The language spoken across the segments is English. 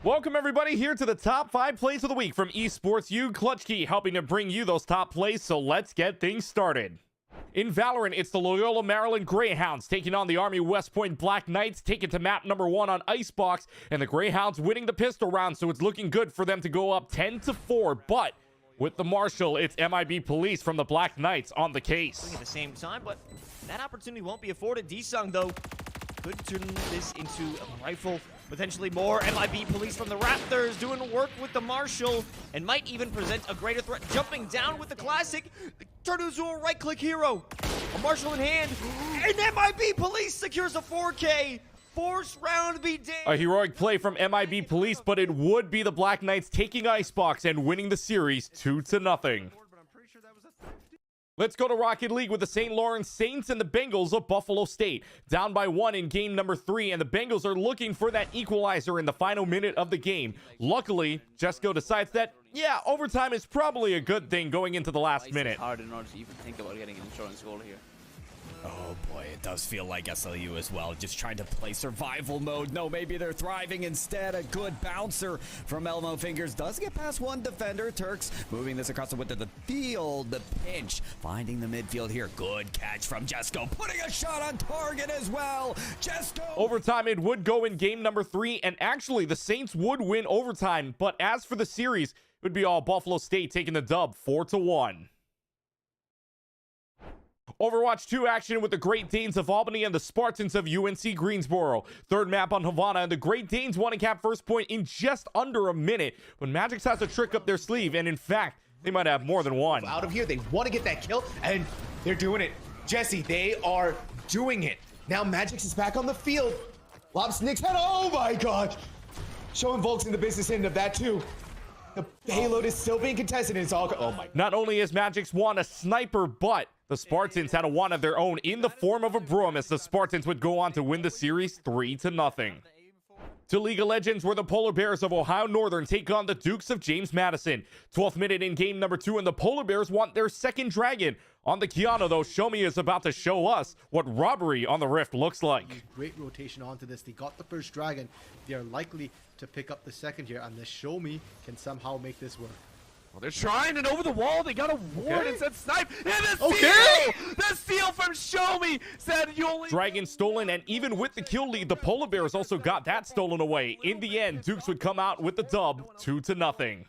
Welcome everybody here to the top 5 plays of the week from Esports U, Clutch Key, helping to bring you those top plays, so let's get things started. In Valorant, it's the Loyola Maryland Greyhounds taking on the Army West Point Black Knights, taken to map number 1 on Icebox, and the Greyhounds winning the pistol round, so it's looking good for them to go up 10-4, but with the Marshal, it's MIB Police from the Black Knights on the case. At the same time, but that opportunity won't be afforded. D-Sung, though, could turn this into a rifle. Potentially more. MIB Police from the Raptors doing work with the Marshal and might even present a greater threat. Jumping down with the classic. Turn into a right-click hero. A Marshal in hand. And MIB Police secures a 4K. Force round be damned. A heroic play from MIB Police, but it would be the Black Knights taking Icebox and winning the series 2-0. Let's go to Rocket League with the St. Lawrence Saints and the Bengals of Buffalo State. Down by 1 in game number 3, and the Bengals are looking for that equalizer in the final minute of the game. Luckily, Jesco decides that, yeah, overtime is probably a good thing going into the last minute. It's hard in order to even think about getting an insurance goal here. Oh boy, it does feel like SLU as well, just trying to play survival mode. No, maybe they're thriving instead. A good bouncer from Elmo Fingers does get past one defender. Turks moving this across the width of the field. The pinch, finding the midfield here. Good catch from Jesco, putting a shot on target as well. Jesco! Overtime, it would go in game number 3, and actually the Saints would win overtime, but as for the series, it would be all Buffalo State taking the dub 4-1. Overwatch 2 action with the Great Danes of Albany and the Spartans of UNC Greensboro. Third map on Havana, and the Great Danes want to cap first point in just under a minute. But Magix has a trick up their sleeve, and in fact, they might have more than one. Out of here, they want to get that kill, and they're doing it. Jesse, they are doing it. Now Magix is back on the field. Lobs Nick's head, oh my god! Showing Volks in the business end of that too. The payload is still being contested, and it's all, oh my. Not only is Magix One a sniper, but the Spartans had a one of their own in the form of a broom, as the Spartans would go on to win the series 3-0. To League of Legends, where the Polar Bears of Ohio Northern take on the Dukes of James Madison. 12th minute in game number 2, and the Polar Bears want their second dragon. On the Kiana, though, Shomi is about to show us what robbery on the Rift looks like. Great rotation onto this. They got the first dragon. They are likely to pick up the second here, and the Shomi can somehow make this work. Well, they're trying, and over the wall, they got a ward and said snipe. And the steal! The steal from Shomi said you only... Dragon stolen, and even with the kill lead, the Polar Bears also got that stolen away. In the end, Dukes would come out with the dub 2-0.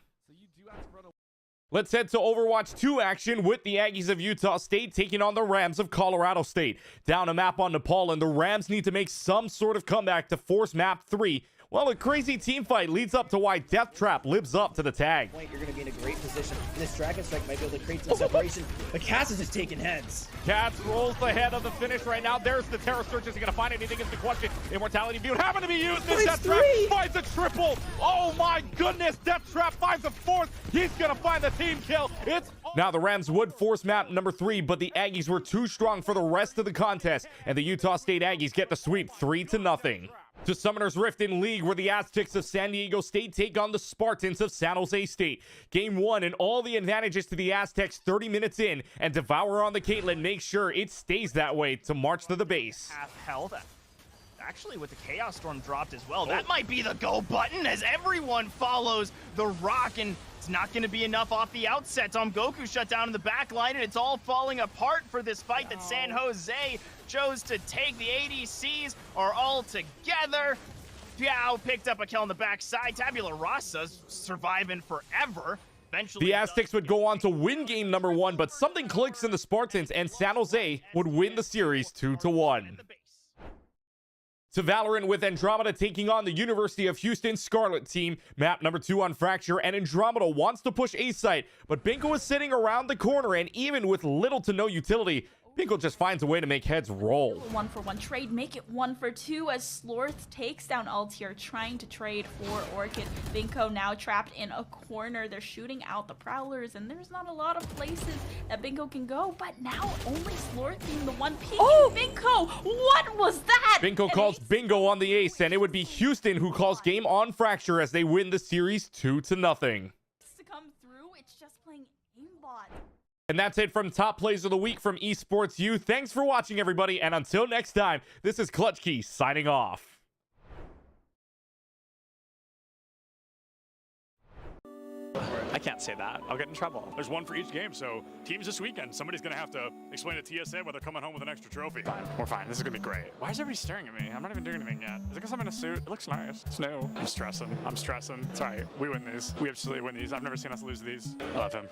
Let's head to Overwatch 2 action with the Aggies of Utah State taking on the Rams of Colorado State. Down a map on Nepal, and the Rams need to make some sort of comeback to force map 3. Well, a crazy team fight leads up to why Death Trap lives up to the tag. You're going to be in a great position. This Dragon Strike might be able to create some separation, but Cass is just taking heads. Cass rolls the head of the finish right now. There's the Terror Search. Is he going to find anything? Is the question. Immortality Butte happened to be used. This Death Trap finds a triple. Oh my goodness. Death Trap finds a fourth. He's going to find the team kill. It's now the Rams would force map number 3, but the Aggies were too strong for the rest of the contest, and the Utah State Aggies get the sweep 3-0. To Summoner's Rift in League, where the Aztecs of San Diego State take on the Spartans of San Jose State. Game 1, and all the advantages to the Aztecs 30 minutes in, and Devour on the Caitlyn makes sure it stays that way to march to the base. Half health. Actually, with the Chaos Storm dropped as well, that might be the go button as everyone follows the rock, and it's not going to be enough off the outset. Goku shut down in the back line, and it's all falling apart for this fight that San Jose chose to take. The ADCs are all together. Piao picked up a kill on the backside. Tabula Rasa's surviving forever. Eventually, the Aztecs would go on to win game number 1, but something clicks in the Spartans, and San Jose would win the series 2-1. To Valorant with Andromeda taking on the University of Houston Scarlet team. Map number 2 on Fracture, and Andromeda wants to push A site, but Binko is sitting around the corner, and even with little to no utility, Binko just finds a way to make heads roll. 1-for-1 trade, make it 1-for-2 as Slorth takes down Altier, trying to trade for Orchid. Binko now trapped in a corner. They're shooting out the Prowlers, and there's not a lot of places that Binko can go, but now only Slorth being the one peeking. Oh, Binko! What was that? Binko calls bingo on the ace, and it would be Houston who calls game on Fracture as they win the series 2-0. To come through, it's just playing aimbot. And that's it from Top Plays of the Week from Esports U. Thanks for watching, everybody, and until next time, this is Clutch Key signing off. can't say that. I'll get in trouble. There's one for each game, so teams this weekend, somebody's going to have to explain to TSA why they're coming home with an extra trophy. Fine. We're fine. This is going to be great. Why is everybody staring at me? I'm not even doing anything yet. Is it because I'm in a suit? It looks nice. It's new. I'm stressing. It's all right. We win these. We absolutely win these. I've never seen us lose these. I love him.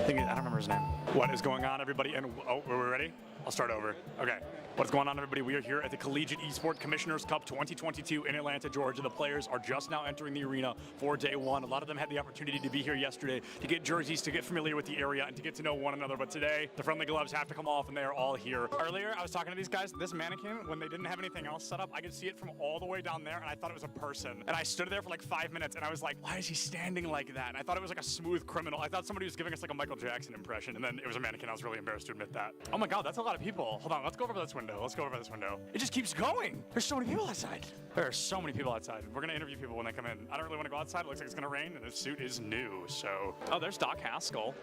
I don't remember his name. What is going on, everybody? And oh, are we ready? I'll start over. Okay. What's going on, everybody? We are here at the Collegiate Esports Commissioners Cup 2022 in Atlanta, Georgia. The players are just now entering the arena for day one. A lot of them had the opportunity to be here yesterday to get jerseys, to get familiar with the area, and to get to know one another. But today, the friendly gloves have to come off, and they are all here. Earlier, I was talking to these guys. This mannequin, when they didn't have anything else set up, I could see it from all the way down there, and I thought it was a person. And I stood there for like 5 minutes, and I was like, why is he standing like that? And I thought it was like a smooth criminal. I thought somebody was giving us like a Michael Jackson impression, and then it was a mannequin. I was really embarrassed to admit that. Oh my God, that's a lot of people. Hold on, let's go over this window. Let's go over this window. It just keeps going. There's so many people outside. There are so many people outside. We're gonna interview people when they come in. I don't really want to go outside. It looks like it's gonna rain, and this suit is new, so. Oh, there's Doc Haskell.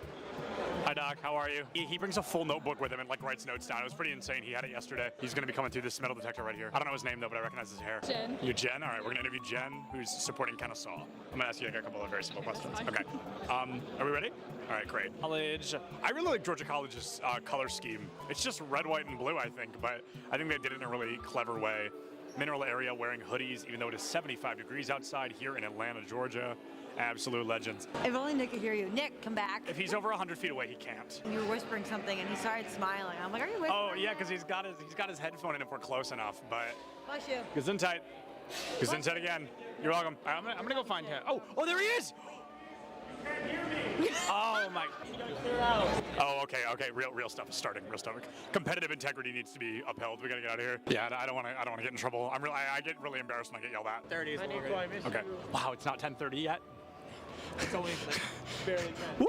Hi, Doc. How are you? He brings a full notebook with him and like writes notes down. It was pretty insane. He had it yesterday. He's gonna be coming through this metal detector right here. I don't know his name though, but I recognize his hair. Jen. You Jen? All right, we're gonna interview Jen, who's supporting Kennesaw. I'm gonna ask you a couple of very simple questions. Okay. Are we ready? All right, great. College. I really like Georgia College's color scheme. It's just red, white, and blue, I think, but I think they did it in a really clever way. Mineral area wearing hoodies, even though it is 75 degrees outside here in Atlanta, Georgia. Absolute legends. If only Nick could hear you. Nick, come back. If he's over 100 feet away, he can't. You were whispering something, and he started smiling. I'm like, are you whispering? Oh yeah, because he's got his headphone in if we're close enough. But Bless you. Gesundheit. Gesundheit again. You're welcome. I'm gonna go find him. Oh, there he is. Oh my. Oh, okay. Real stuff is starting. Real stuff. Competitive integrity needs to be upheld. We gotta get out of here. Yeah, I don't want to get in trouble. I get really embarrassed when I get yelled at. 30 is Okay. Wow, it's not 10:30 yet. It's only like barely 10. Woo!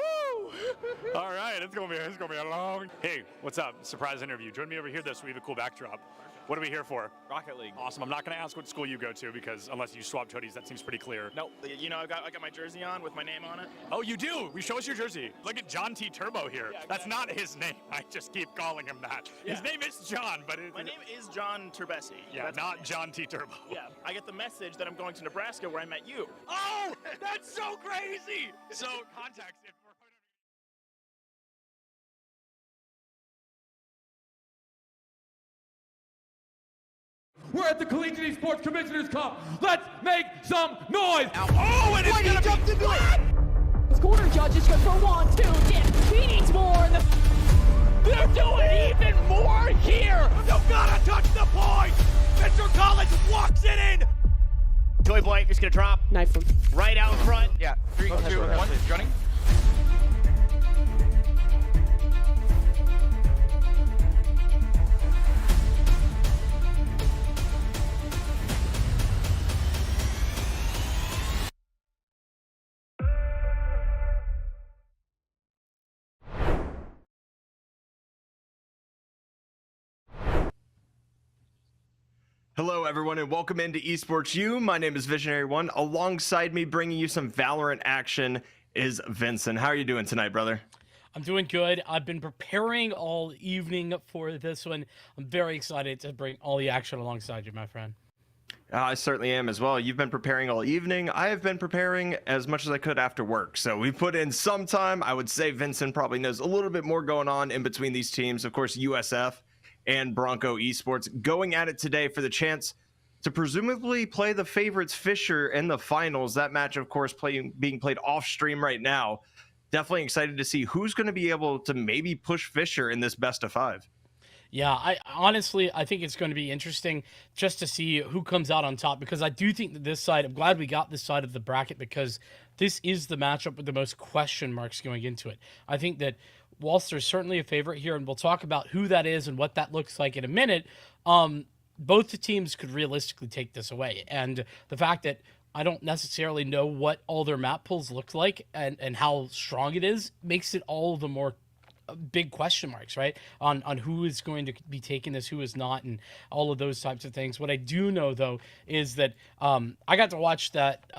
All right, it's gonna be a long. Hey, what's up? Surprise interview. Join me over here. We have a cool backdrop. What are we here for? Rocket League. Awesome. I'm not going to ask what school you go to because unless you swapped hoodies, that seems pretty clear. No, you know, I got my jersey on with my name on it. Oh, you do? Show us your jersey. Look at John T. Turbo here. Yeah, that's not his name. I just keep calling him that. Yeah. His name is John, but my name is John Turbesi. Yeah, that's not John T. Turbo. Yeah, I get the message that I'm going to Nebraska where I met you. Oh, that's so crazy. So context. We're at the Collegiate Esports Commissioners Cup. Let's make some noise. Oh, and it's gonna jumped into it. This corner judge is good for 1, 2, yeah. He needs more. They're doing even more here. You gotta touch the point. Mr. College walks it in. Toy Boy is gonna drop. Knife him. Right out front. Yeah, 3, 2, 1, running. Hello everyone and welcome into Esports U. My name is Visionary1. Alongside me bringing you some Valorant action is Vincent. How are you doing tonight, brother? I'm doing good. I've been preparing all evening for this one. I'm very excited to bring all the action alongside you, my friend. I certainly am as well. You've been preparing all evening. I have been preparing as much as I could after work. So we put in some time. I would say Vincent probably knows a little bit more going on in between these teams. Of course, USF and Bronco Esports going at it today for the chance to presumably play the favorites Fisher in the finals. That match, of course, being played off stream right now. Definitely excited to see who's going to be able to maybe push Fisher in this best of 5. Yeah, I think it's going to be interesting just to see who comes out on top, because I do think that this side, I'm glad we got this side of the bracket, because this is the matchup with the most question marks going into it. I think that whilst there's certainly a favorite here, and we'll talk about who that is and what that looks like in a minute, both the teams could realistically take this away. And the fact that I don't necessarily know what all their map pools look like and how strong it is makes it all the more big question marks, right? On who is going to be taking this, who is not, and all of those types of things. What I do know, though, is that I got to watch that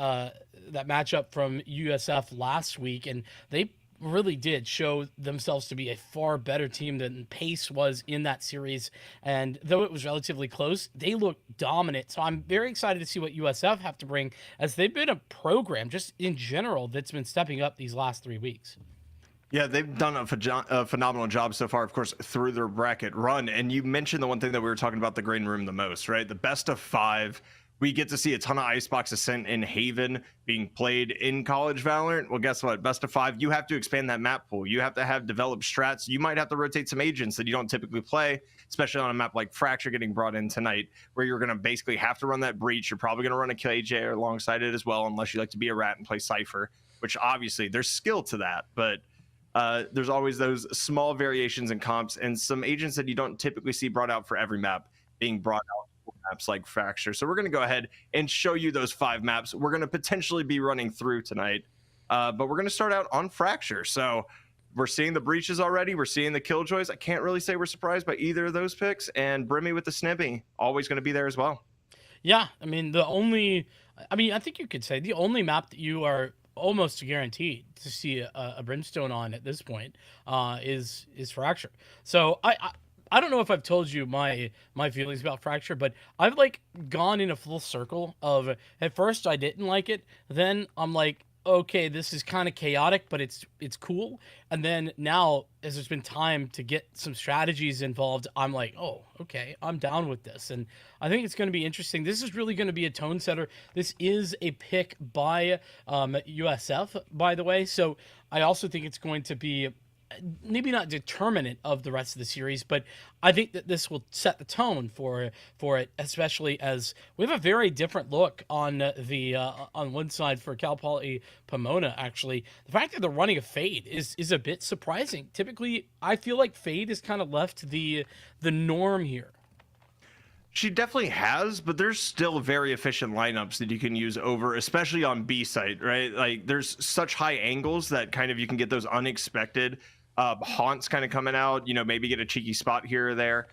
matchup from USF last week, and they really did show themselves to be a far better team than Pace was in that series. And though it was relatively close, they looked dominant. So I'm very excited to see what USF have to bring, as they've been a program just in general that's been stepping up these last 3 weeks. Yeah, they've done a phenomenal job so far, of course, through their bracket run. And you mentioned the one thing that we were talking about the green room the most, right? The best of 5. We get to see a ton of Icebox Ascent in Haven being played in College Valorant. Well, guess what? Best of 5, you have to expand that map pool. You have to have developed strats. You might have to rotate some agents that you don't typically play, especially on a map like Fracture getting brought in tonight, where you're going to basically have to run that Breach. You're probably going to run a KJ alongside it as well, unless you like to be a rat and play Cypher, which obviously there's skill to that. But there's always those small variations in comps and some agents that you don't typically see brought out for every map being brought out for maps like Fracture. So we're going to go ahead and show you those 5 maps we're going to potentially be running through tonight. But we're going to start out on Fracture. So we're seeing the Breaches already. We're seeing the Killjoys. I can't really say we're surprised by either of those picks. And Brimmy with the Snippy, always going to be there as well. Yeah, I mean, I think you could say the only map that you are almost guaranteed to see a Brimstone on at this point is Fracture. So I don't know if I've told you my feelings about Fracture, but I've like gone in a full circle of, at first I didn't like it, then I'm like, okay, this is kind of chaotic, but it's cool. And then now, as there's been time to get some strategies involved, I'm like, oh, okay, I'm down with this. And I think it's going to be interesting. This is really going to be a tone setter. This is a pick by USF, by the way. So I also think it's going to be maybe not determinant of the rest of the series, but I think that this will set the tone for it, especially as we have a very different look on the on one side for Cal Poly Pomona. Actually, the fact that they're running a Fade is a bit surprising. Typically, I feel like Fade has kind of left the norm here. She definitely has, but there's still very efficient lineups that you can use over, especially on B site, right? Like there's such high angles that kind of you can get those unexpected haunts kind of coming out, maybe get a cheeky spot here or there.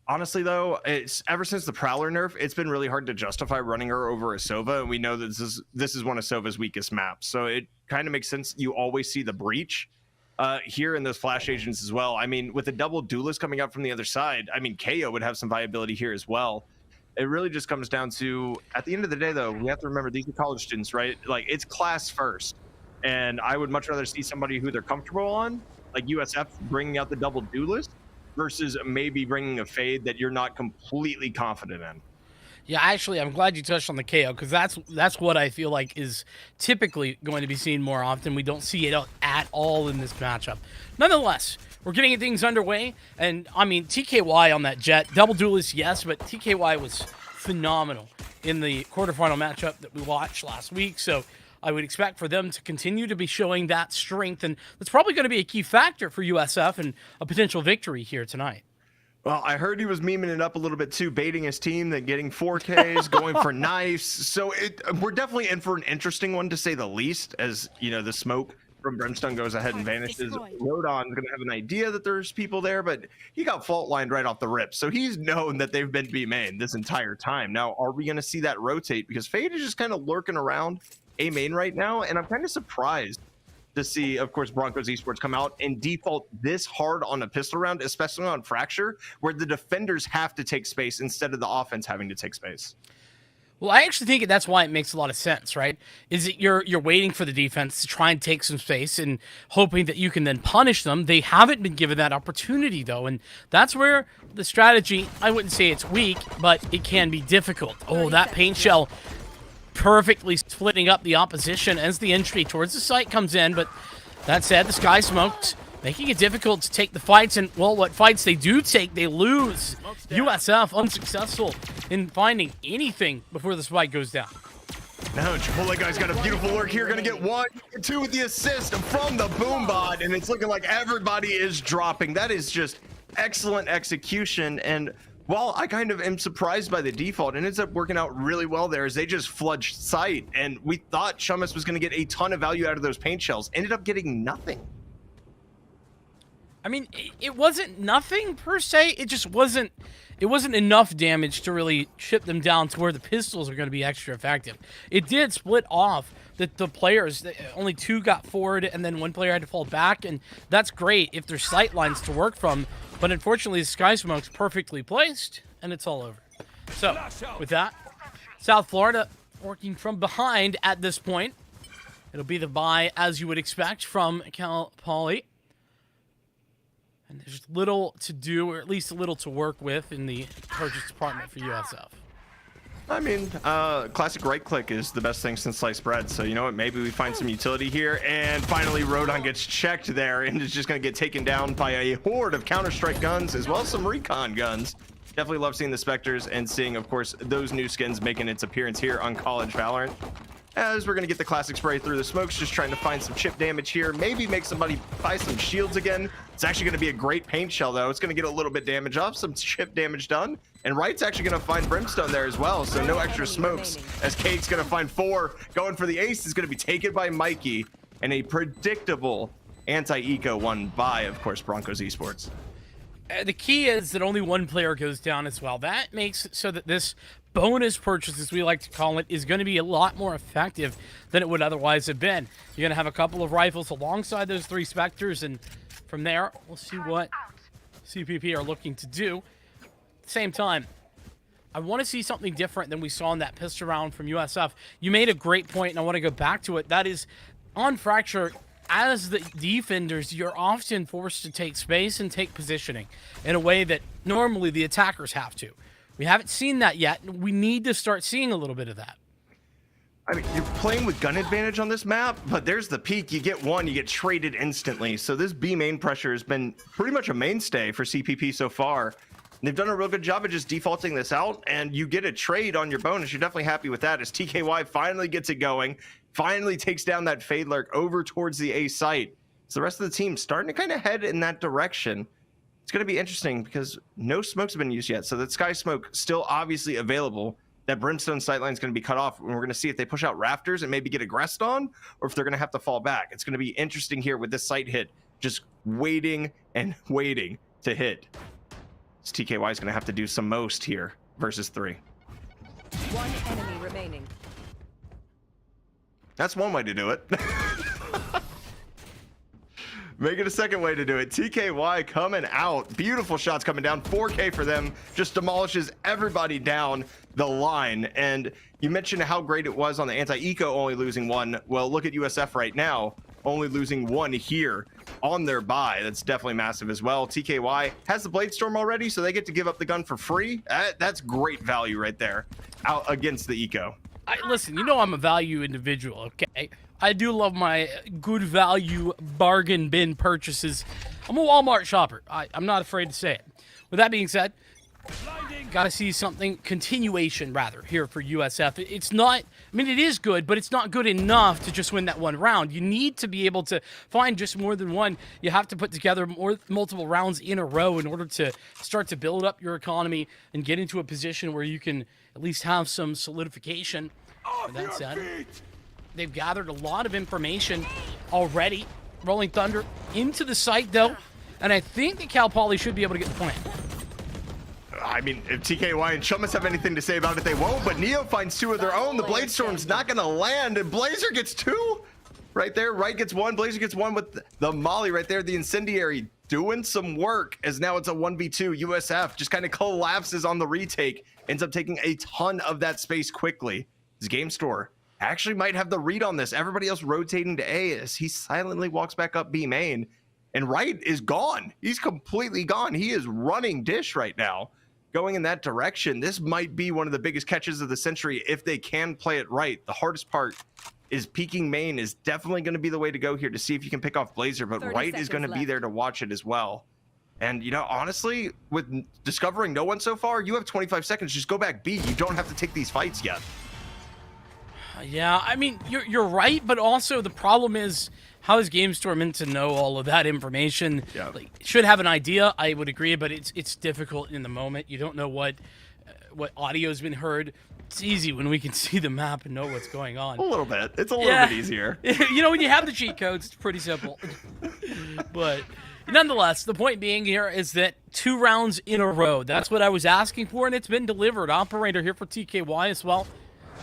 Honestly, though, it's ever since the Prowler nerf, it's been really hard to justify running her over a Sova, and we know that this is one of Sova's weakest maps. So it kind of makes sense. You always see the Breach here in those flash agents as well. I mean, with a double duelist coming out from the other side, I mean, KO would have some viability here as well. It really just comes down to, at the end of the day, though, we have to remember these are college students, right? Like, it's class first. And I would much rather see somebody who they're comfortable on, like USF bringing out the double duelist, versus maybe bringing a Fade that you're not completely confident in. Yeah, actually, I'm glad you touched on the KO, because that's what I feel like is typically going to be seen more often. We don't see it at all in this matchup. Nonetheless, we're getting things underway, and I mean, TKY on that Jet, double duelist, yes, but TKY was phenomenal in the quarterfinal matchup that we watched last week, so I would expect for them to continue to be showing that strength, and that's probably going to be a key factor for USF and a potential victory here tonight. Well, I heard he was memeing it up a little bit too, baiting his team, then getting 4Ks, going for knives. So we're definitely in for an interesting one, to say the least, as the smoke from Brimstone goes ahead and vanishes. Rodon's going to have an idea that there's people there, but he got fault lined right off the rip. So he's known that they've been B main this entire time. Now, are we going to see that rotate? Because Fade is just kind of lurking around A main right now, and I'm kind of surprised to see, of course, Broncos Esports come out and default this hard on a pistol round, especially on Fracture, where the defenders have to take space instead of the offense having to take space. Well, I actually think that's why it makes a lot of sense, right? Is that you're waiting for the defense to try and take some space and hoping that you can then punish them. They haven't been given that opportunity, though, and that's where the strategy, I wouldn't say it's weak, but it can be difficult. Oh, that paint shell perfectly splitting up the opposition as the entry towards the site comes in, but that said, the sky smoked, making it difficult to take the fights, and well, what fights they do take, they lose. USF unsuccessful in finding anything before the spike goes down. Now, Chipotle guy's got a beautiful work here, gonna get 1 or 2 with the assist from the Boombot, and it's looking like everybody is dropping. That is just excellent execution, and well, I kind of am surprised by the default, and it ends up working out really well there as they just fludged sight, and we thought Shummus was going to get a ton of value out of those paint shells. Ended up getting nothing. I mean, it wasn't nothing per se. It just wasn't it wasn't enough damage to really chip them down to where the pistols are going to be extra effective. It did split off the players. Only 2 got forward, and then 1 player had to fall back, and that's great if there's sight lines to work from. But unfortunately, the Sky Smoke's perfectly placed, and it's all over. So, with that, South Florida working from behind at this point. It'll be the buy, as you would expect, from Cal Poly. And there's little to do, or at least a little to work with in the purchase department for USF. I mean, classic right click is the best thing since sliced bread. So you know what? Maybe we find some utility here. And finally, Rodon gets checked there and is just going to get taken down by a horde of Counter-Strike guns as well as some recon guns. Definitely love seeing the Spectres and seeing, of course, those new skins making its appearance here on College Valorant. As we're going to get the classic spray through the smokes, just trying to find some chip damage here. Maybe make somebody buy some shields again. It's actually going to be a great paint shell, though. It's going to get a little bit damage off, some chip damage done. And Wright's actually going to find Brimstone there as well, so no extra smokes. As Kate's going to find 4. Going for the ace is going to be taken by Mikey. And a predictable anti-eco one by, of course, Broncos Esports. The key is that only 1 player goes down as well. That makes it so that this bonus purchase, as we like to call it, is going to be a lot more effective than it would otherwise have been. You're going to have a couple of rifles alongside those 3 Spectres, and from there, we'll see what CPP are looking to do. At the same time, I want to see something different than we saw in that pistol round from USF. You made a great point, and I want to go back to it. That is, on Fracture, as the defenders, you're often forced to take space and take positioning in a way that normally the attackers have to. We haven't seen that yet. We need to start seeing a little bit of that. I mean, you're playing with gun advantage on this map, but there's the peak. You get 1, you get traded instantly. So this B main pressure has been pretty much a mainstay for CPP so far. They've done a real good job of just defaulting this out, and you get a trade on your bonus. You're definitely happy with that as TKY finally gets it going, finally takes down that Fade Lurk over towards the A site. So the rest of the team starting to kind of head in that direction. It's going to be interesting because no smokes have been used yet. So that Sky Smoke still obviously available. That Brimstone sightline is going to be cut off. And we're going to see if they push out Rafters and maybe get aggressed on, or if they're going to have to fall back. It's going to be interesting here with this site hit. Just waiting and waiting to hit. So TKY is going to have to do some most here versus 3. 1 enemy remaining. That's one way to do it. Make it a second way to do it. TKY coming out. Beautiful shots coming down. 4K for them. Just demolishes everybody down the line. And you mentioned how great it was on the anti-eco only losing 1. Well, look at USF right now. Only losing 1 here on their buy. That's definitely massive as well. TKY has the Blade Storm already, so they get to give up the gun for free. That's great value right there out against the eco. Listen, you know I'm a value individual, okay? I do love my good value bargain bin purchases. I'm a Walmart shopper. I'm not afraid to say it. With that being said, got to see something, continuation rather, here for USF. It's not, I mean, it is good, but it's not good enough to just win that 1 round. You need to be able to find just more than 1. You have to put together multiple rounds in a row in order to start to build up your economy and get into a position where you can at least have some solidification. With that said, they've gathered a lot of information already. Rolling Thunder into the site, though, and I think that Cal Poly should be able to get the point. I mean, if TKY and Chumas have anything to say about it, they won't, but Neo finds 2 of their own. The Blade Storm's not going to land, and Blazer gets 2 right there. Wright gets 1. Blazer gets 1 with the Molly right there. The Incendiary doing some work, as now it's a 1v2. USF just kind of collapses on the retake, ends up taking a ton of that space quickly. His Game Store actually might have the read on this. Everybody else rotating to A as he silently walks back up B main, and Wright is gone. He's completely gone. He is running dish right now, going in that direction. This might be one of the biggest catches of the century if they can play it right. The hardest part is peeking main is definitely going to be the way to go here to see if you can pick off Blazer, but Wright is going to be there to watch it as well. And, you know, honestly, with discovering no one so far, you have 25 seconds. Just go back B. You don't have to take these fights yet. Yeah, I mean, you're right, but also the problem is, how is Game Store meant to know all of that information? Yeah. Like, should have an idea, I would agree, but it's difficult in the moment. You don't know what audio's been heard. It's easy when we can see the map and know what's going on. A little bit. It's a little bit easier. You know, when you have the cheat codes, it's pretty simple. But Nonetheless, the point being here is that 2 rounds in a row. That's what I was asking for, and it's been delivered. Operator here for TKY as well.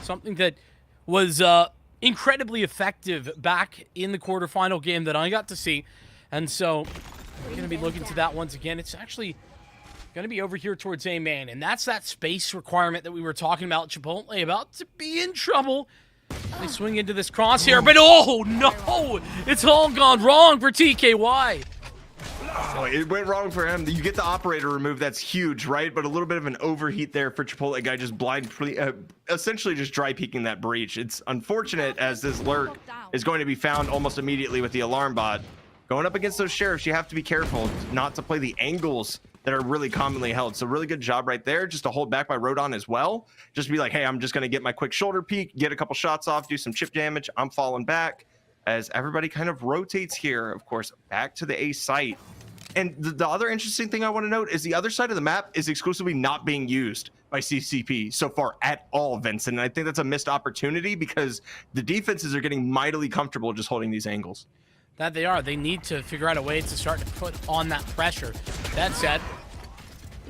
Something that was incredibly effective back in the quarterfinal game that I got to see. And so we're going to be looking to that once again. It's actually going to be over here towards A main, and that's that space requirement that we were talking about. Chipotle about to be in trouble. They swing into this crosshair, but oh no! It's all gone wrong for TKY. Oh, it went wrong for him. You get the operator removed. That's huge, right? But a little bit of an overheat there for Chipotle guy, just essentially just dry peeking that breach. It's unfortunate as this lurk is going to be found almost immediately with the alarm bot. Going up against those sheriffs, you have to be careful not to play the angles that are really commonly held. So really good job right there, just to hold back by Rodon as well. Just be like, hey, I'm just going to get my quick shoulder peek, get a couple shots off, do some chip damage. I'm falling back as everybody kind of rotates here, of course, back to the A site. And the other interesting thing I want to note is the other side of the map is exclusively not being used by CCP so far at all, Vincent. And I think that's a missed opportunity because the defenses are getting mightily comfortable just holding these angles. That they are. They need to figure out a way to start to put on that pressure. That said,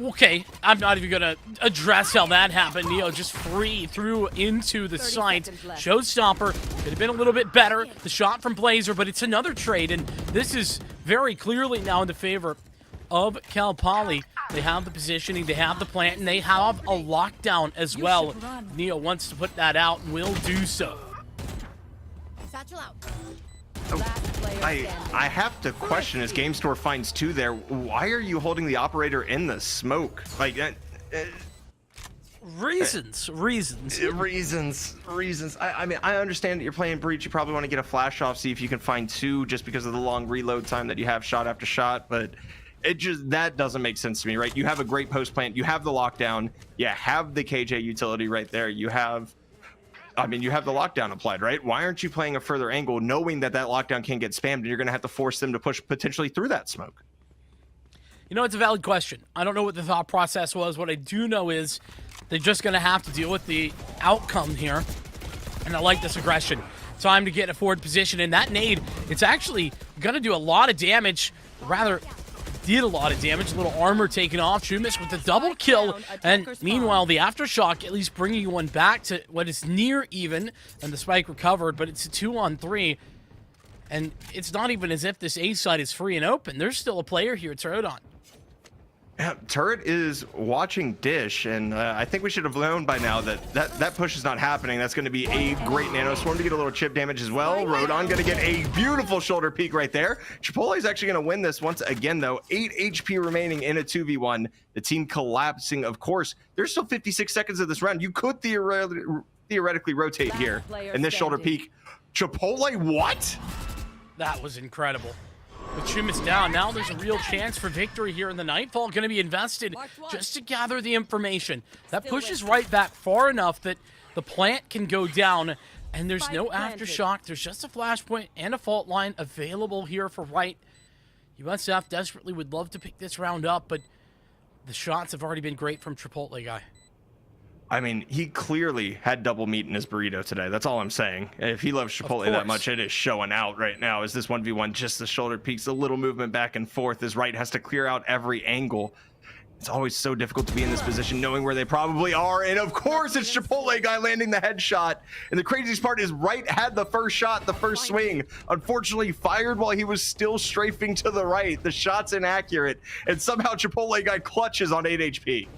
okay, I'm not even going to address how that happened. Neo just free through into the site. Showstopper could have been a little bit better. The shot from Blazer, but it's another trade, and this is very clearly now in the favor of Cal Poly. They have the positioning, they have the plant, and they have a lockdown as well. Neo wants to put that out and will do so. Satchel out. I have to question as Game Store finds 2 there. Why are you holding the operator in the smoke? Like reasons. I mean, I understand that you're playing breach. You probably want to get a flash off, see if you can find 2 just because of the long reload time that you have shot after shot. But that doesn't make sense to me, right? You have a great post plant. You have the lockdown. You have the KJ utility right there. You have the lockdown applied, right? Why aren't you playing a further angle knowing that lockdown can get spammed and you're going to have to force them to push potentially through that smoke? You know, it's a valid question. I don't know what the thought process was. What I do know is they're just going to have to deal with the outcome here. And I like this aggression. Time to get a forward position. And that nade, it's actually going to do a lot of damage. Rather, did a lot of damage. A little armor taken off. Chumis with the double kill. And meanwhile, the Aftershock at least bringing one back to what is near even. And the spike recovered, but it's a 2-on-3. And it's not even as if this A side is free and open. There's still a player here. It's Rodon. Yeah, Turret is watching Dish, and I think we should have known by now that push is not happening. That's going to be a great Nano Swarm to get a little chip damage as well. Rodon going to get a beautiful shoulder peek right there. Chipotle is actually going to win this once again, though. 8 HP remaining in a 2v1. The team collapsing, of course. There's still 56 seconds of this round. You could theoretically rotate here in this shoulder peek. Chipotle, what? That was incredible. With Chumis down, now there's a real chance for victory here in the Nightfall. Going to be invested just to gather the information. That pushes right back far enough that the plant can go down, and there's no Aftershock. There's just a flashpoint and a fault line available here for right. USF desperately would love to pick this round up, but the shots have already been great from Chipotle guy. I mean, he clearly had double meat in his burrito today. That's all I'm saying. If he loves Chipotle that much, it is showing out right now. Is this 1v1 just the shoulder peaks, a little movement back and forth as right has to clear out every angle. It's always so difficult to be in this position knowing where they probably are. And of course, it's Chipotle guy landing the headshot. And the craziest part is right had the first shot, the first swing. Unfortunately, fired while he was still strafing to the right. The shot's inaccurate. And somehow Chipotle guy clutches on 8 HP.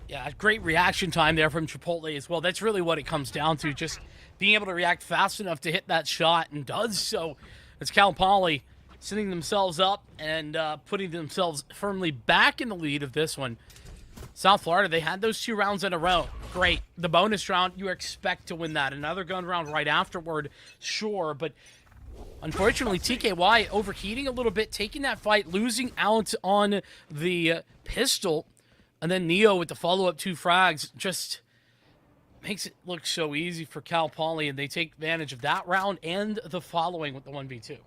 Yeah, great reaction time there from Chipotle as well. That's really what it comes down to, just being able to react fast enough to hit that shot, and does so. It's Cal Poly setting themselves up and putting themselves firmly back in the lead of this one. South Florida, they had those 2 rounds in a row. Great. The bonus round, you expect to win that. Another gun round right afterward, sure, but unfortunately, TKY overheating a little bit, taking that fight, losing out on the pistol. And then Neo with the follow-up 2 frags just makes it look so easy for Cal Poly, and they take advantage of that round and the following with the 1v2.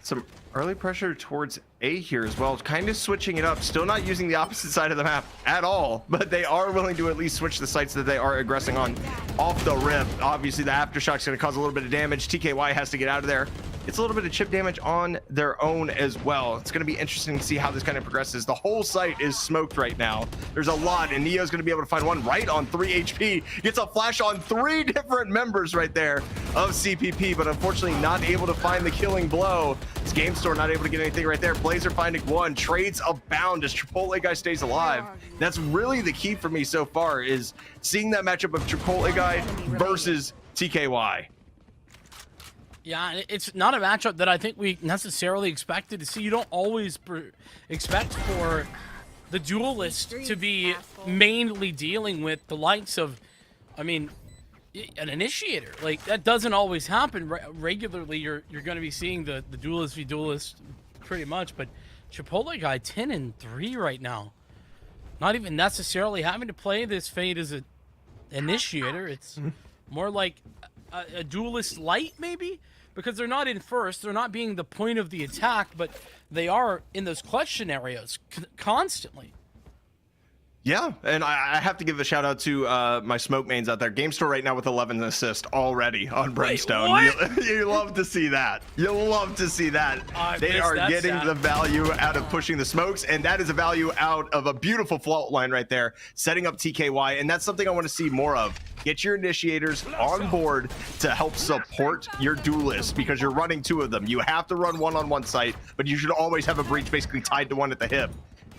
Some early pressure towards A here as well, kind of switching it up, still not using the opposite side of the map at all, but they are willing to at least switch the sites that they are aggressing on off the rip. Obviously, the Aftershock's going to cause a little bit of damage. TKY has to get out of there. it's a little bit of chip damage on their own as well. It's going to be interesting to see how this kind of progresses. The whole site is smoked right now. There's a lot, and Neo's going to be able to find one right on 3 HP. Gets a flash on 3 different members right there of CPP, but unfortunately not able to find the killing blow. This Game Store not able to get anything right there. Blazer finding one. Trades abound as Chipotle guy stays alive. That's really the key for me so far, is seeing that matchup of Chipotle guy versus TKY. Yeah, it's not a matchup that I think we necessarily expected to see. You don't always expect for the duelist to be mainly dealing with the likes of, I mean, an initiator. Like, that doesn't always happen regularly. You're going to be seeing the duelist v duelist pretty much, but Chipotle guy 10-3 right now. Not even necessarily having to play this Fade as an initiator. It's more like a duelist light, maybe, because they're not in first. They're not being the point of the attack, but they are in those clutch scenarios constantly. Yeah, and I have to give a shout out to my smoke mains out there. Game Store right now with 11 assists already on Brimstone. You love to see that. You'll love to see that. They are getting the value out of pushing the smokes, and that is a value out of a beautiful float line right there, setting up TKY, and that's something I want to see more of. Get your initiators on board to help support your duelists, because you're running 2 of them. You have to run one on one site, but you should always have a breach basically tied to one at the hip.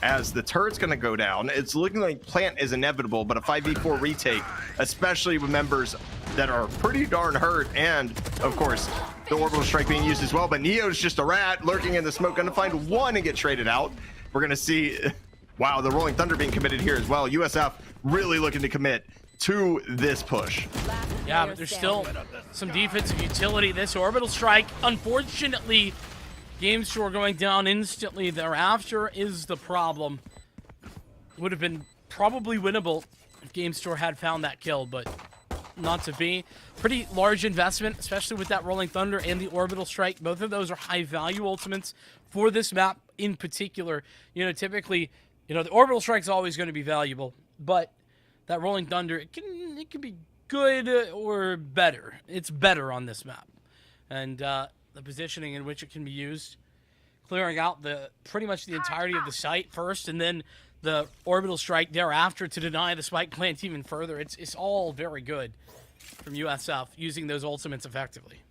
As the turret's going to go down, it's looking like plant is inevitable, but a 5v4 retake, especially with members that are pretty darn hurt, and of course the orbital strike being used as well. But Neo's just a rat lurking in the smoke, going to find one and get traded out. We're going to see, wow, the Rolling Thunder being committed here as well. USF really looking to commit to this push. Yeah, but there's still some defensive utility. This orbital strike, unfortunately, Game Store going down instantly thereafter is the problem. Would have been probably winnable if Game Store had found that kill, but not to be. Pretty large investment, especially with that Rolling Thunder and the Orbital Strike. Both of those are high value ultimates for this map in particular. You know, typically, you know, the Orbital Strike is always going to be valuable, but that Rolling Thunder, it can be good or better. It's better on this map. And the positioning in which it can be used, clearing out pretty much the entirety of the site first, and then the orbital strike thereafter to deny the spike plant even further. It's all very good from USF using those ultimates effectively.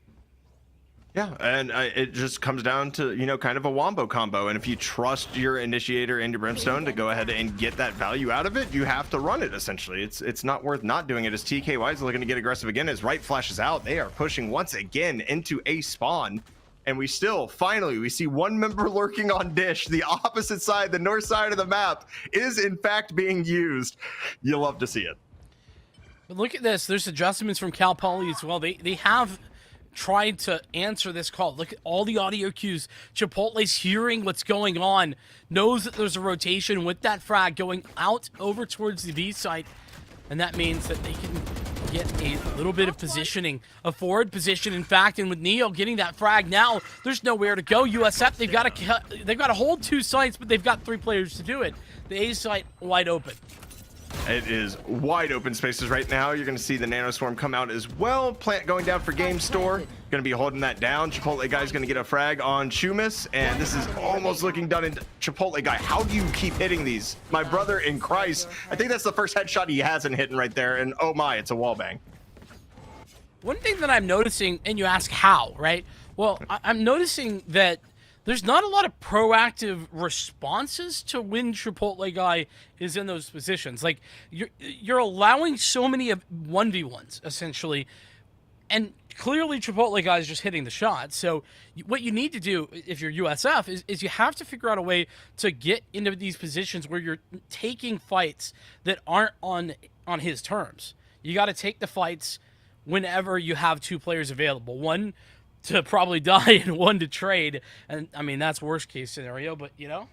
Yeah, and it just comes down to, you know, kind of a wombo combo. And if you trust your initiator and your Brimstone to go ahead and get that value out of it, you have to run it, essentially. It's not worth not doing it, as TKY is looking to get aggressive again as right flashes out. They are pushing once again into a spawn. And we still, finally, we see one member lurking on Dish. The opposite side, the north side of the map, is in fact being used. You love to see it. But look at this. There's adjustments from Cal Poly as well. They have tried to answer this call. Look at all the audio cues. Chipotle's hearing what's going on, knows that there's a rotation with that frag going out over towards the B site, and that means that they can get a little bit of positioning, a forward position, in fact. And with Neo getting that frag now, there's nowhere to go. USF, they've got to hold 2 sites, but they've got 3 players to do it. The A site wide open. It is wide open spaces right now. You're going to see the Nanoswarm come out as well. Plant going down for Game Store. Going to be holding that down. Chipotle Guy's going to get a frag on Chumis, and this is almost looking done in Chipotle Guy. How do you keep hitting these? My brother in Christ. I think that's the first headshot he hasn't hit right there, and oh my, it's a wallbang. One thing that I'm noticing, and you ask how, right? Well, I'm noticing that there's not a lot of proactive responses to when Chipotle Guy is in those positions. Like, you're allowing so many of 1v1s, essentially, and clearly Chipotle Guy is just hitting the shot. So what you need to do, if you're USF, is you have to figure out a way to get into these positions where you're taking fights that aren't on his terms. You got to take the fights whenever you have 2 players available. One to probably die and 1 to trade. And I mean, that's worst case scenario, but you know,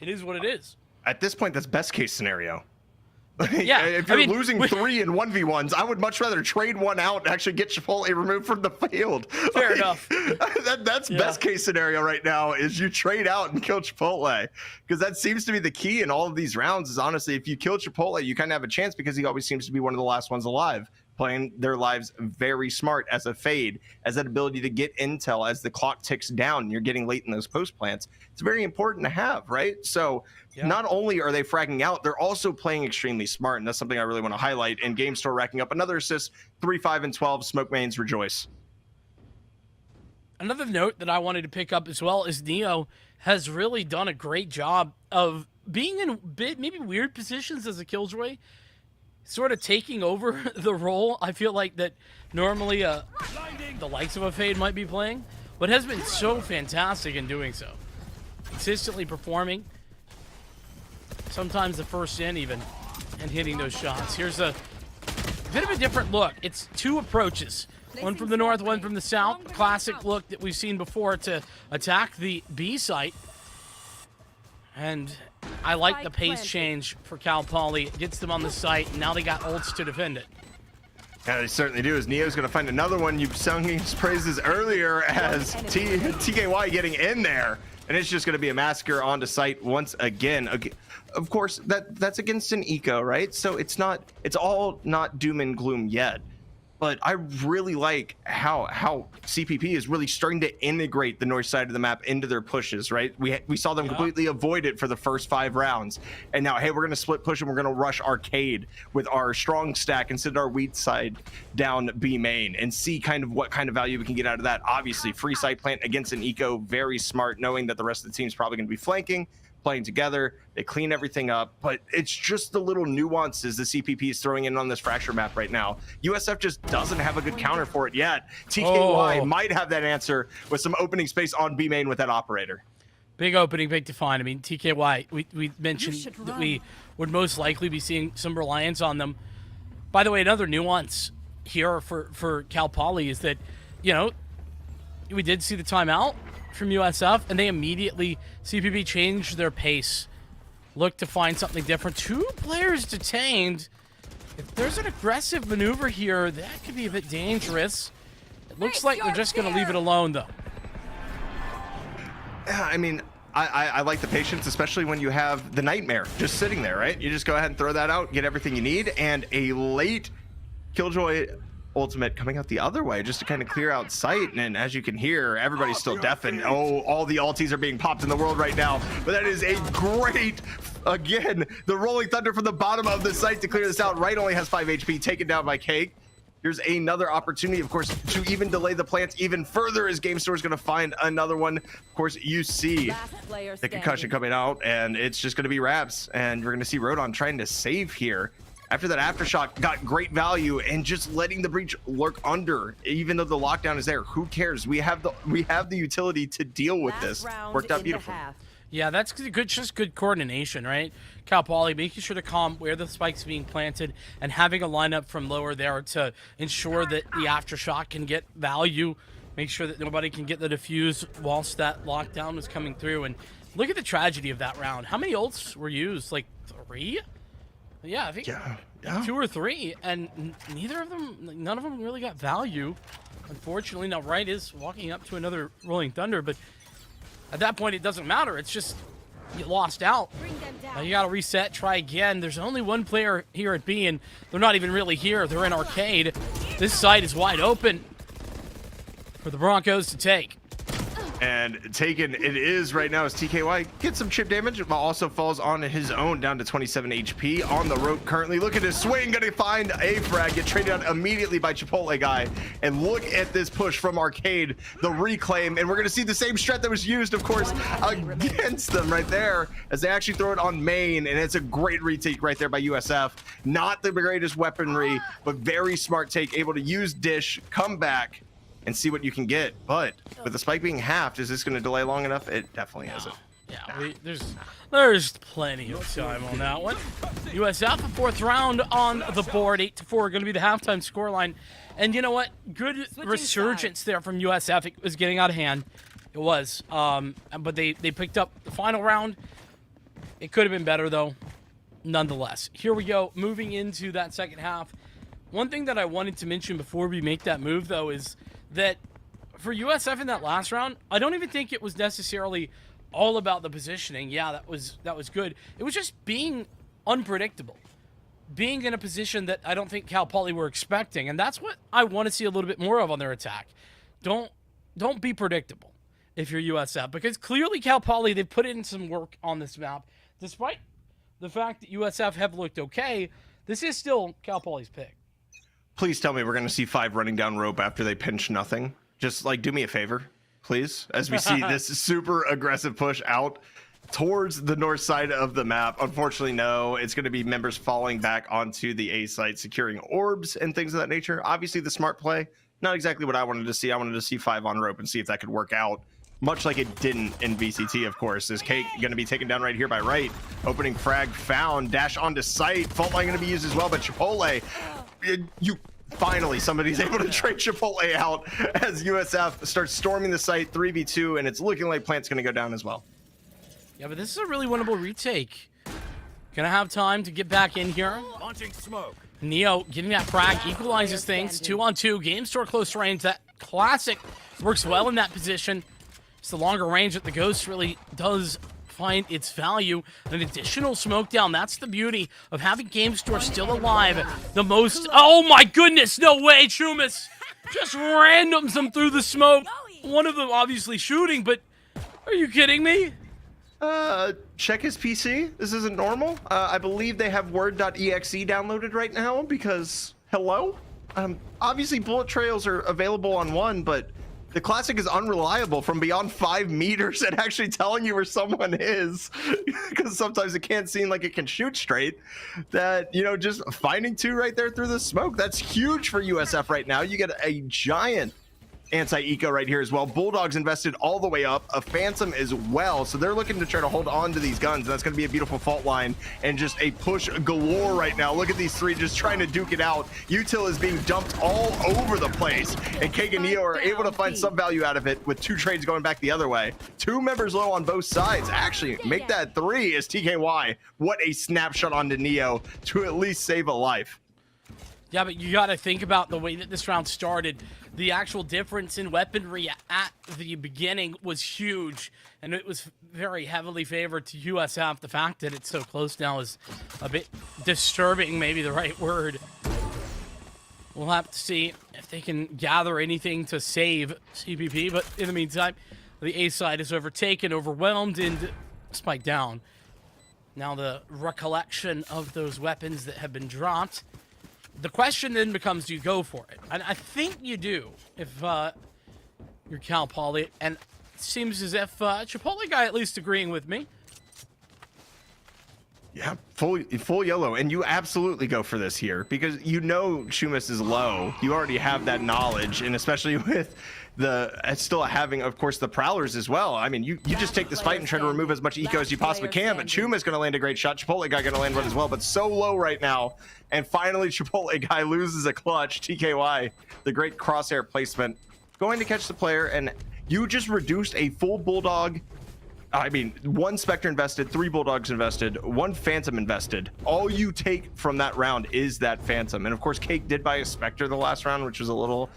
it is what it is. At this point, that's best case scenario. Yeah, if you're losing 3 in 1v1s, I would much rather trade one out and actually get Chipotle removed from the field. Fair enough. That's best case scenario right now, is you trade out and kill Chipotle, because that seems to be the key in all of these rounds. Is honestly, if you kill Chipotle, you kind of have a chance, because he always seems to be one of the last ones alive. playing their lives very smart as a fade, as that ability to get intel as the clock ticks down and you're getting late in those post plants. It's very important to have, right? So not only are they fragging out, they're also playing extremely smart, and that's something I really want to highlight. And Game Store racking up another assist, 3, 5, and 12. Smoke mains rejoice. Another note that I wanted to pick up as well is Neo has really done a great job of being in maybe weird positions as a Killjoy, sort of taking over the role. I feel like that normally the likes of a Fade might be playing, but has been so fantastic in doing so. Consistently performing, sometimes the first in even, and hitting those shots. Here's a bit of a different look. It's two approaches. One from the north, one from the south. Classic look that we've seen before to attack the B site. And I like the pace change for Cal Poly. It gets them on the site, and now they got ults to defend it. Yeah, they certainly do, as Neo's going to find another one. You've sung his praises earlier as TKY getting in there. And it's just going to be a massacre onto site once again. Of course, that's against an eco, right? So it's all not doom and gloom yet. But I really like how CPP is really starting to integrate the north side of the map into their pushes, right? We saw them completely avoid it for the first 5 rounds. And now, hey, we're going to split push and we're going to rush arcade with our strong stack and send our weak side down B main and see kind of what kind of value we can get out of that. Obviously, free side plant against an eco, very smart, knowing that the rest of the team's probably going to be flanking, playing together. They clean everything up, but it's just the little nuances the CPP is throwing in on this fracture map right now. USF just doesn't have a good counter for it yet. TKY might have that answer with some opening space on B main with that operator. Big opening, big define. I mean, TKY, we mentioned that we would most likely be seeing some reliance on them. By the way, another nuance here for Cal Poly is that, you know, we did see the timeout from USF, and they immediately, CPP changed their pace, looked to find something different. 2 players detained. If there's an aggressive maneuver here, that could be a bit dangerous. It looks like they're just going to leave it alone, though. Yeah, I mean, I like the patience, especially when you have the Nightmare just sitting there, right? You just go ahead and throw that out, get everything you need, and a late Killjoy ultimate coming out the other way just to kind of clear out sight. And as you can hear, everybody's still deafened. Oh, all the ultis are being popped in the world right now, but that is a great, again, the Rolling Thunder from the bottom of the site to clear this out. Right only has 5 HP, taken down by Cake. Here's another opportunity, of course, to even delay the plants even further as Game Store is going to find another one. Of course, you see the concussion coming out, and it's just going to be Rabs, and we're going to see Rodon trying to save here. After that aftershock got great value, and just letting the breach lurk under, even though the lockdown is there. Who cares? We have the utility to deal with this. Worked out beautifully. Yeah, that's good, just good coordination, right? Cal Poly making sure to calm where the spike's being planted and having a lineup from lower there to ensure that the aftershock can get value, make sure that nobody can get the defuse whilst that lockdown was coming through. And look at the tragedy of that round. How many ults were used? Like 3? Yeah, I think 2 or 3, and none of them really got value. Unfortunately, now Wright is walking up to another Rolling Thunder, but at that point, it doesn't matter. It's just you lost out. You got to reset, try again. There's only one player here at B, and they're not even really here. They're in arcade. This site is wide open for the Broncos to take. And taken it is right now as TKY gets some chip damage, but also falls on his own down to 27 HP on the rope currently. Look at his swing, gonna find a frag, get traded out immediately by Chipotle guy. And look at this push from Arcade, the reclaim, and we're gonna see the same strat that was used, of course, against them right there, as they actually throw it on main, and it's a great retake right there by USF. Not the greatest weaponry, but very smart take, able to use dish, come back, and see what you can get. But with the spike being halved, is this going to delay long enough? It definitely isn't. Yeah, there's plenty of time on that one. USF, a 4th round on the board, 8-4, going to be the halftime scoreline. And you know what? Good resurgence there from USF. It was getting out of hand. It was. But they picked up the final round. It could have been better, though, nonetheless. Here we go, moving into that second half. One thing that I wanted to mention before we make that move, though, is that for USF in that last round, I don't even think it was necessarily all about the positioning. Yeah, that was good. It was just being unpredictable. being in a position that I don't think Cal Poly were expecting, and that's what I want to see a little bit more of on their attack. Don't be predictable if you're USF, because clearly Cal Poly, they've put in some work on this map. Despite the fact that USF have looked okay, this is still Cal Poly's pick. Please tell me we're going to see 5 running down rope after they pinch nothing. Just like do me a favor, please, as we see this super aggressive push out towards the north side of the map. Unfortunately, no, it's going to be members falling back onto the A site, securing orbs and things of that nature. Obviously, the smart play, not exactly what I wanted to see. I wanted to see 5 on rope and see if that could work out, much like it didn't in VCT, of course. Is Cake going to be taken down right here by Right? Opening frag found, dash onto site. Fault line going to be used as well, but Chipotle, finally, somebody's able to trade Chipotle out as USF starts storming the site 3v2, and it's looking like Plant's going to go down as well. Yeah, but this is a really winnable retake. Gonna have time to get back in here. Launching smoke. Neo getting that frag, equalizes things. 2-on-2, game store close range. That classic works well in that position. It's the longer range that the Ghost really does find its value. An additional smoke down. That's the beauty of having game store still alive. The most, oh my goodness, no way, Chumas just randoms them through the smoke. One of them obviously shooting, but are you kidding me? Check his PC. This isn't normal. I believe they have word.exe downloaded right now because, hello? Obviously bullet trails are available on 1, but the classic is unreliable from beyond 5 meters and actually telling you where someone is, because sometimes it can't seem like it can shoot straight. That, you know, just finding 2 right there through the smoke, that's huge for USF right now. You get a giant anti-eco right here as well. Bulldogs invested all the way up, a Phantom as well, so they're looking to try to hold on to these guns, and that's going to be a beautiful fault line and just a push galore right now. Look at these 3 just trying to duke it out. Util is being dumped all over the place, and Keg and Neo are able to find some value out of it with 2 trades going back the other way. 2 members low on both sides. Actually, make that 3 as TKY. What a snapshot onto Neo to at least save a life. Yeah, but you got to think about the way that this round started. The actual difference in weaponry at the beginning was huge, and it was very heavily favored to USF. The fact that it's so close now is a bit disturbing, maybe the right word. We'll have to see if they can gather anything to save CPP, but in the meantime, the A side is overtaken, overwhelmed, and spiked down. Now the recollection of those weapons that have been dropped. The question then becomes, do you go for it? And I think you do if you're Cal Poly, and it seems as if Chipotle guy at least agreeing with me. Yeah, full yellow, and you absolutely go for this here because you know Chumas is low. You already have that knowledge, and especially with the still having, of course, the Prowlers as well. I mean, you just take this fight and try to remove as much eco as you possibly can, but Chuma's going to land a great shot. Chipotle guy going to land one as well, but so low right now. And finally, Chipotle guy loses a clutch. TKY, the great crosshair placement, going to catch the player, and you just reduced a full Bulldog. I mean, 1 Spectre invested, 3 Bulldogs invested, 1 Phantom invested. All you take from that round is that Phantom. And of course, Cake did buy a Spectre the last round, which was a little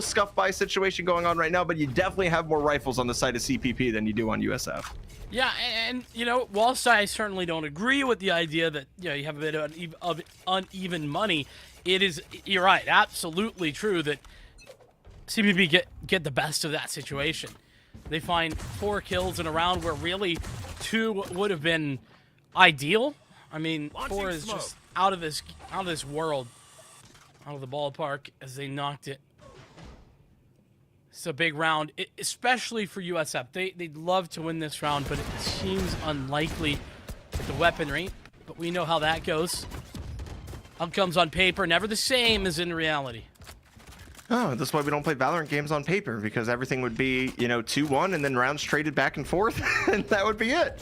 scuff by situation going on right now, but you definitely have more rifles on the side of CPP than you do on USF. Yeah, and you know, whilst I certainly don't agree with the idea that, you know, you have a bit of uneven money, it is, you're right, absolutely true that CPP get the best of that situation. They find 4 kills in a round where really 2 would have been ideal. I mean, 4 is just out of this world, out of the ballpark as they knocked it. It's a big round, especially for USF. They'd love to win this round, but it seems unlikely with the weaponry. But we know how that goes. Outcomes on paper never the same as in reality. Oh, that's why we don't play Valorant games on paper, because everything would be, you know, 2-1 and then rounds traded back and forth, and that would be it.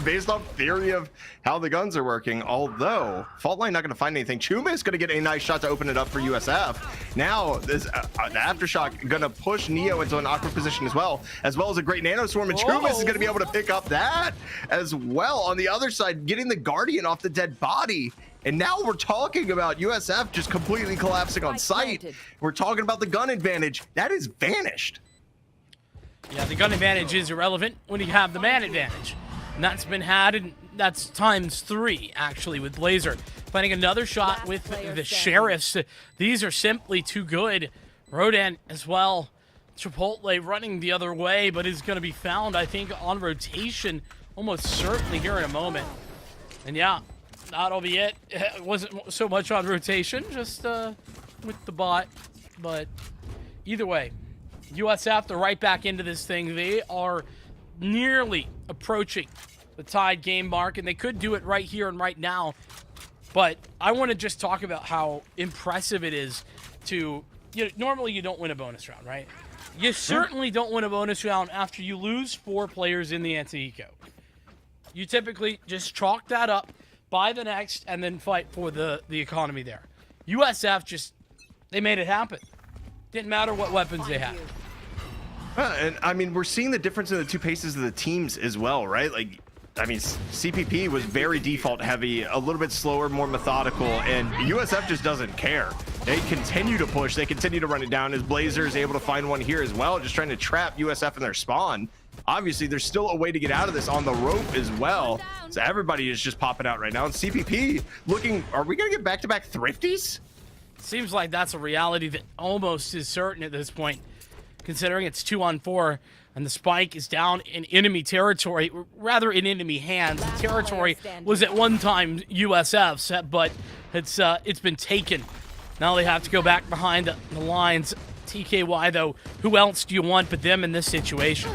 Based off theory of how the guns are working. Although, Fault Line not going to find anything. Chuma is going to get a nice shot to open it up for USF. Now, this the Aftershock going to push Neo into an awkward position as well as a great Nano Swarm, and Chuma is going to be able to pick up that as well. On the other side, getting the Guardian off the dead body. And now we're talking about USF just completely collapsing on site. We're talking about the gun advantage. That is vanished. Yeah, the gun advantage is irrelevant when you have the man advantage. And that's been had in that's times 3, actually, with Blazer. Finding another shot with the Sheriffs. These are simply too good. Rodan as well. Chipotle running the other way, but is going to be found, I think, on rotation almost certainly here in a moment. And yeah, that'll be it. It wasn't so much on rotation, just with the bot. But either way, USF, they're right back into this thing. They are nearly approaching the tied game mark, and they could do it right here and right now. But I want to just talk about how impressive it is to, normally you don't win a bonus round, right? You certainly don't win a bonus round after you lose 4 players in the anti-eco. You typically just chalk that up, buy the next, and then fight for the economy there. USF just, they made it happen. Didn't matter what weapons they had. And I mean, we're seeing the difference in the 2 paces of the teams as well, right? Like, I mean, CPP was very default heavy, a little bit slower, more methodical, and USF just doesn't care. They continue to push, they continue to run it down as Blazer is able to find one here as well, just trying to trap USF in their spawn. Obviously, there's still a way to get out of this on the rope as well. So everybody is just popping out right now. And CPP looking, are we going to get back-to-back thrifties? Seems like that's a reality that almost is certain at this point, considering it's 2-on-4 and the spike is down in enemy territory, rather in enemy hands. The territory was at one time USF's, but it's been taken. Now they have to go back behind the lines. TKY, though, who else do you want but them in this situation?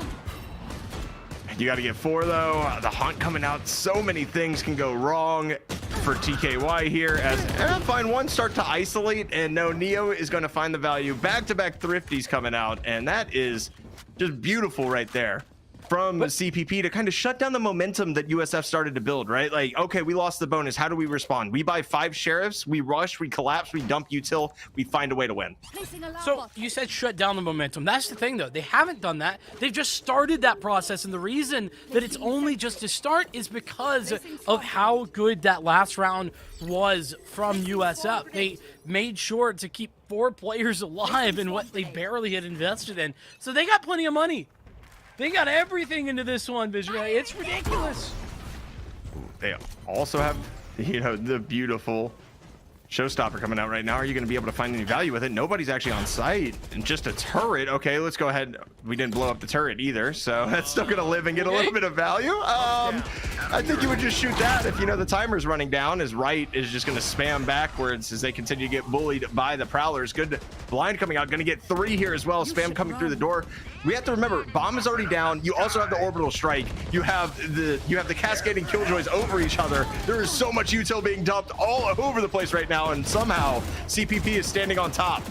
You got to get 4, though. The hunt coming out. So many things can go wrong for TKY here as find one, start to isolate, and no, Neo is going to find the value. Back-to-back thrifties coming out, and that is just beautiful right there from CPP to kind of shut down the momentum that USF started to build, right? Like, okay, we lost the bonus. How do we respond? We buy 5 sheriffs, we rush, we collapse, we dump util, we find a way to win. So you said shut down the momentum. That's the thing, though. They haven't done that. They've just started that process, and the reason that it's only just a start is because of how good that last round was from USF. They made sure to keep 4 players alive in what they barely had invested in. So they got plenty of money. They got everything into this one, Visionary. It's ridiculous. They also have, the beautiful showstopper coming out right now. Are you going to be able to find any value with it? Nobody's actually on site. And just a turret. Okay, let's go ahead. We didn't blow up the turret either, so that's still going to live and get a little bit of value. I think you would just shoot that if the timer's running down. As right is just going to spam backwards as they continue to get bullied by the Prowlers. Good blind coming out. Going to get 3 here as well. Spam coming through the door. We have to remember, bomb is already down. You also have the orbital strike. You have the cascading killjoys over each other. There is so much util being dumped all over the place right now, and somehow CPP is standing on top.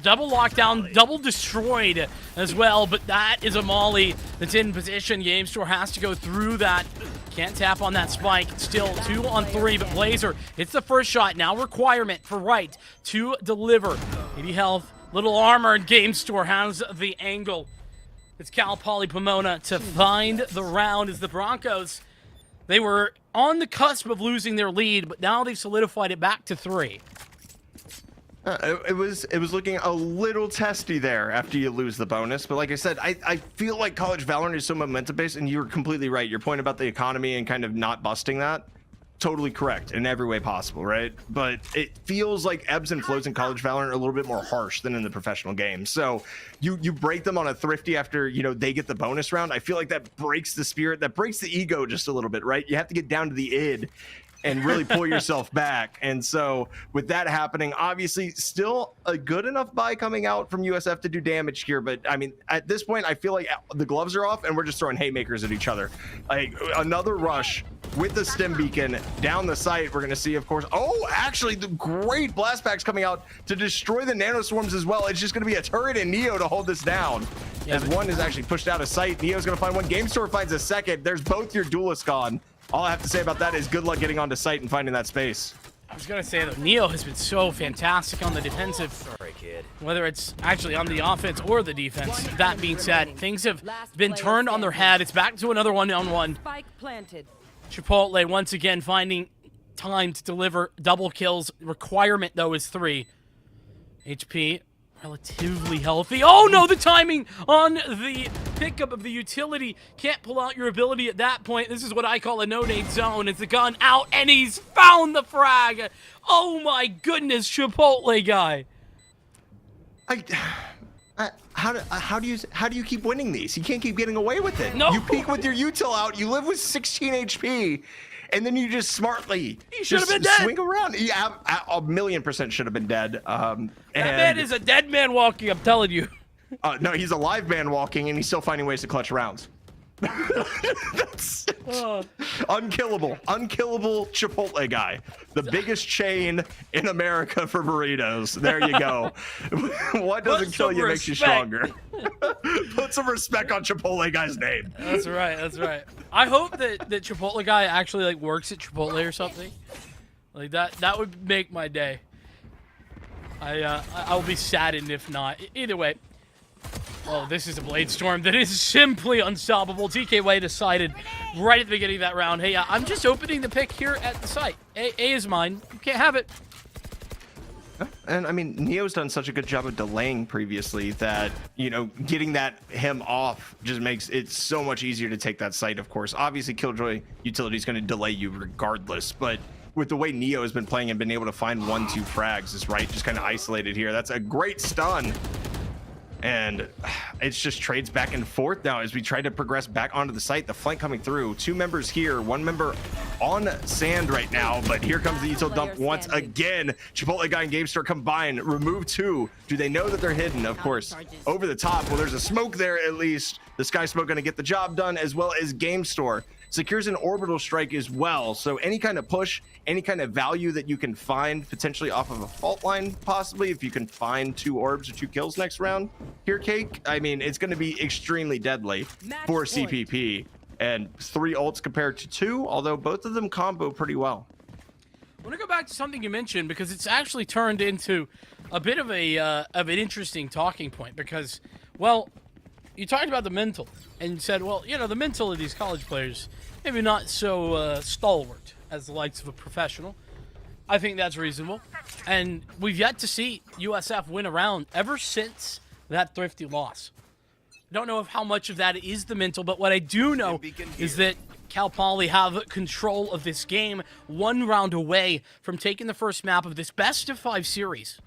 Double lockdown, double destroyed as well, but that is a molly that's in position. Game Store has to go through that. Can't tap on that spike. Still 2-on-3, but Blazer, it's the first shot. Now requirement for Right to deliver. 80 health, little armor, and Game Store has the angle. It's Cal Poly Pomona to find the round as the Broncos, they were on the cusp of losing their lead, but now they've solidified it back to 3. It was looking a little testy there after you lose the bonus, but like I said, I feel like college Valorant is so momentum based, and you're completely right. Your point about the economy and kind of not busting that, totally correct in every way possible, right? But it feels like ebbs and flows in college Valorant are a little bit more harsh than in the professional game. So you break them on a thrifty after they get the bonus round. I feel like that breaks the spirit, that breaks the ego just a little bit, right? You have to get down to the id and really pull yourself back. And so with that happening, obviously still a good enough buy coming out from USF to do damage here. But I mean, at this point, I feel like the gloves are off and we're just throwing haymakers at each other. Like another rush with the stem beacon down the site. We're going to see, of course, actually the great blast packs coming out to destroy the nanoswarms as well. It's just going to be a turret and Neo to hold this down. As one is actually pushed out of sight. Neo's going to find one. Game Store finds a second. There's both your duelists gone. All I have to say about that is good luck getting onto site and finding that space. I was going to say that Neo has been so fantastic on the defensive. Sorry, kid. Whether it's actually on the offense or the defense. That being said, things have been turned on their head. It's back to another 1-on-1. Spike planted. Chipotle once again finding time to deliver double kills. Requirement, though, is 3. HP relatively healthy. Oh no, the timing on the pickup of the utility. Can't pull out your ability at that point. This is what I call a no-nade zone. It's the gun out, and he's found the frag. Oh my goodness, Chipotle guy. How do you keep winning these? You can't keep getting away with it. No. You peek with your util out. You live with 16 HP. And then you just smartly swing around. Yeah, 1,000,000% should have been dead. That man is a dead man walking, I'm telling you. No, he's a live man walking, and he's still finding ways to clutch rounds. That's unkillable Chipotle guy. The biggest chain in America for burritos. There you go. What doesn't kill you makes you stronger. Put some respect on Chipotle guy's name. That's right. I hope that Chipotle guy actually like works at Chipotle or something. Like that would make my day. I'll be saddened if not. Either way. Oh, this is a Blade Storm that is simply unstoppable. TKY decided right at the beginning of that round, hey, I'm just opening the pick here at the site. A is mine. You can't have it. And I mean, Neo's done such a good job of delaying previously that, you know, getting him off just makes it so much easier to take that site, of course. Obviously, Killjoy utility is going to delay you regardless, but with the way Neo has been playing and been able to find 1-2 frags is right, just kind of isolated here. That's a great stun. And it's just trades back and forth now as we try to progress back onto the site. The flank coming through. 2 members here, 1 member on sand right now. But here comes the util dump once again. Chipotle guy and Game Store combine. Remove 2. Do they know that they're hidden? Of course. Over the top. Well, there's a smoke there at least. The Sky Smoke going to get the job done, as well as Game Store. Secures an orbital strike as well. So any kind of push, any kind of value that you can find potentially off of a fault line, possibly, if you can find 2 orbs or 2 kills next round here, Cake, I mean, it's going to be extremely deadly for CPP. And 3 ults compared to 2, although both of them combo pretty well. I want to go back to something you mentioned because it's actually turned into a bit of an interesting talking point because, well, you talked about the mental and said, well, you know, the mental of these college players, maybe not so stalwart as the likes of a professional. I think that's reasonable. And we've yet to see USF win a round ever since that Thrifty loss. Don't know how much of that is the mental, but what I do know is that Cal Poly have control of this game, 1 round away from taking the first map of this best-of-5 series.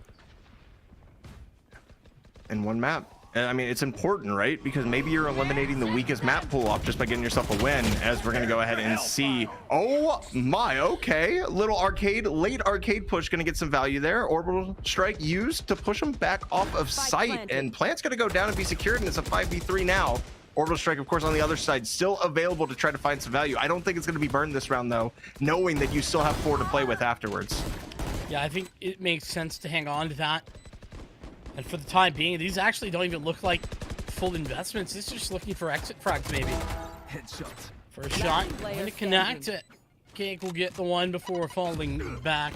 And 1 map. I mean, it's important, right? Because maybe you're eliminating the weakest map pool off just by getting yourself a win, as we're going to go ahead and see. Oh my, okay. Little late arcade push going to get some value there. Orbital strike used to push them back off of sight. And Plant's going to go down and be secured, and it's a 5v3 now. Orbital strike, of course, on the other side, still available to try to find some value. I don't think it's going to be burned this round, though, knowing that you still have 4 to play with afterwards. Yeah, I think it makes sense to hang on to that. And for the time being, these actually don't even look like full investments. This is just looking for exit frags, maybe. Headshot. First shot, going to connect it. Cake will get the one before falling back.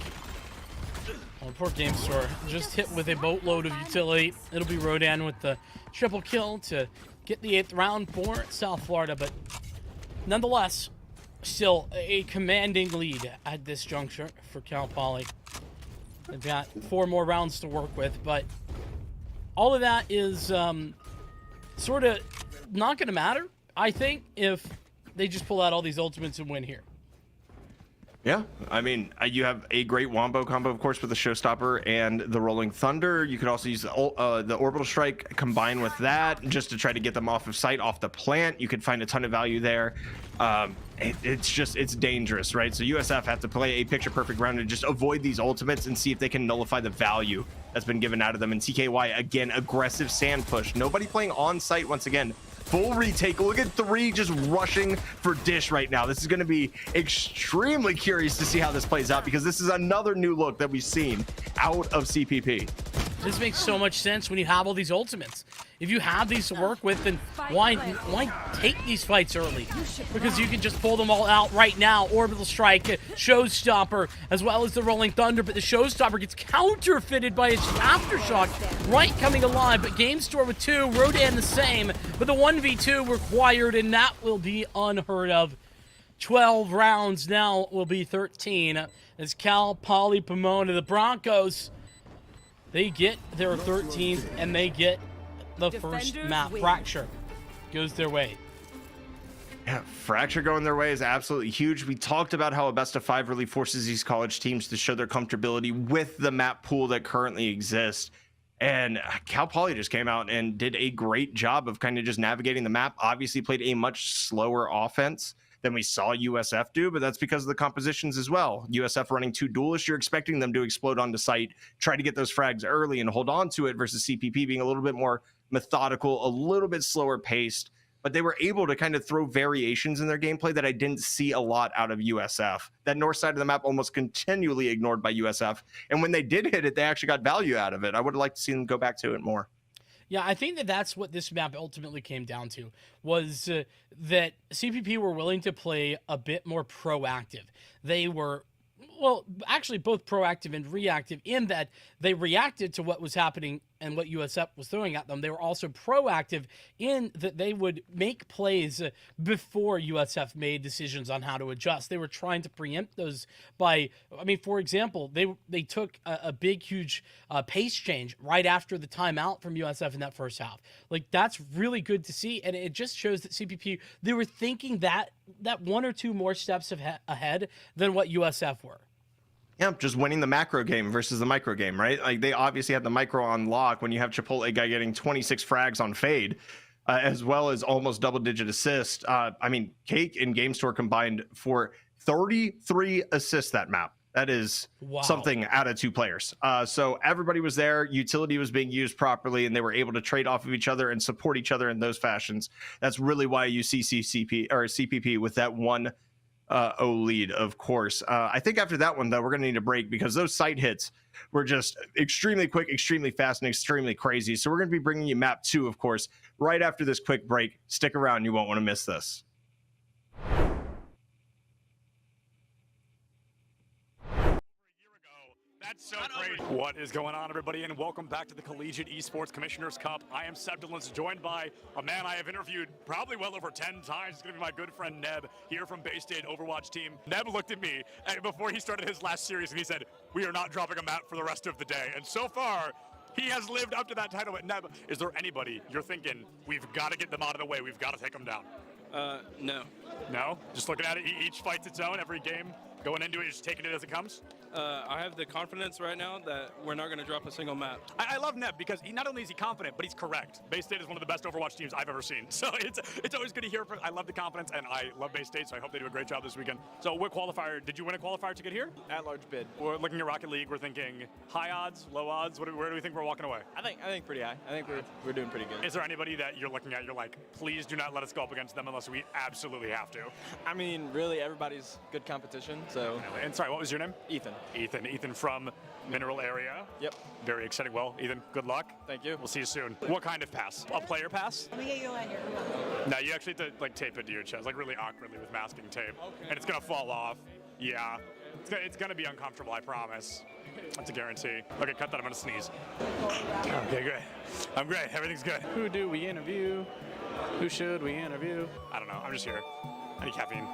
Oh, poor Game Store. Just hit with a boatload of utility. It'll be Rodan with the triple kill to get the 8th round for South Florida. But nonetheless, still a commanding lead at this juncture for Cal Poly. They've got 4 more rounds to work with, but all of that is sort of not going to matter, I think, if they just pull out all these ultimates and win here. Yeah, I mean, you have a great wombo combo, of course, with the Showstopper and the Rolling Thunder. You could also use the Orbital Strike combined with that just to try to get them off of sight, off the plant. You could find a ton of value there. It's dangerous, right? So USF have to play a picture-perfect round and just avoid these ultimates and see if they can nullify the value that's been given out of them. And TKY, again, aggressive sand push. Nobody playing on site once again. Full retake. Look at 3 just rushing for Dish right now. This is going to be extremely curious to see how this plays out because this is another new look that we've seen out of CPP. This makes so much sense when you have all these ultimates. If you have these to work with, then why take these fights early? Because you can just pull them all out right now. Orbital Strike, Showstopper, as well as the Rolling Thunder, but the Showstopper gets counterfeited by its Aftershock right coming alive, but Game Store with 2, Rodan the same, but the 1v2 required, and that will be unheard of. 12 rounds now will be 13 as Cal Poly Pomona, the Broncos, They get their 13th, and they get the first map. Fracture goes their way. Yeah, Fracture going their way is absolutely huge. We talked about how a best of 5 really forces these college teams to show their comfortability with the map pool that currently exists. And Cal Poly just came out and did a great job of kind of just navigating the map. Obviously played a much slower offense than we saw USF do, but that's because of the compositions as well. USF running 2 duelists, you're expecting them to explode onto site, try to get those frags early and hold on to it, versus CPP being a little bit more methodical, a little bit slower paced. But they were able to kind of throw variations in their gameplay that I didn't see a lot out of USF. That north side of the map almost continually ignored by USF. And when they did hit it, they actually got value out of it. I would have liked to see them go back to it more. Yeah, I think that that's what this map ultimately came down to, was that CPP were willing to play a bit more proactive. They were, well, actually both proactive and reactive, in that they reacted to what was happening and what USF was throwing at them. They were also proactive in that they would make plays before USF made decisions on how to adjust. They were trying to preempt those by, I mean, for example, they took a big, huge pace change right after the timeout from USF in that first half. Like, that's really good to see, and it just shows that CPP, they were thinking that 1 or 2 more steps ahead than what USF were. Yeah, just winning the macro game versus the micro game, right? Like, they obviously had the micro on lock when you have Chipotle guy getting 26 frags on Fade, as well as almost double-digit assist. I mean, Cake and Game Store combined for 33 assists that map. That is something out of 2 players. So everybody was there. Utility was being used properly, and they were able to trade off of each other and support each other in those fashions. That's really why you see CPP with that 1-0 lead, of course. I think after that one, though, we're going to need a break, because those site hits were just extremely quick, extremely fast, and extremely crazy. So we're going to be bringing you map 2, of course, right after this quick break. Stick around. You won't want to miss this. That's so great. What is going on, everybody, and welcome back to the Collegiate Esports Commissioner's Cup. I am Sebdolence, joined by a man I have interviewed probably well over 10 times. It's going to be my good friend Neb, here from Bay State Overwatch team. Neb looked at me before he started his last series, and he said, "We are not dropping a map for the rest of the day." And so far, he has lived up to that title. But Neb, is there anybody you're thinking, we've got to get them out of the way, we've got to take them down? No. No? Just looking at it, each fight's its own, every game, going into it, just taking it as it comes? I have the confidence right now that we're not going to drop a single map. I love Neb because not only is he confident, but he's correct. Bay State is one of the best Overwatch teams I've ever seen. So it's always good to hear. I love the confidence, and I love Bay State, so I hope they do a great job this weekend. So what qualifier, did you win a qualifier to get here? At-large bid. We're looking at Rocket League, we're thinking high odds, low odds. Where do we think we're walking away? I think pretty high. I think we're doing pretty good. Is there anybody that you're looking at, you're like, please do not let us go up against them unless we absolutely have to? I mean, really, everybody's good competition, so. And sorry, what was your name? Ethan. Ethan from Mineral area. Yep. Very exciting. Well, Ethan, good luck. Thank you. We'll see you soon. What kind of pass? A player pass? Let me get you in here. No, you actually have to like tape it to your chest, like really awkwardly with masking tape. Okay. And it's gonna fall off. Yeah. It's gonna be uncomfortable, I promise. That's a guarantee. Okay, cut that, I'm gonna sneeze. Okay, good. I'm great, everything's good. Who do we interview? Who should we interview? I don't know, I'm just here. I need caffeine.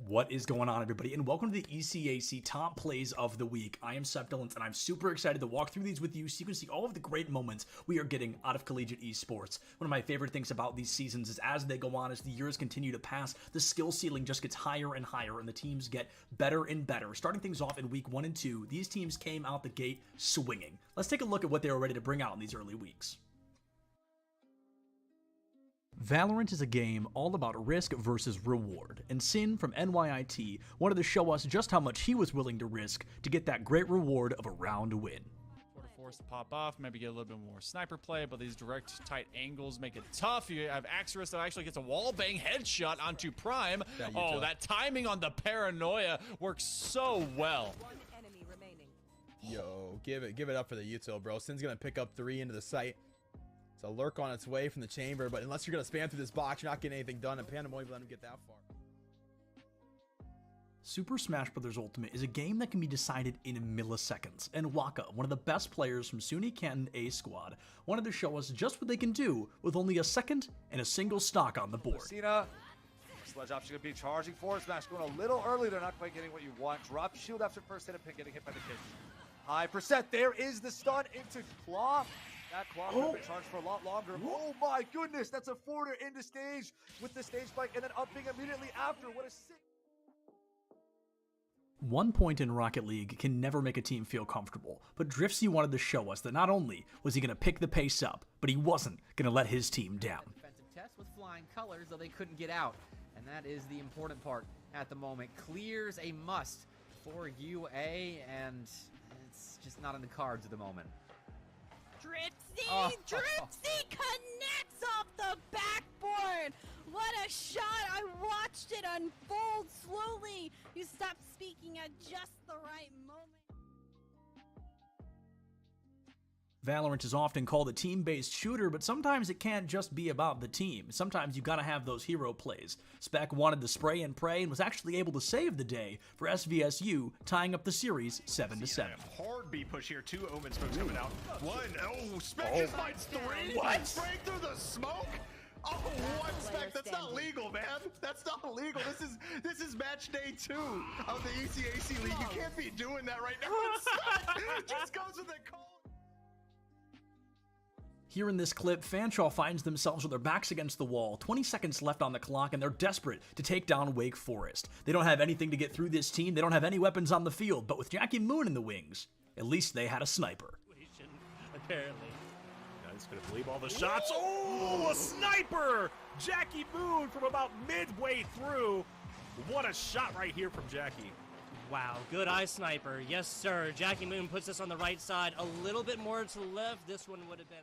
What is going on, everybody, and welcome to the ECAC Top Plays of the Week. I am Septilance, and I'm super excited to walk through these with you so you can see all of the great moments we are getting out of collegiate esports. One of my favorite things about these seasons is as they go on, as the years continue to pass, the skill ceiling just gets higher and higher, and the teams get better and better. Starting things off in week 1 and 2, these teams came out the gate swinging. Let's take a look at what they were ready to bring out in these early weeks. Valorant is a game all about risk versus reward, and Sin from NYIT wanted to show us just how much he was willing to risk to get that great reward of a round win. Sort of forced to pop off, maybe get a little bit more sniper play, but these direct, tight angles make it tough. You have Axeris that actually gets a wallbang headshot onto Prime. Oh, that timing on the paranoia works so well. Yo, give it up for the util, bro. Sin's gonna pick up 3 into the site. A lurk on its way from the chamber, but unless you're going to spam through this box, you're not getting anything done, and Panda won't even let him get that far. Super Smash Bros. Ultimate is a game that can be decided in milliseconds, and Waka, one of the best players from SUNY Canton A Squad, wanted to show us just what they can do with only a second and a single stock on the board. Sledge option going to be charging for Smash going a little early. They're not quite getting what you want. Drop shield after first hit of Pink, getting hit by the kick. High percent. There is the stun into Claw. That Claw could have been charged for a lot longer. Oh my goodness, that's a forwarder into stage with the stage spike and then upping immediately after. What a sick. 1 point in Rocket League can never make a team feel comfortable, but Driftsy wanted to show us that not only was he going to pick the pace up, but he wasn't going to let his team down. Defensive test with flying colors, though they couldn't get out, and that is the important part at the moment. Clears a must for UA, and it's just not in the cards at the moment. Dripsy! Dripsy connects off the backboard! What a shot! I watched it unfold slowly. You stopped speaking at just the right moment. Valorant is often called a team-based shooter, but sometimes it can't just be about the team. Sometimes you've got to have those hero plays. Spec wanted to spray and pray and was actually able to save the day for SVSU, tying up the series 7-7. Hard B push here. 2 Omens folks coming out. 1. Oh, Spec just finds 3. What? Spraying through the smoke. Oh, one Spec. That's not legal, man. That's not legal. This is match day 2 of the ECAC league. You can't be doing that right now. Spec just goes with the call. Here in this clip, Fanshawe finds themselves with their backs against the wall, 20 seconds left on the clock, and they're desperate to take down Wake Forest. They don't have anything to get through this team, they don't have any weapons on the field, but with Jackie Moon in the wings, at least they had a sniper. Apparently. Guys gonna believe all the shots. Oh, a sniper! Jackie Moon from about midway through. What a shot right here from Jackie. Wow, good eye sniper. Yes, sir. Jackie Moon puts us on the right side. A little bit more to the left. This one would have been...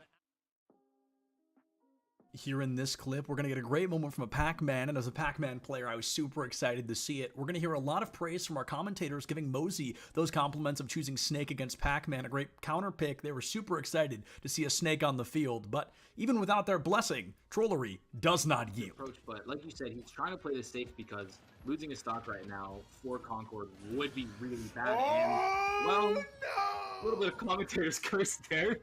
Here in this clip, we're going to get a great moment from a Pac-Man, and as a Pac-Man player, I was super excited to see it. We're going to hear a lot of praise from our commentators giving Mosey those compliments of choosing Snake against Pac-Man, a great counter pick. They were super excited to see a Snake on the field, but even without their blessing, Trollery does not yield. Approach, but like you said, he's trying to play this safe because losing his stock right now for Concord would be really bad, and, well, a little bit of commentator's curse there.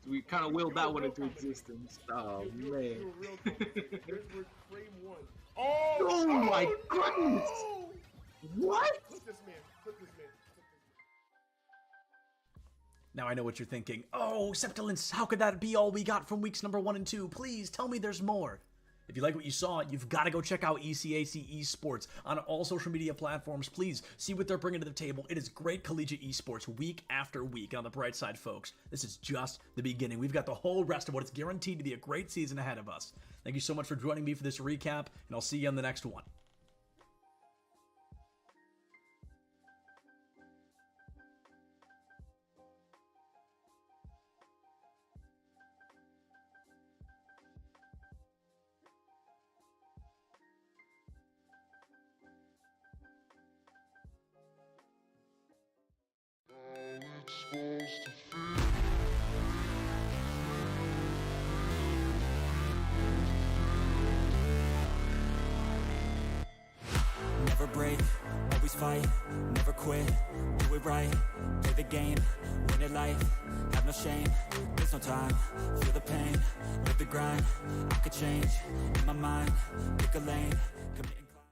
We kind of willed that one into existence. Oh, man. Oh my goodness! What? Now I know what you're thinking. Oh, Septilence, how could that be all we got from weeks number 1 and 2? Please tell me there's more. If you like what you saw, you've got to go check out ECAC Esports on all social media platforms. Please see what they're bringing to the table. It is great collegiate esports week after week. And on the bright side, folks, this is just the beginning. We've got the whole rest of what is guaranteed to be a great season ahead of us. Thank you so much for joining me for this recap, and I'll see you on the next one. Never break, always fight, never quit, do it right, play the game, win it life, have no shame, there's no time, feel the pain, live the grind, I could change, in my mind, pick a lane, commit and climb.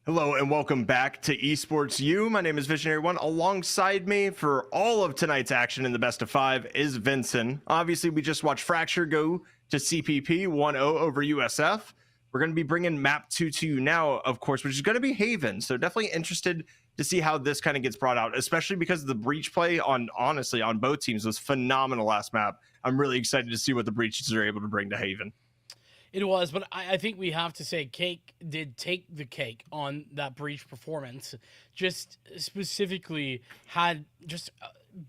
Hello and welcome back to Esports U. My name is Visionary One. Alongside me for all of tonight's action in the best of 5 is Vincent. Obviously, we just watched Fracture go to CPP 1-0 over USF. We're going to be bringing map 2 to you now, of course, which is going to be Haven. So definitely interested to see how this kind of gets brought out, especially because the Breach play honestly on both teams was phenomenal last map. I'm really excited to see what the Breaches are able to bring to Haven. It was, but I think we have to say Cake did take the cake on that Breach performance. Just specifically had just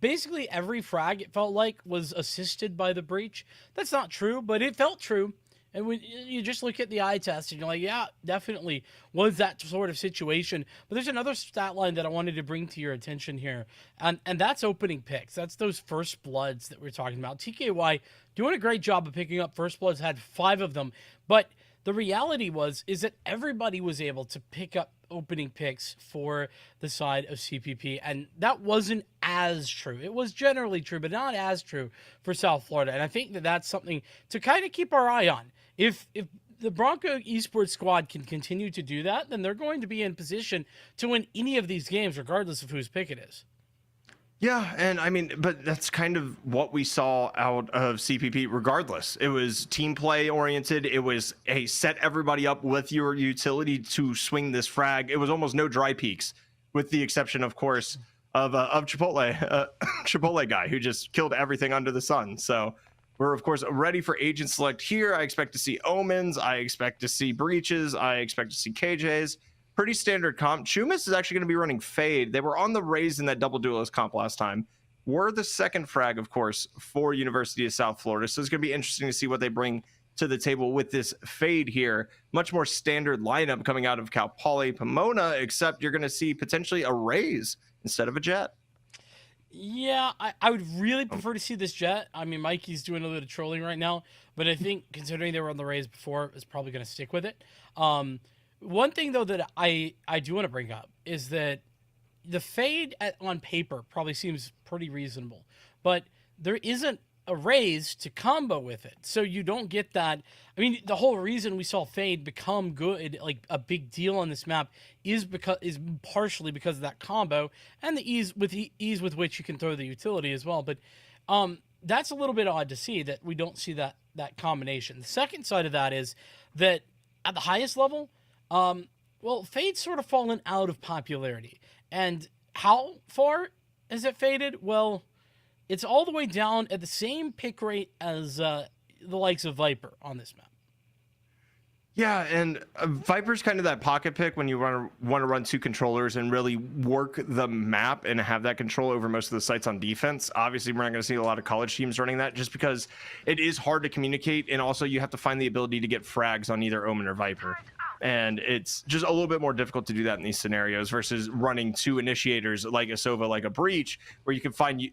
basically every frag, it felt like, was assisted by the Breach. That's not true, but it felt true. And when you just look at the eye test and you're like, yeah, definitely was that sort of situation. But there's another stat line that I wanted to bring to your attention here. And that's opening picks. That's those first bloods that we're talking about. TKY doing a great job of picking up first bloods, had 5 of them. But the reality is that everybody was able to pick up opening picks for the side of CPP, and that wasn't as true. It was generally true, but not as true for South Florida. And I think that that's something to kind of keep our eye on. If the Bronco Esports squad can continue to do that, then they're going to be in position to win any of these games, regardless of whose pick it is. Yeah, and I mean, but that's kind of what we saw out of CPP regardless. It was team play oriented. It was, hey, set everybody up with your utility to swing this frag. It was almost no dry peaks, with the exception, of course, of Chipotle, Chipotle guy who just killed everything under the sun. So we're, of course, ready for agent select here. I expect to see Omens. I expect to see Breaches. I expect to see KJs. Pretty standard comp. Chumas is actually going to be running Fade. They were on the Rays in that double duelist comp last time. We're the second frag, of course, for University of South Florida. So it's going to be interesting to see what they bring to the table with this Fade here. Much more standard lineup coming out of Cal Poly Pomona, except you're going to see potentially a Rays instead of a Jet. Yeah, I would really prefer to see this Jet. I mean, Mikey's doing a little bit of trolling right now, but I think considering they were on the Rays before, is probably going to stick with it. One thing, though, that I do want to bring up is that the Fade on paper probably seems pretty reasonable, but there isn't a Raise to combo with it, so you don't get that. I mean, the whole reason we saw Fade become good, like a big deal on this map, is partially because of that combo and the ease with which you can throw the utility as well. But that's a little bit odd to see that we don't see that combination. The second side of that is that at the highest level, well, Fade's sort of fallen out of popularity. And how far has it faded? Well, it's all the way down at the same pick rate as the likes of Viper on this map. Yeah, and Viper's kind of that pocket pick when you want to run two controllers and really work the map and have that control over most of the sites on defense. Obviously, we're not going to see a lot of college teams running that just because it is hard to communicate, and also you have to find the ability to get frags on either Omen or Viper. And it's just a little bit more difficult to do that in these scenarios versus running two initiators like a Sova, like a Breach, where you can find,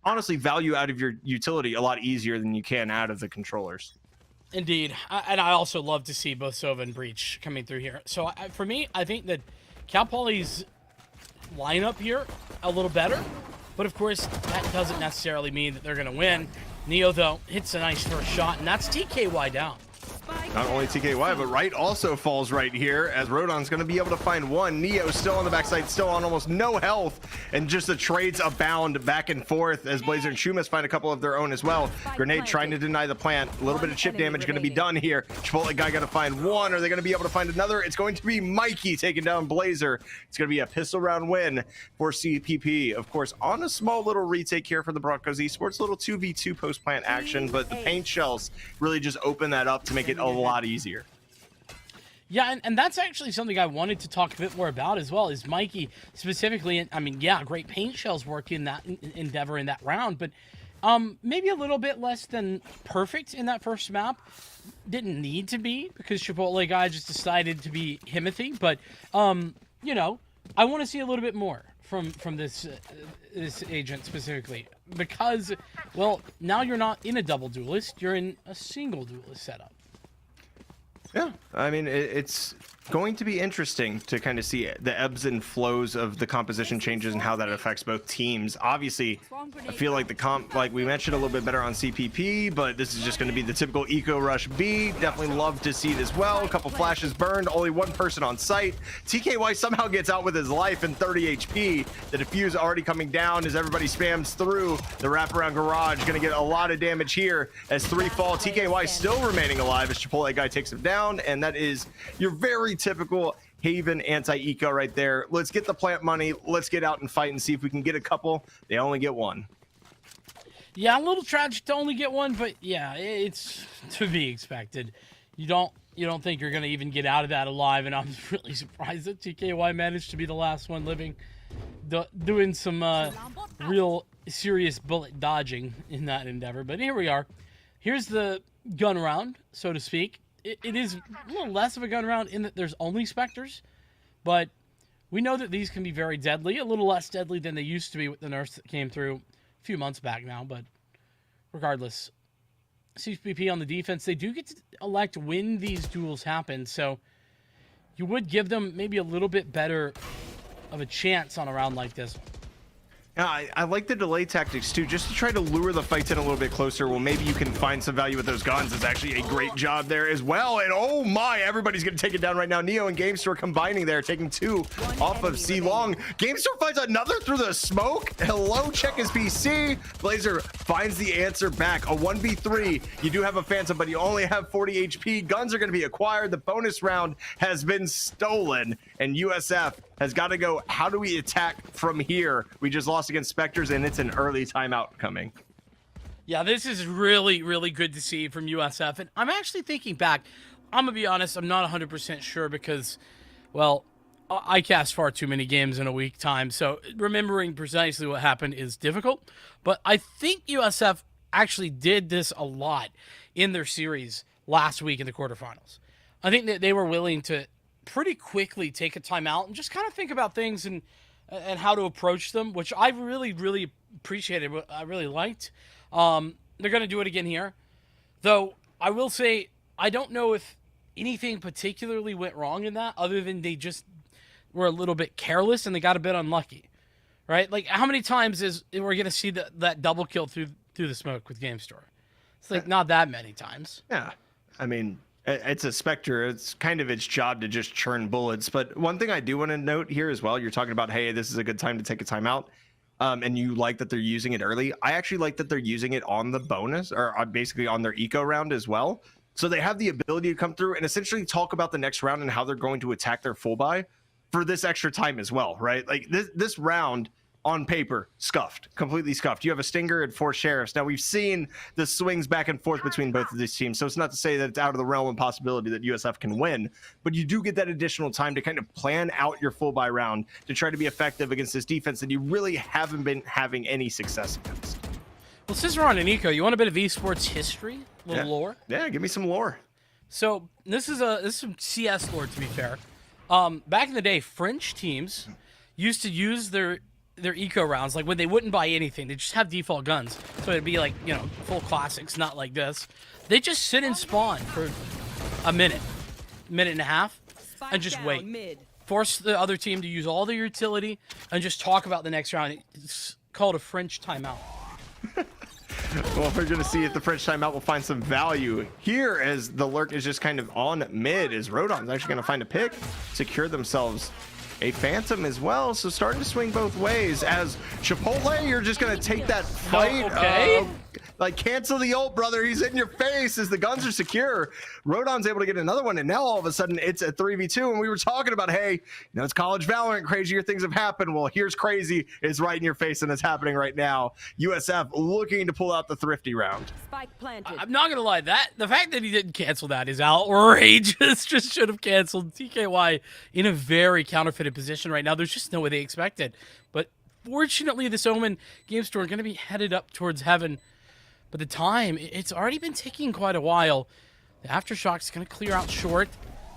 honestly, value out of your utility a lot easier than you can out of the controllers. Indeed. And I also love to see both Sova and Breach coming through here. So for me, I think that Cal Poly's lineup here a little better. But of course, that doesn't necessarily mean that they're going to win. Neo, though, hits a nice first shot, and that's TKY down. Not only TKY, but Wright also falls right here as Rodon's going to be able to find one. Neo still on the backside, still on almost no health, and just the trades abound back and forth as Blazer and Chumas find a couple of their own as well. Grenade trying to deny the plant. A little bit of chip damage going to be done here. Chipotle guy got to find one. Are they going to be able to find another? It's going to be Mikey taking down Blazer. It's going to be a pistol round win for CPP. Of course, on a small little retake here for the Broncos Esports, little 2v2 post-plant action, but the paint shells really just open that up to make it a lot easier. Yeah, and that's actually something I wanted to talk a bit more about as well, is Mikey specifically. I mean, yeah, great paint shells work in that endeavor in that round, but maybe a little bit less than perfect in that first map. Didn't need to be, because Chipotle guy just decided to be Himothy, but I want to see a little bit more from this agent specifically, because, well, now you're not in a double duelist, you're in a single duelist setup. Yeah, I mean, it's going to be interesting to kind of see the ebbs and flows of the composition changes and how that affects both teams. Obviously, I feel like the comp, like we mentioned, a little bit better on CPP, but this is just going to be the typical Eco Rush B. Definitely love to see it as well. A couple flashes burned, only one person on site. TKY somehow gets out with his life and 30 HP. The defuse already coming down as everybody spams through the wraparound garage. Going to get a lot of damage here as 3 fall. TKY still remaining alive as Chipotle guy takes him down, and that is your very typical Haven anti-eco right there. Let's get the plant money. Let's get out and fight and see if we can get a couple. They only get one. Yeah, a little tragic to only get one, but yeah, it's to be expected. You don't think you're going to even get out of that alive, and I'm really surprised that TKY managed to be the last one living, doing some real serious bullet dodging in that endeavor. But here we are. Here's the gun round, so to speak. It is a little less of a gun round in that there's only Spectres, but we know that these can be very deadly, a little less deadly than they used to be with the nerfs that came through a few months back now, but regardless, CPP on the defense, they do get to elect when these duels happen, so you would give them maybe a little bit better of a chance on a round like this. Yeah, I like the delay tactics too, just to try to lure the fights in a little bit closer. Well, maybe you can find some value with those guns. It's actually a great job there as well. And oh my, everybody's going to take it down right now. Neo and GameStore combining there, taking 2 off of C Long. GameStore finds another through the smoke. Hello, check his PC. Blazer finds the answer back. A 1v3. You do have a Phantom, but you only have 40 HP. Guns are going to be acquired. The bonus round has been stolen, and USF has got to go, how do we attack from here? We just lost against Spectres, and it's an early timeout coming. Yeah, this is really, really good to see from USF. And I'm actually thinking back. I'm going to be honest, I'm not 100% sure because, well, I cast far too many games in a week time. So remembering precisely what happened is difficult. But I think USF actually did this a lot in their series last week in the quarterfinals. I think that they were willing to pretty quickly take a timeout and just kind of think about things and how to approach them, which I really, really appreciated. I really liked. They're going to do it again here. Though, I will say, I don't know if anything particularly went wrong in that, other than they just were a little bit careless and they got a bit unlucky, right? Like, how many times we're going to see that double kill through the smoke with GameStore? It's like not that many times. Yeah. I mean, it's a Spectre. It's kind of its job to just churn bullets. But one thing I do want to note here as well, you're talking about, hey, this is a good time to take a timeout. And you like that they're using it early. I actually like that they're using it on the bonus, or basically on their eco round as well. So they have the ability to come through and essentially talk about the next round and how they're going to attack their full buy for this extra time as well, right? Like this round on paper, scuffed, completely scuffed. You have a Stinger and 4 Sheriffs. Now, we've seen the swings back and forth between both of these teams, so it's not to say that it's out of the realm of possibility that USF can win, but you do get that additional time to kind of plan out your full buy round to try to be effective against this defense that you really haven't been having any success against. Well, since we're on an eco, you want a bit of esports history? A little lore? Yeah, give me some lore. So, this is some CS lore, to be fair. Back in the day, French teams used to use their eco rounds, like when they wouldn't buy anything, they just have default guns. So it'd be like, you know, full classics, not like this. They just sit and spawn for a minute and a half, and just wait. Force the other team to use all their utility and just talk about the next round. It's called a French timeout. Well, we're going to see if the French timeout will find some value here, as the lurk is just kind of on mid, as Rodon's actually going to find a pick, secure themselves a Phantom as well. So starting to swing both ways, as Chipotle, you're just going to take that fight. Okay. Like, cancel the ult, brother. He's in your face as the guns are secure. Rodon's able to get another one, and now all of a sudden it's a 3v2. And we were talking about, hey, you know, it's college Valorant, crazier things have happened. Well, here's crazy. It's right in your face, and it's happening right now. USF looking to pull out the thrifty round. Spike planted. I'm not gonna lie, the fact that he didn't cancel that is outrageous. Just should have canceled. TKY in a very counterfeited position right now. There's just no way they expected. But fortunately, this Omen GameStore going to be headed up towards heaven. But the time, it's already been ticking quite a while. The Aftershock's going to clear out short,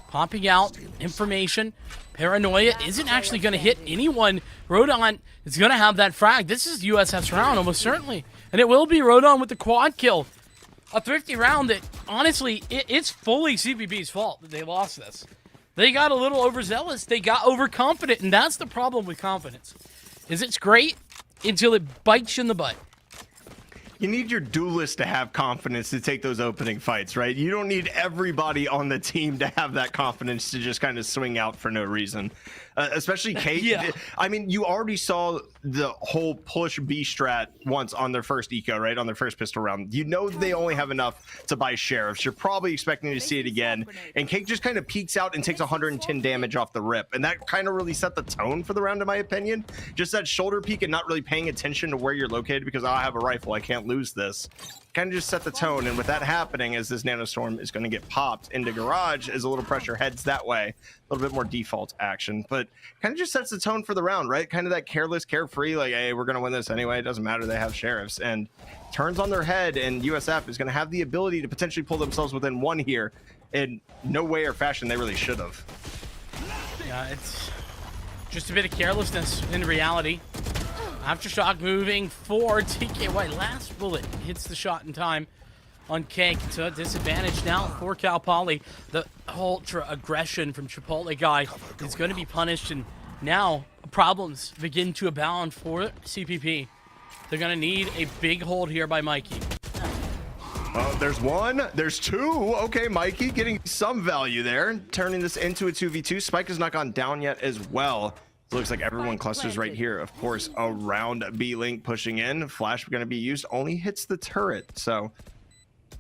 popping out information. Paranoia isn't actually going to hit anyone. Rodon is going to have that frag. This is USF's round, almost certainly. And it will be Rodon with the quad kill. A thrifty round that, honestly, it's fully CPP's fault that they lost this. They got a little overzealous. They got overconfident, and that's the problem with confidence. Is it's great until it bites you in the butt. You need your duelist to have confidence to take those opening fights, right? You don't need everybody on the team to have that confidence to just kind of swing out for no reason. Especially Kate. Yeah. I mean, you already saw the whole push B strat once on their first eco, right? On their first pistol round. You know they only have enough to buy Sheriffs. You're probably expecting to see it again. And Kate just kind of peeks out and takes 110 damage off the rip. And that kind of really set the tone for the round, in my opinion. Just that shoulder peek and not really paying attention to where you're located because I have a rifle. I can't lose this. Kind of just set the tone. And with that happening, as this Nanostorm is going to get popped into Garage, as a little pressure heads that way, a little bit more default action, but kind of just sets the tone for the round, right? Kind of that careless, carefree, like, hey, we're going to win this anyway. It doesn't matter. They have Sheriffs, and turns on their head, and USF is going to have the ability to potentially pull themselves within one here. In no way or fashion they really should have. Yeah, it's just a bit of carelessness in reality. Aftershock moving for TKY. Last bullet hits the shot in time. on Cake. So a disadvantage now for Cal Poly. The ultra aggression from Chipotle guy is going to be punished, and now problems begin to abound for CPP. They're going to need a big hold here by Mikey. There's one, there's two. Okay, Mikey getting some value there, turning this into a 2v2. Spike has not gone down yet as well. So it looks like everyone clusters right here, of course, around B-Link pushing in. Flash going to be used, only hits the turret. So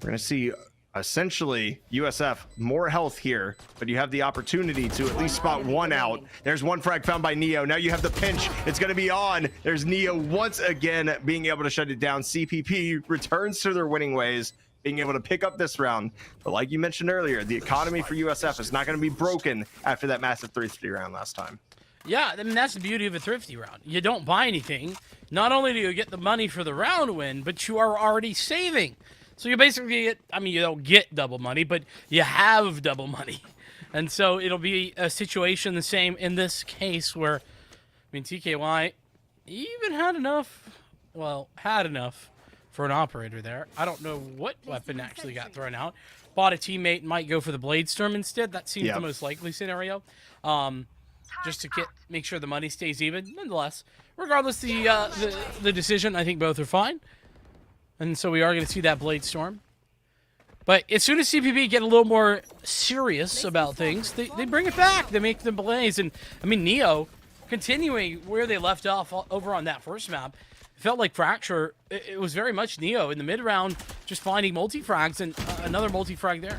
we're going to see essentially USF more health here, but you have the opportunity to at least spot one out. There's one frag found by Neo. Now you have the pinch. It's going to be on. There's Neo once again being able to shut it down. CPP returns to their winning ways, being able to pick up this round. But like you mentioned earlier, the economy for USF is not going to be broken after that massive 3-3 round last time. Yeah, I mean, that's the beauty of a thrifty round. You don't buy anything. Not only do you get the money for the round win, but you are already saving. So you basically get, I mean, you don't get double money, but you have double money. And so it'll be a situation the same in this case where, I mean, TKY even had enough for an operator there. I don't know what weapon actually got thrown out. Bought a teammate, might go for the Blade Storm instead. That seems the most likely scenario. Just to make sure the money stays even. Nonetheless, regardless the decision, I think both are fine. And so we are going to see that Blade Storm. But as soon as CPP get a little more serious about things, they bring it back. They make the Blaze. And, I mean, Neo, continuing where they left off over on that first map, it felt like Fracture, it was very much Neo in the mid-round, just finding multi-frags and another multi-frag there.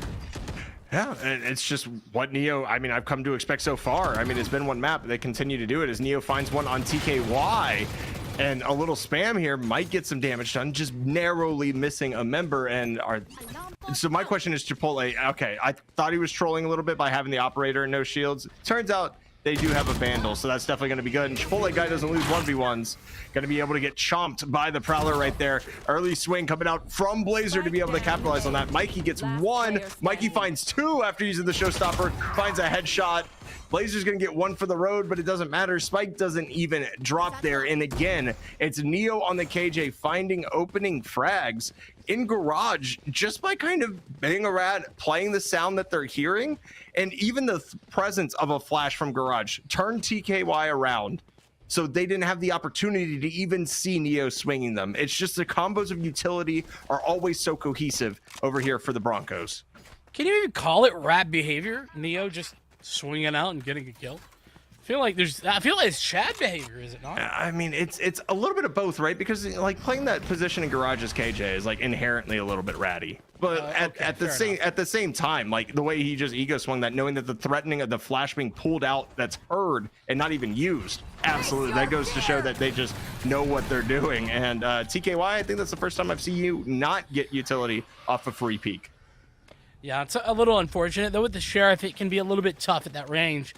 Yeah, and it's just what Neo, I mean, I've come to expect so far. I mean, it's been one map, but they continue to do it as Neo finds one on TKY. And a little spam here might get some damage done, just narrowly missing a member. And so my question is, Chipotle, okay, I thought he was trolling a little bit by having the operator and no shields. Turns out they do have a Vandal, so that's definitely going to be good. And Chipotle guy doesn't lose 1v1s. Going to be able to get chomped by the Prowler right there. Early swing coming out from Blazer to be able to capitalize on that. Mikey gets one. Mikey finds two after using the showstopper. Finds a headshot. Blazer's going to get one for the road, but it doesn't matter. Spike doesn't even drop there. And again, it's Neo on the KJ finding opening frags in Garage just by kind of being a rat, playing the sound that they're hearing. And even the presence of a flash from Garage turned TKY around. So they didn't have the opportunity to even see Neo swinging them. It's just the combos of utility are always so cohesive over here for the Broncos. Can you even call it rat behavior? Neo just swinging out and getting a kill. I feel like it's Chad behavior, is it not? I mean, it's a little bit of both, right? Because like playing that position in Garage as KJ is like inherently a little bit ratty. But at the same time, like the way he just ego swung that, knowing that the threatening of the flash being pulled out, that's heard and not even used. Absolutely, that goes to show that they just know what they're doing. And TKY, I think that's the first time I've seen you not get utility off a free peek. Yeah, it's a little unfortunate, though. With the Sheriff, it can be a little bit tough at that range,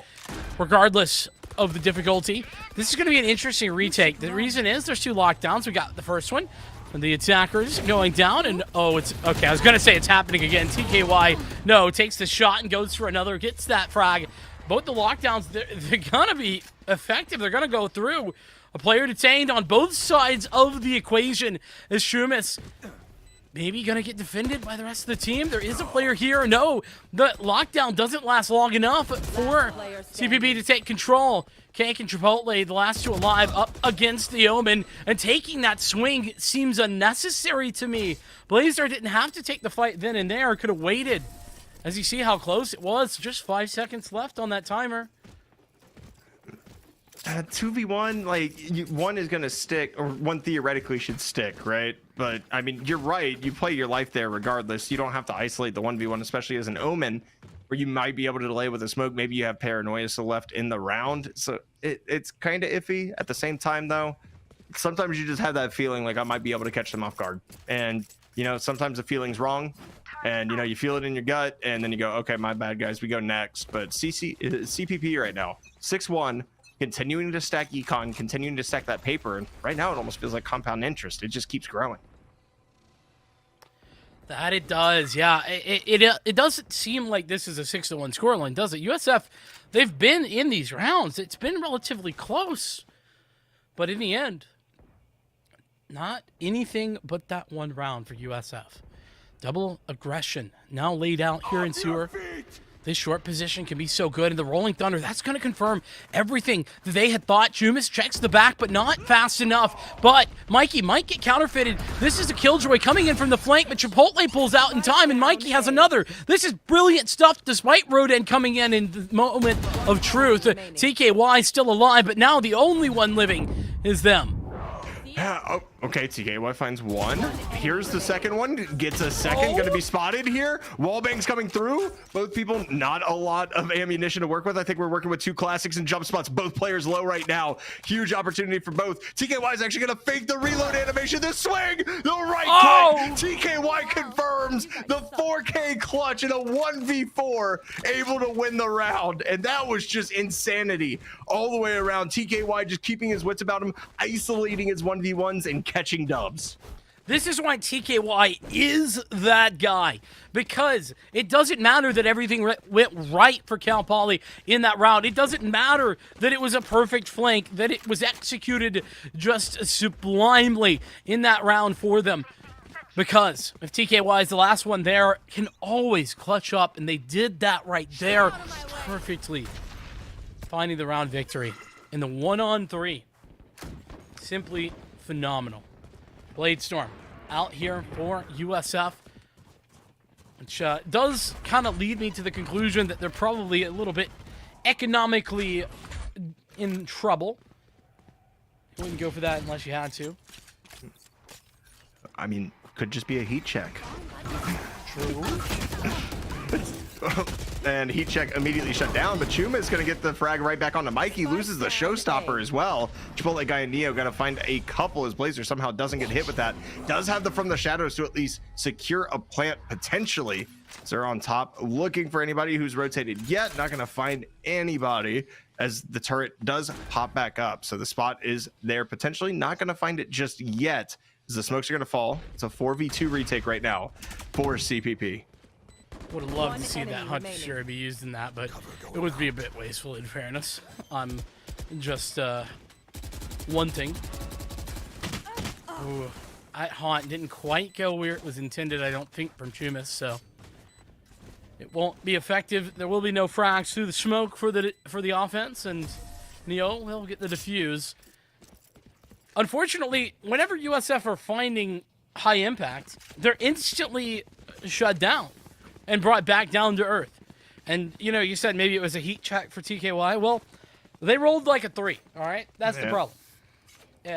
regardless of the difficulty. This is going to be an interesting retake. The reason is there's two lockdowns. We got the first one, and the attackers going down, and it's okay. I was going to say it's happening again. TKY, no, takes the shot and goes for another, gets that frag. Both the lockdowns, they're going to be effective. They're going to go through. A player detained on both sides of the equation is Shumis. Maybe gonna get defended by the rest of the team. There is a player here. No, the lockdown doesn't last long enough for CPP to take control. Cake and Chipotle, the last two alive, up against the Omen, and taking that swing seems unnecessary to me. Blazer didn't have to take the fight then and there. Could have waited. As you see how close it was, just 5 seconds left on that timer. 2v1, like one is gonna stick, or one theoretically should stick, right? But I mean, you're right, you play your life there regardless. You don't have to isolate the 1v1, especially as an Omen, where you might be able to delay with a smoke. Maybe you have Paranoia still left in the round, so it's kind of iffy. At the same time though, sometimes you just have that feeling like I might be able to catch them off guard, and you know, sometimes the feeling's wrong, and you know, you feel it in your gut, and then you go, okay, my bad guys, we go next. But CPP right now 6-1, continuing to stack econ, continuing to stack that paper, and right now it almost feels like compound interest. It just keeps growing. That it does, yeah. It doesn't seem like this is a 6-1 scoreline, does it? USF, they've been in these rounds. It's been relatively close, but in the end, not anything but that one round for USF. Double aggression now laid out here in Sewer. This short position can be so good, and the Rolling Thunder, that's going to confirm everything that they had thought. Jumis checks the back, but not fast enough. But Mikey might get counterfeited. This is a Killjoy coming in from the flank, but Chipotle pulls out in time, and Mikey has another. This is brilliant stuff, despite Roden coming in the moment of truth. TKY still alive, but now the only one living is them. Yeah, oh, okay, TKY finds one. Here's the second one. Gets a second. Going to be spotted here. Wallbang's coming through. Both people, not a lot of ammunition to work with. I think we're working with two classics and jump spots. Both players low right now. Huge opportunity for both. TKY is actually going to fake the reload animation. The swing, the right click. TKY confirms the 4K clutch in a 1v4, able to win the round. And that was just insanity all the way around. TKY just keeping his wits about him, isolating his 1v1s and catching dubs. This is why TKY is that guy, because it doesn't matter that everything went right for Cal Poly in that round. It doesn't matter that it was a perfect flank, that it was executed just sublimely in that round for them. Because if TKY is the last one there, can always clutch up, and they did that right there perfectly. Finding the round victory in the 1-on-3. Simply phenomenal. Bladestorm out here for USF, which does kind of lead me to the conclusion that they're probably a little bit economically in trouble. You wouldn't go for that unless you had to. I mean, could just be a heat check. True. And heat check immediately shut down, but Chuma is going to get the frag right back onto Mikey. Loses the showstopper as well. Chipotle Guy and Neo going to find a couple as Blazer somehow doesn't get hit with that. Does have the From the Shadows to at least secure a plant potentially. So they're on top looking for anybody who's rotated yet. Not going to find anybody as the turret does pop back up. So the spot is there potentially. Not going to find it just yet as the smokes are going to fall. It's a 4v2 retake right now for CPP. Would have loved to see that Hunt sure be used in that, but it would be a bit wasteful in fairness. I'm just one thing. Ooh, Haunt didn't quite go where it was intended, I don't think, from Chumis, so it won't be effective. There will be no frags through the smoke for the offense, and Neo will get the defuse. Unfortunately, whenever USF are finding high impact, they're instantly shut down and brought back down to earth. And, you know, you said maybe it was a heat check for TKY. Well, they rolled like a 3, all right? That's the problem.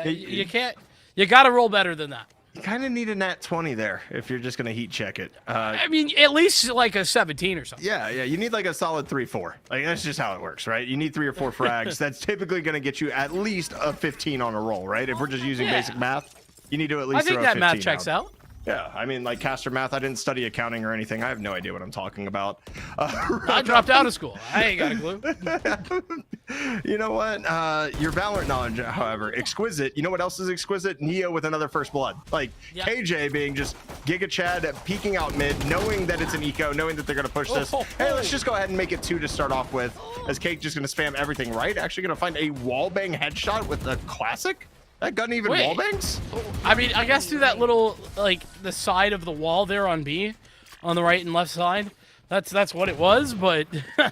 You can't, you got to roll better than that. You kind of need a nat 20 there if you're just going to heat check it. I mean, at least like a 17 or something. Yeah, you need like a solid 3-4. Like, that's just how it works, right? You need 3 or 4 frags. That's typically going to get you at least a 15 on a roll, right? If we're just using basic math, you need to at least I think throw a that 15 math checks out. Yeah, I mean, like Caster math, I didn't study accounting or anything. I have no idea what I'm talking about. I dropped out of school. I ain't got a clue. You know what? Your Valorant knowledge, however, exquisite. You know what else is exquisite? Neo with another first blood. Like, KJ being just Giga Chad peeking out mid, knowing that it's an eco, knowing that they're going to push this. Hey, let's just go ahead and make it 2 to start off with, as Cake just going to spam everything right. Actually going to find a wallbang headshot with a classic? That gun even wallbangs? I mean, I guess through that little, like, the side of the wall there on B, on the right and left side. That's what it was, but...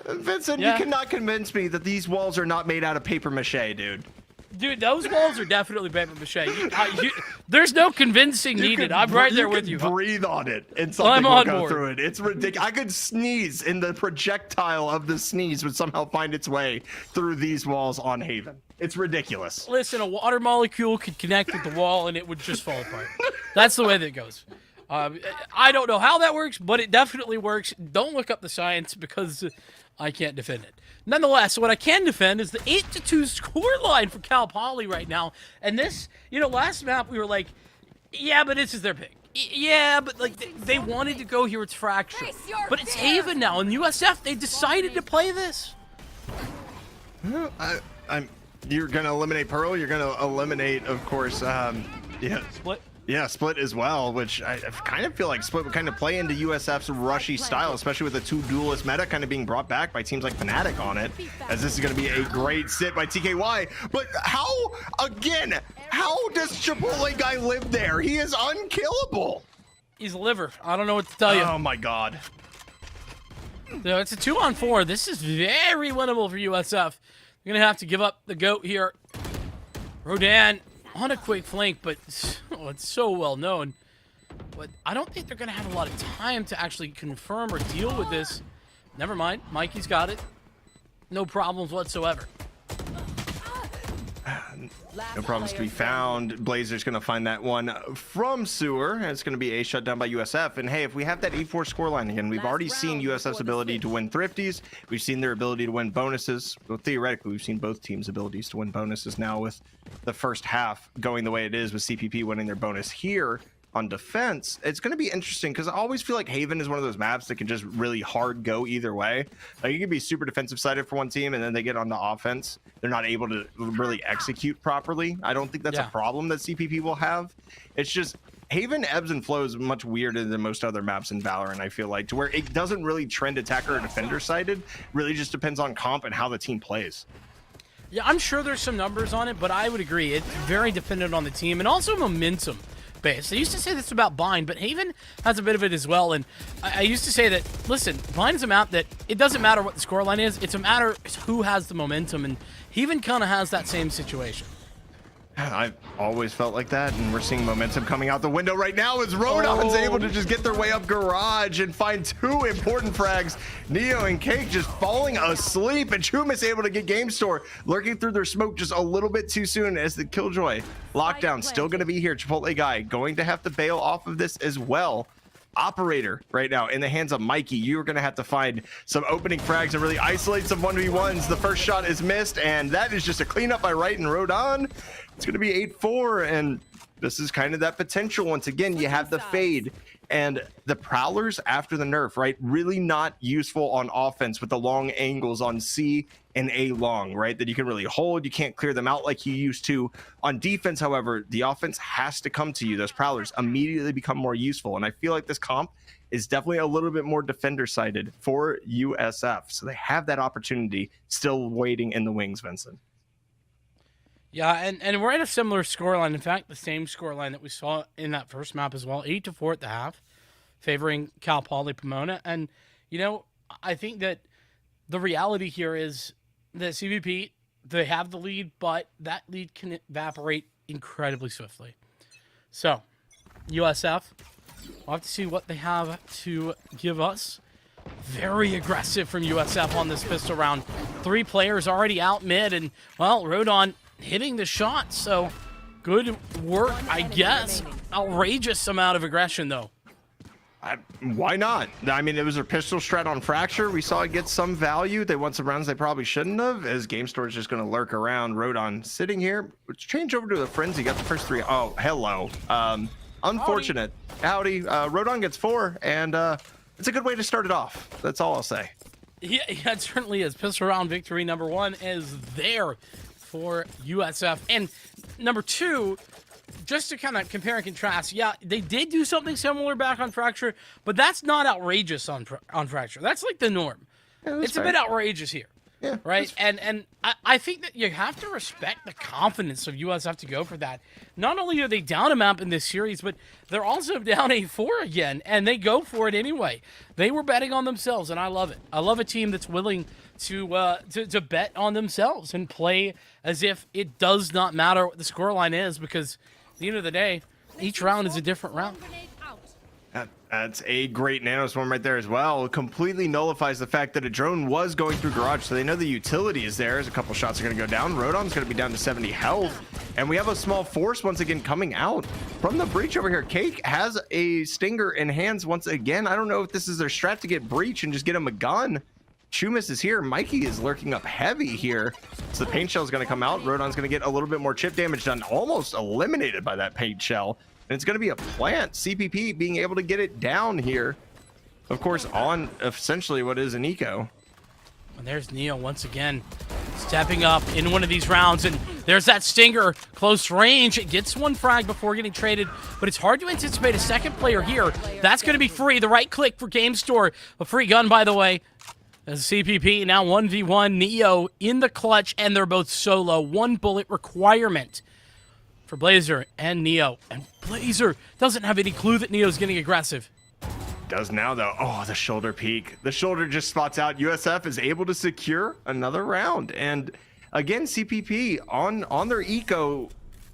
Vincent, you cannot convince me that these walls are not made out of paper mache, dude. Dude, those walls are definitely paper mache. There's no convincing needed. I'm right there with you. Breathe on it and something will go through it. It's ridiculous. I could sneeze and the projectile of the sneeze would somehow find its way through these walls on Haven. It's ridiculous. Listen, a water molecule could connect with the wall and it would just fall apart. That's the way that it goes. I don't know how that works, but it definitely works. Don't look up the science because I can't defend it. Nonetheless, what I can defend is the 8-2 scoreline for Cal Poly right now. And this, you know, last map we were like, yeah, but this is their pick. Yeah, but like they wanted to go here. It's Fracture, but it's Haven now. And USF, they decided to play this. You're gonna eliminate Pearl. You're gonna eliminate, of course, Split. Yeah, Split as well, which I kind of feel like Split would kind of play into USF's rushy style, especially with the 2 duelist meta kind of being brought back by teams like Fnatic on it, as this is going to be a great sit by TKY. But how does Chipotle Guy live there? He is unkillable. He's a liver. I don't know what to tell you. Oh my god. So it's a 2-on-4. This is very winnable for USF. They're going to have to give up the GOAT here. Rodan on a quick flank, but it's so well known. But I don't think they're going to have a lot of time to actually confirm or deal with this. Never mind. Mikey's got it. No problems whatsoever. No problems to be found. Blazer's going to find that one from Sewer, and it's going to be a shutdown by USF. And hey, if we have that 8-4 scoreline again, we've already seen USF's ability to win thrifties. We've seen their ability to win bonuses. Well, theoretically, we've seen both teams' abilities to win bonuses now with the first half going the way it is with CPP winning their bonus here. On defense, it's going to be interesting because I always feel like Haven is one of those maps that can just really hard go either way. Like, you can be super defensive sided for one team, and then they get on the offense, they're not able to really execute properly. I don't think that's a problem that CPP will have. It's just Haven ebbs and flows much weirder than most other maps in Valorant, I feel like, to where it doesn't really trend attacker or defender sided. Really just depends on comp and how the team plays. Yeah, I'm sure there's some numbers on it, but I would agree. It's very dependent on the team and also momentum. Base. I used to say this about Bind, but Haven has a bit of it as well. And I used to say that, listen, Bind is a map that it doesn't matter what the scoreline is. It's a matter of who has the momentum. And Haven kind of has that same situation. I've always felt like that, and we're seeing momentum coming out the window right now as Rodon's able to just get their way up Garage and find two important frags. Neo and Cake just falling asleep, and Chumis able to get Game Store, lurking through their smoke just a little bit too soon as the Killjoy lockdown still going to be here. Chipotle Guy going to have to bail off of this as well. Operator right now in the hands of Mikey. You're going to have to find some opening frags and really isolate some 1v1s. The first shot is missed, and that is just a cleanup by Wright and Rodon. It's going to be 8-4, and this is kind of that potential. Once again, you have the fade and the Prowlers after the nerf, right? Really not useful on offense with the long angles on C and A long, right? That you can really hold. You can't clear them out like you used to. On defense, however, the offense has to come to you. Those Prowlers immediately become more useful, and I feel like this comp is definitely a little bit more defender-sided for USF. So they have that opportunity still waiting in the wings, Vincent. Yeah, and we're at a similar scoreline. In fact, the same scoreline that we saw in that first map as well. 8-4 at the half, favoring Cal Poly Pomona. And, you know, I think that the reality here is that CVP, they have the lead, but that lead can evaporate incredibly swiftly. So, USF, we'll have to see what they have to give us. Very aggressive from USF on this pistol round. 3 players already out mid, and, well, Rodon hitting the shot, so good work, I guess. Outrageous amount of aggression, though. Why not? I mean, it was a pistol strat on Fracture. We saw it get some value. They won some rounds they probably shouldn't have, as Game Store is just going to lurk around. Rodon sitting here. Let's change over to the Frenzy. Got the first 3. Oh, hello. Unfortunate. Howdy. Rodon gets 4, and it's a good way to start it off. That's all I'll say. Yeah, it certainly is. Pistol round victory number 1 is there for USF. And number 2, just to kind of compare and contrast, yeah, they did do something similar back on Fracture, but that's not outrageous on Fracture. That's like the norm. Yeah, it's fair. A bit outrageous here. Yeah, right? And I think that you have to respect the confidence of USF to go for that. Not only are they down a map in this series, but they're also down 8-4 again, and they go for it anyway. They were betting on themselves, and I love it. I love a team that's willing to bet on themselves and play as if it does not matter what the scoreline is, because at the end of the day, each round is a different round. That's a great nanoswarm right there as well. It completely nullifies the fact that a drone was going through Garage, so they know the utility is there. As a couple shots are going to go down. Rodon's going to be down to 70 health, and we have a small force once again coming out from the breach over here. Cake has a Stinger in hands once again. I don't know if this is their strat to get breach and just get him a gun. Chumis is here. Mikey is lurking up heavy here. So the paint shell is going to come out. Rodon's going to get a little bit more chip damage done. Almost eliminated by that paint shell. And it's going to be a plant. CPP being able to get it down here. Of course, on essentially what is an eco. And there's Neo once again stepping up in one of these rounds. And there's that Stinger. Close range. It gets 1 frag before getting traded. But it's hard to anticipate a second player here. That's going to be free. The right click for Game Store. A free gun, by the way. As CPP now 1v1. Neo in the clutch. And they're both solo. 1 bullet requirement for Blazer and Neo. And Blazer doesn't have any clue that Neo's getting aggressive. Does now, though. Oh, the shoulder peek. The shoulder just spots out. USF is able to secure another round. And again, CPP on their eco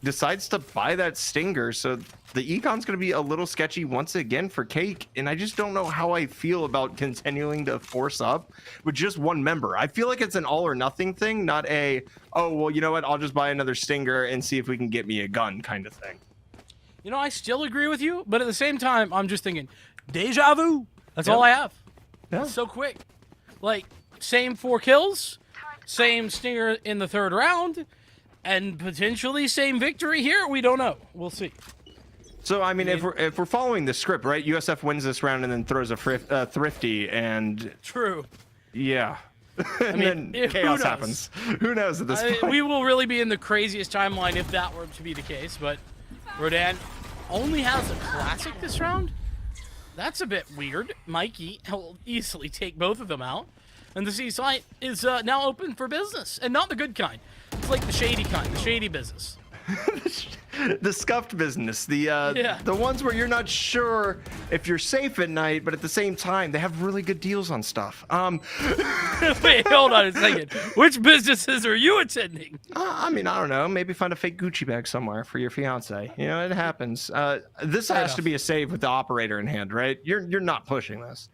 decides to buy that Stinger. So the econ's going to be a little sketchy once again for Cake. And I just don't know how I feel about continuing to force up with just one member. I feel like it's an all or nothing thing, not a, oh, well, you know what? I'll just buy another Stinger and see if we can get me a gun kind of thing. You know, I still agree with you, but at the same time, I'm just thinking, deja vu. That's all I have. Yeah. It's so quick. Like, same 4 kills, same Stinger in the 3rd round, and potentially same victory here. We don't know. We'll see. So, I mean, if we're following the script, right? USF wins this round and then throws a thrifty and... True. Yeah. And then chaos happens. Who knows at this point? We will really be in the craziest timeline if that were to be the case, but Rodan only has a classic this round? That's a bit weird. Mikey will easily take both of them out. And the C site is now open for business. And not the good kind. It's like the shady kind, the shady business. The scuffed business. The ones where you're not sure if you're safe at night, but at the same time, they have really good deals on stuff. Wait, hold on a second. Which businesses are you attending? I mean, I don't know. Maybe find a fake Gucci bag somewhere for your fiance. You know, it happens. This has to be a save with the operator in hand, right? You're not pushing this.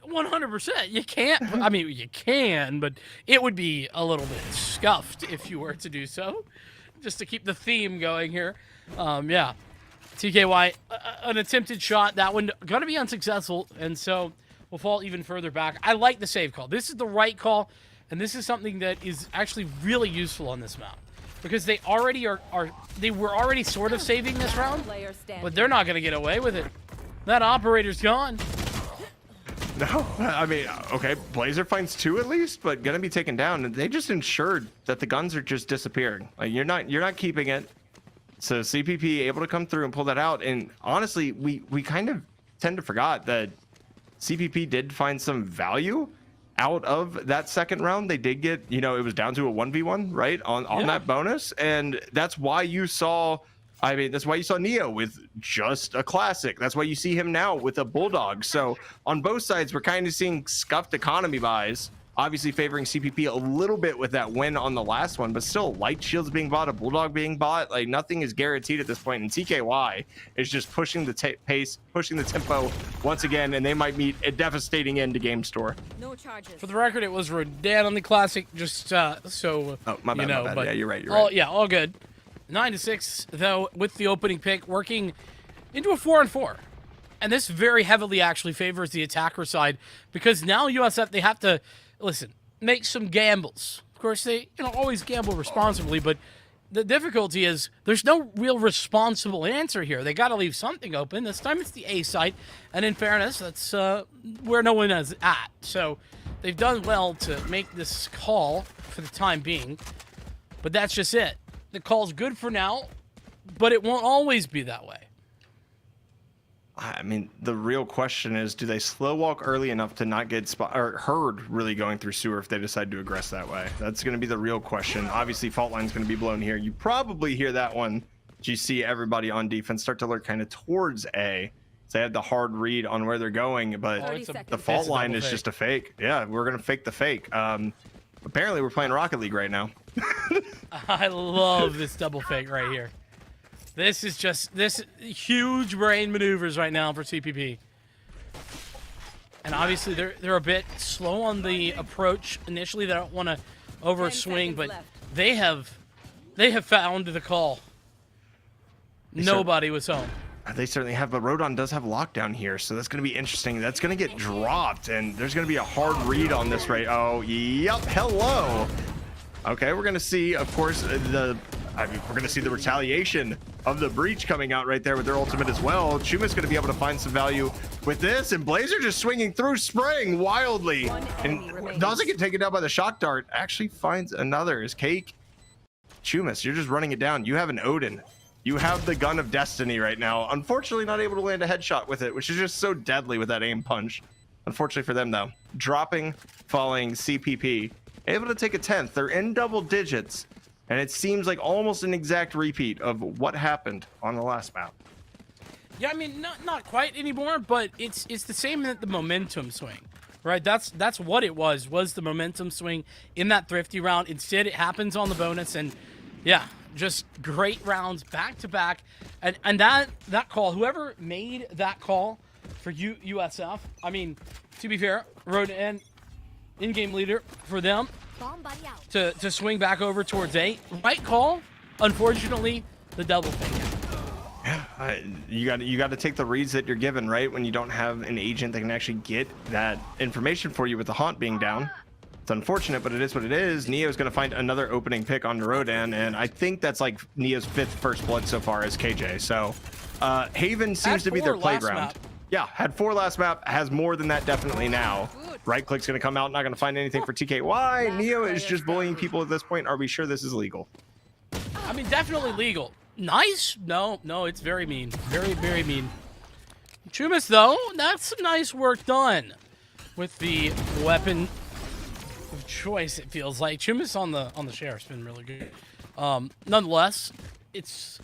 100%. You can't. I mean, you can, but it would be a little bit scuffed if you were to do so. Just to keep the theme going here. Yeah. TKY, an attempted shot. That one going to be unsuccessful, and so we'll fall even further back. I like the save call. This is the right call, and this is something that is actually really useful on this map. Because they already they were already sort of saving this round, but they're not going to get away with it. That operator's gone. No, I mean, okay, Blazer finds 2 at least, but gonna be taken down. And they just ensured that the guns are just disappearing. Like you're not keeping it. So CPP able to come through and pull that out. And honestly, we kind of tend to forget that CPP did find some value out of that second round. They did get, you know, it was down to a 1v1, right, on that bonus, and that's why you saw. I mean, that's why you saw Neo with just a classic. That's why you see him now with a Bulldog. So on both sides, we're kind of seeing scuffed economy buys, obviously favoring CPP a little bit with that win on the last one, but still light shields being bought, a Bulldog being bought. Like nothing is guaranteed at this point. And TKY is just pushing the pace, pushing the tempo once again, and they might meet a devastating end to Game Store. No charges. For the record, it was Rodan on the classic, just so my bad, you know. my bad. But yeah, you're right. All, yeah, all good. 9-6, though, with the opening pick, working into a 4-4. And this very heavily actually favors the attacker side because now USF, they have to, listen, make some gambles. Of course, they always gamble responsibly, but the difficulty is there's no real responsible answer here. They got to leave something open. This time it's the A site, and in fairness, that's where no one is at. So they've done well to make this call for the time being, but that's just it. The call's good for now, but it won't always be that way. I mean, the real question is, do they slow walk early enough to not get heard really going through sewer if they decide to aggress that way? That's going to be the real question. Obviously, fault line's going to be blown here. You probably hear that one. You see everybody on defense start to lurk kind of towards A. So they have the hard read on where they're going, but the fault line is just a fake. Yeah, we're going to fake the fake. Apparently, we're playing Rocket League right now. I love this double fake right here. This is just huge brain maneuvers right now for CPP. And obviously they're a bit slow on the approach initially. They don't want to overswing, but they have found the call. Nobody was home. They certainly have, but Rodon does have lockdown here, so that's going to be interesting. That's going to get dropped, and there's going to be a hard read on this, right? Oh, yep, hello. Okay, we're going to see, of course, we're going to see the retaliation of the breach coming out right there with their ultimate as well. Chuma's going to be able to find some value with this, and Blazer just swinging through, spraying wildly, and doesn't get taken down by the shock dart. Actually finds another. Is Cake. Chumas, you're just running it down. You have an Odin. You have the gun of destiny right now. Unfortunately, not able to land a headshot with it, which is just so deadly with that aim punch. Unfortunately for them, though. Dropping, falling CPP. Able to take a 10th. They're in double digits. And it seems like almost an exact repeat of what happened on the last map. Yeah, I mean, not quite anymore, but it's the same in the momentum swing, right? That's what it was the momentum swing in that Thrifty round. Instead, it happens on the bonus, and yeah, just great rounds back to back. And that call, whoever made that call for USF, I mean, to be fair, Rodan, in-game leader for them to swing back over towards A. Right call. Unfortunately, the double thing. Yeah, you got to take the reads that you're given, right? When you don't have an agent that can actually get that information for you with the haunt being down. It's unfortunate, but it is what it is. Neo's going to find another opening pick on Rodan, and I think that's like Neo's 5th first blood so far as KJ. So Haven seems to be their playground. Yeah, had 4 last map, has more than that definitely now. Right click's going to come out, not going to find anything for TKY. Neo is just bullying people at this point. Are we sure this is legal? I mean, definitely legal. Nice? No, it's very mean. Very, very mean. Chumas, though, that's some nice work done with the weapon of choice, it feels like. Chumas on the sheriff's been really good. Nonetheless, it's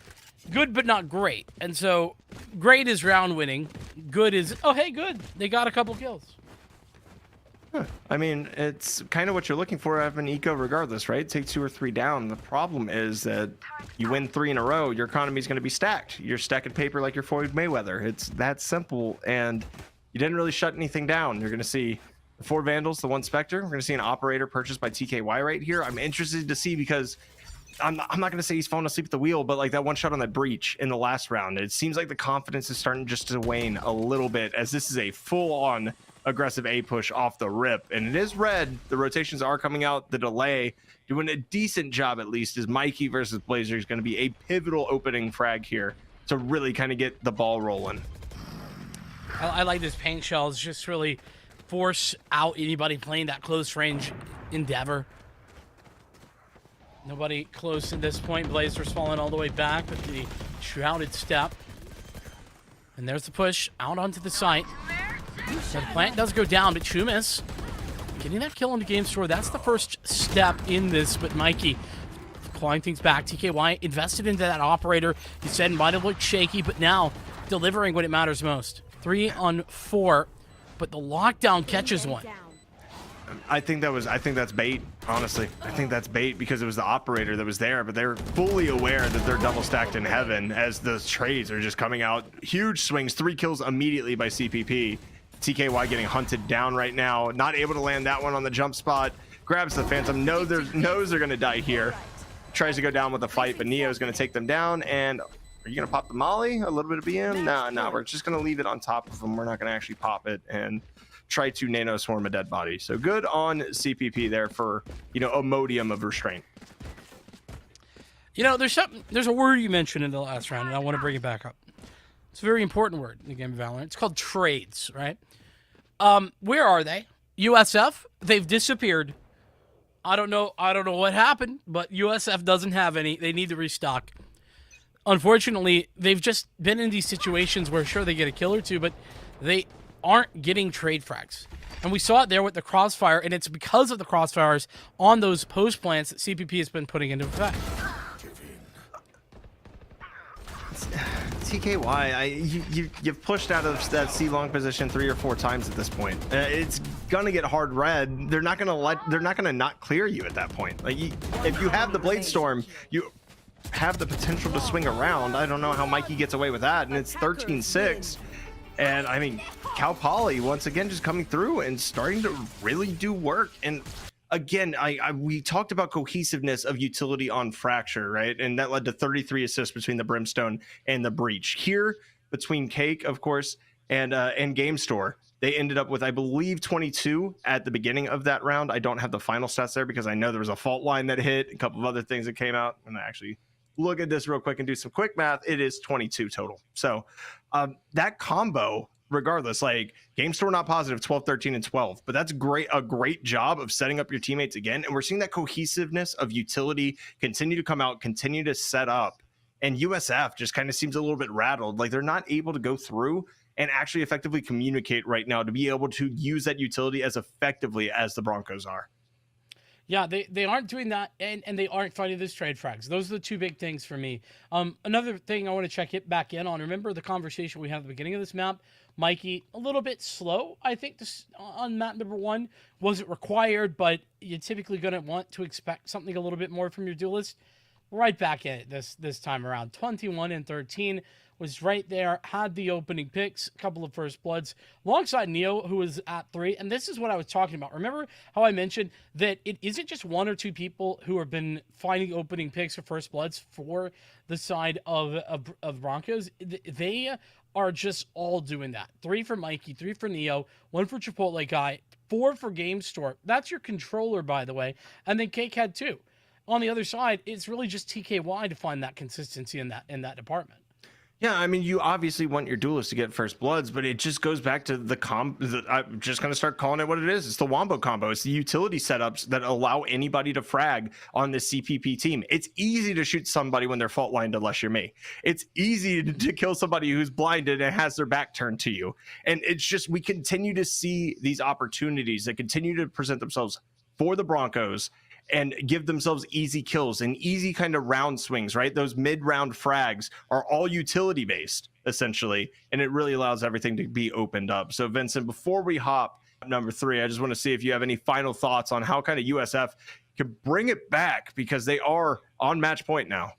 good but not great. And so, great is round winning. Good is, oh, hey, good. They got a couple kills. I mean, it's kind of what you're looking for out of an eco regardless, right? Take 2 or 3 down. The problem is that you win 3 in a row, your economy is going to be stacked. You're stacking paper like you're Floyd Mayweather. It's that simple, and you didn't really shut anything down. You're going to see the 4 Vandals, the 1 Spectre. We're going to see an Operator purchased by TKY right here. I'm interested to see because I'm not going to say he's falling asleep at the wheel, but like that 1 shot on that breach in the last round, it seems like the confidence is starting just to wane a little bit as this is a full-on aggressive A push off the rip, and it is red. The rotations are coming out. The delay doing a decent job, at least, is Mikey versus Blazer is going to be a pivotal opening frag here to really kind of get the ball rolling. I like this paint shells, just really force out anybody playing that close range endeavor. Nobody close at this point. Blazer's falling all the way back with the shrouded step, and there's the push out onto the site. So the plant does go down, but Chumas getting that kill on the game store. That's the first step in this, but Mikey clawing things back. TKY invested into that operator. He said it might have looked shaky, but now delivering when it matters most. 3 on 4, but the lockdown catches one. I think that's bait, honestly. I think that's bait because it was the operator that was there, but they're fully aware that they're double stacked in heaven as the trades are just coming out. Huge swings, 3 kills immediately by CPP. TKY getting hunted down right now, not able to land that one on the jump spot. Grabs the Phantom, knows they're going to die here. Tries to go down with the fight, but Neo's going to take them down. And are you going to pop the molly? A little bit of BM? Nah, we're just going to leave it on top of them. We're not going to actually pop it and try to nano swarm a dead body. So good on CPP there for, a modium of restraint. There's a word you mentioned in the last round, and I want to bring it back up. It's a very important word in the game of Valorant. It's called trades, right? Where are they? USF, they've disappeared. I don't know what happened, but USF doesn't have any. They need to restock. Unfortunately, they've just been in these situations where, sure, they get a kill or 2, but they aren't getting trade frags. And we saw it there with the crossfire, and it's because of the crossfires on those post plants that CPP has been putting into effect. TKY, you've pushed out of that C long position 3 or 4 times at this point. It's gonna get hard red. They're not gonna not clear you at that point. Like if you have the Blade Storm, you have the potential to swing around. I don't know how Mikey gets away with that, and it's 13-6. And I mean, Cal Poly once again just coming through and starting to really do work. And again, we talked about cohesiveness of utility on Fracture, right? And that led to 33 assists between the Brimstone and the Breach. Here, between Cake, of course, and Game Store, they ended up with, I believe, 22 at the beginning of that round. I don't have the final stats there because I know there was a fault line that hit, a couple of other things that came out. And I actually look at this real quick and do some quick math. It is 22 total. So that combo, regardless, like Game Store not positive 12, 13, and 12, but that's a great job of setting up your teammates again. And we're seeing that cohesiveness of utility continue to come out, continue to set up. And USF just kind of seems a little bit rattled. Like they're not able to go through and actually effectively communicate right now to be able to use that utility as effectively as the Broncos are. Yeah, they aren't doing that, and they aren't fighting those trade frags. Those are the two big things for me. Another thing I want to check it back in on. Remember the conversation we had at the beginning of this map? Mikey, a little bit slow, I think, on map number 1. Wasn't required, but you're typically going to want to expect something a little bit more from your duelist. Right back in it this time around. 21 and 13 was right there, had the opening picks, a couple of first bloods, alongside Neo, who was at 3. And this is what I was talking about. Remember how I mentioned that it isn't just 1 or 2 people who have been finding opening picks or first bloods for the side of Broncos. They are just all doing that. 3 for Mikey, 3 for Neo, 1 for Chipotle Guy, 4 for Game Store. That's your controller, by the way. And then Cake had 2. On the other side, it's really just TKY to find that consistency in that department. Yeah, I mean, you obviously want your duelists to get first bloods, but it just goes back to I'm just going to start calling it what it is. It's the Wombo combo. It's the utility setups that allow anybody to frag on this CPP team. It's easy to shoot somebody when they're fault lined unless you're me. It's easy to kill somebody who's blinded and has their back turned to you. And it's just, we continue to see these opportunities that continue to present themselves for the Broncos and give themselves easy kills and easy kind of round swings, right? Those mid-round frags are all utility-based, essentially, and it really allows everything to be opened up. So, Vincent, before we hop number 3, I just want to see if you have any final thoughts on how kind of USF could bring it back, because they are on match point now.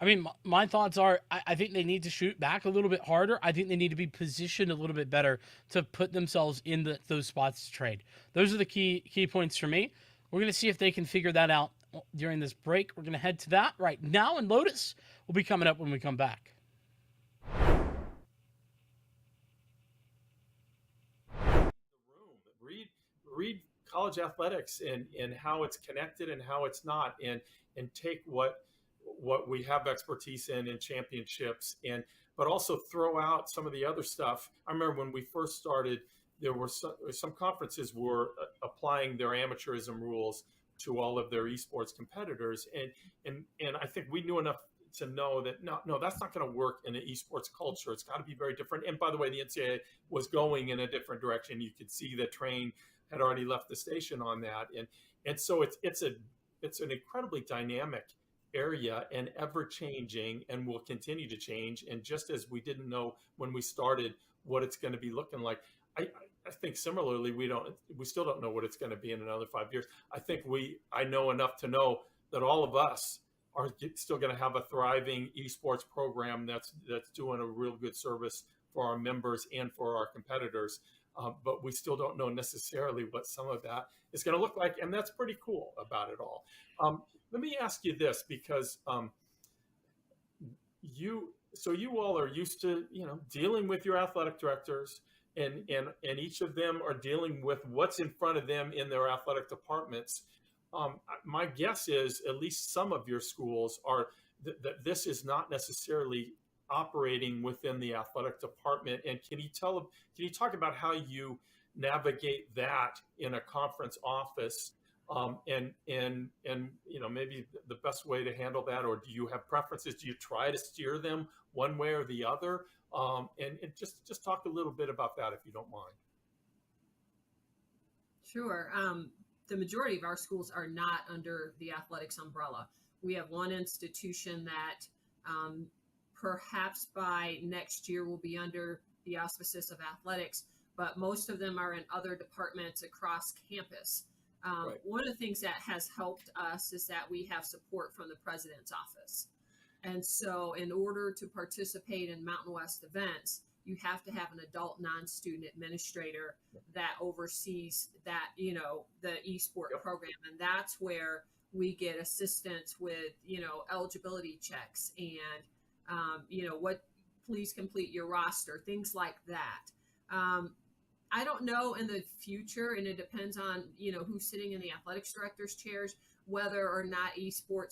I mean, my thoughts are, I think they need to shoot back a little bit harder. I think they need to be positioned a little bit better to put themselves in those spots to trade. Those are the key points for me. We're going to see if they can figure that out during this break. We're going to head to that right now, and Lotus will be coming up when we come back. Read college athletics and how it's connected and how it's not, and take what we have expertise in championships, but also throw out some of the other stuff. I remember when we first started, there were some conferences were applying their amateurism rules to all of their esports competitors, and I think we knew enough to know that no, that's not going to work in an esports culture. It's got to be very different. And by the way, the NCAA was going in a different direction. You could see the train had already left the station on that, and so it's an incredibly dynamic area and ever changing, and will continue to change. And just as we didn't know when we started what it's going to be looking like, I think similarly, we still don't know what it's going to be in another 5 years. I know enough to know that all of us are still going to have a thriving esports program that's doing a real good service for our members and for our competitors. But we still don't know necessarily what some of that is going to look like, and that's pretty cool about it all. Let me ask you this, because you all are used to dealing with your athletic directors. And each of them are dealing with what's in front of them in their athletic departments. My guess is at least some of your schools are that this is not necessarily operating within the athletic department. And can you talk about how you navigate that in a conference office, and maybe the best way to handle that, or do you have preferences? Do you try to steer them one way or the other? And just talk a little bit about that, if you don't mind. Sure. The majority of our schools are not under the athletics umbrella. We have one institution that perhaps by next year will be under the auspices of athletics, but most of them are in other departments across campus. Right. One of the things that has helped us is that we have support from the president's office. And so in order to participate in Mountain West events, you have to have an adult non-student administrator that oversees that, the eSport program. And that's where we get assistance with, eligibility checks and, please complete your roster, things like that. I don't know in the future, and it depends on, who's sitting in the athletics director's chairs, whether or not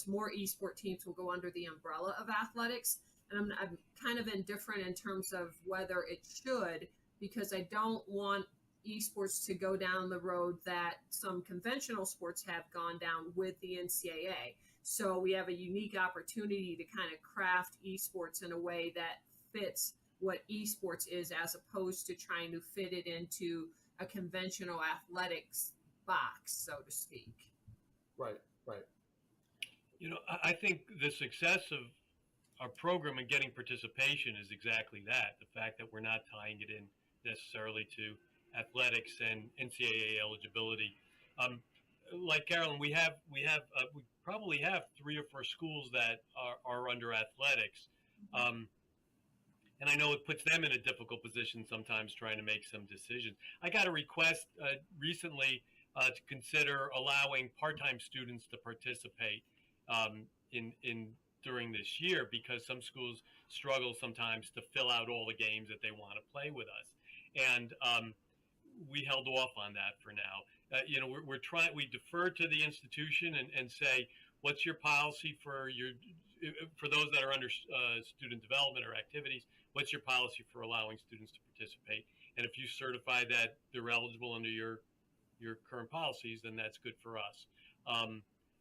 more esport teams will go under the umbrella of athletics. And I'm kind of indifferent in terms of whether it should, because I don't want esports to go down the road that some conventional sports have gone down with the NCAA. So we have a unique opportunity to kind of craft esports in a way that fits what esports is, as opposed to trying to fit it into a conventional athletics box, so to speak. Right. You know, I think the success of our program and getting participation is exactly that. The fact that we're not tying it in necessarily to athletics and NCAA eligibility. Like Carolyn, we probably have 3 or 4 schools that are under athletics. And I know it puts them in a difficult position sometimes trying to make some decisions. I got a request recently to consider allowing part-time students to participate during this year, because some schools struggle sometimes to fill out all the games that they want to play with us. And we held off on that for now. You know, we defer to the institution and say, what's your policy for those that are under student development or activities? What's your policy for allowing students to participate? And if you certify that they're eligible under your current policies, then that's good for us.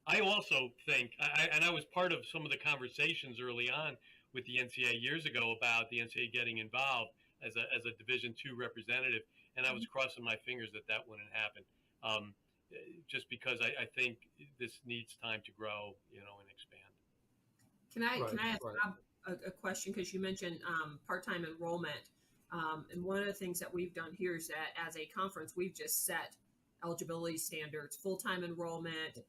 I also think, and I was part of some of the conversations early on with the NCAA years ago about the NCAA getting involved as a Division II representative, and I was crossing my fingers that wouldn't happen, just because I think this needs time to grow, you know, and expand. Can I ask Bob a question, because you mentioned part-time enrollment, and one of the things that we've done here is that as a conference we've just set eligibility standards, full-time enrollment,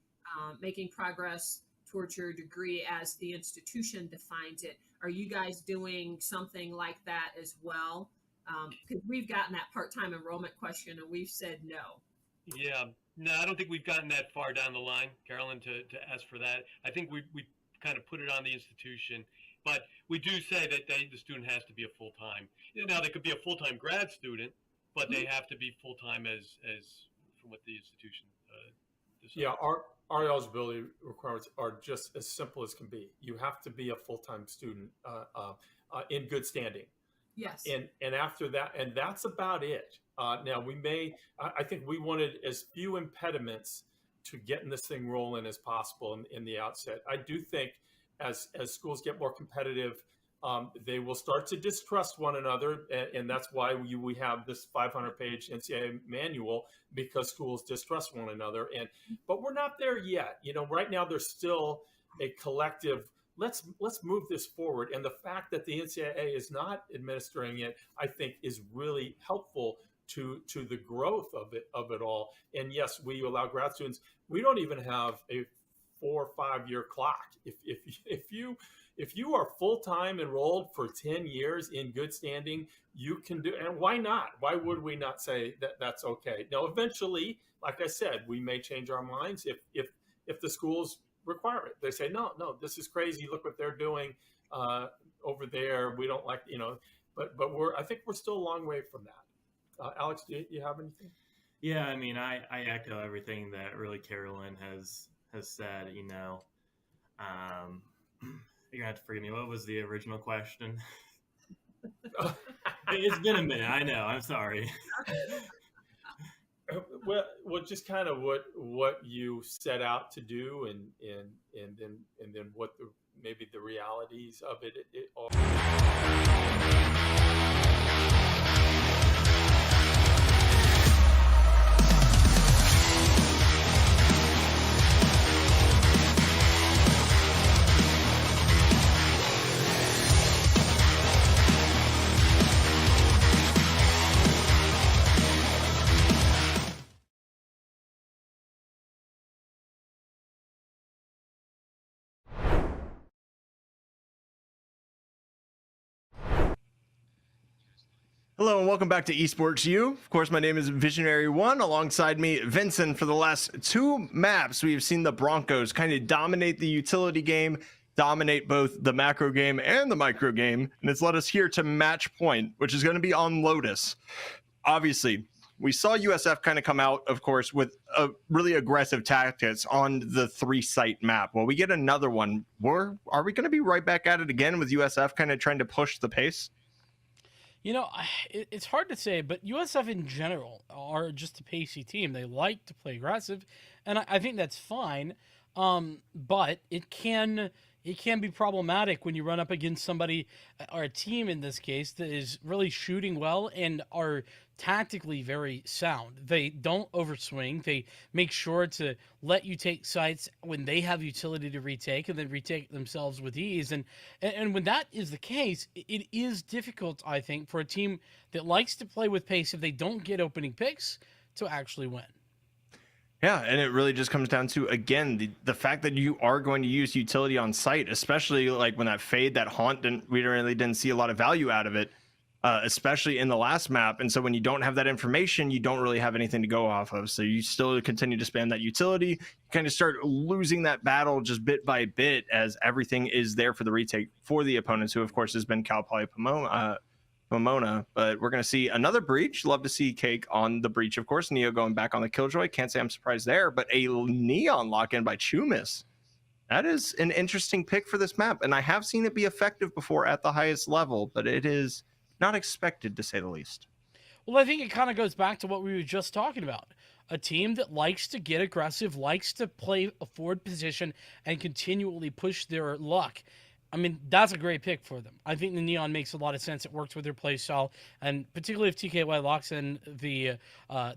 making progress towards your degree as the institution defines it. Are you guys doing something like that as well? Because we've gotten that part-time enrollment question and we've said no. Yeah, no, I don't think we've gotten that far down the line, Carolyn, to ask for that. I think we kind of put it on the institution, but we do say that the student has to be a full-time. Now, they could be a full-time grad student, but they have to be full-time as from what the institution decides. Yeah, our eligibility requirements are just as simple as can be. You have to be a full-time student in good standing. Yes. And after that, and that's about it. Now I think we wanted as few impediments to getting this thing rolling as possible in the outset. I do think as schools get more competitive, they will start to distrust one another, and that's why we have this 500-page NCAA manual, because schools distrust one another. But we're not there yet. You know, right now there's still a collective. Let's move this forward, and the fact that the NCAA is not administering it, I think, is really helpful to the growth of it all. And yes, we allow grad students. We don't even have a 4 or 5 year clock. If you are full-time enrolled for 10 years in good standing, you can do, and why not? Why would we not say that that's okay? Now, eventually, like I said, we may change our minds if the schools require it. They say, no, this is crazy. Look what they're doing over there. We don't like, you know, but I think we're still a long way from that. Alex, do you have anything? Yeah, I mean, I echo everything that really Carolyn has said. You know, you're gonna have to forgive me. What was the original question? It's been a minute. I know. I'm sorry. Well, just kind of what you set out to do, and then what maybe the realities of it all. Hello and welcome back to Esports U. Of course, my name is Visionary One. Alongside me, Vincent. For the last 2 maps, we've seen the Broncos kind of dominate the utility game, dominate both the macro game and the micro game, and it's led us here to match point, which is going to be on Lotus. Obviously, we saw USF kind of come out, of course, with a really aggressive tactics on the 3-site map. Well, we get another one. Are we going to be right back at it again with USF kind of trying to push the pace? You know, it's hard to say, but USF in general are just a pacey team. They like to play aggressive, and I think that's fine. But it can it can be problematic when you run up against somebody, or a team in this case, that is really shooting well and are tactically very sound. They don't overswing. They make sure to let you take sites when they have utility to retake, and then retake themselves with ease. And when that is the case, it is difficult, I think, for a team that likes to play with pace, if they don't get opening picks, to actually win. Yeah, and it really just comes down to, again, the fact that you are going to use utility on site, especially like when that fade, that haunt, we really didn't see a lot of value out of it, especially in the last map. And so when you don't have that information, you don't really have anything to go off of. So you still continue to spam that utility. You kind of start losing that battle just bit by bit, as everything is there for the retake for the opponents, who of course has been Cal Poly Pomona. But we're going to see another breach. Love to see Cake on the breach, of course. Neo going back on the Killjoy. Can't say I'm surprised there, but a Neon lock-in by Chumis. That is an interesting pick for this map, and I have seen it be effective before at the highest level, but it is not expected, to say the least. Well, I think it kind of goes back to what we were just talking about. A team that likes to get aggressive, likes to play a forward position, and continually push their luck. I mean, that's a great pick for them. I think the Neon makes a lot of sense. It works with their play style, and particularly if TKY locks in the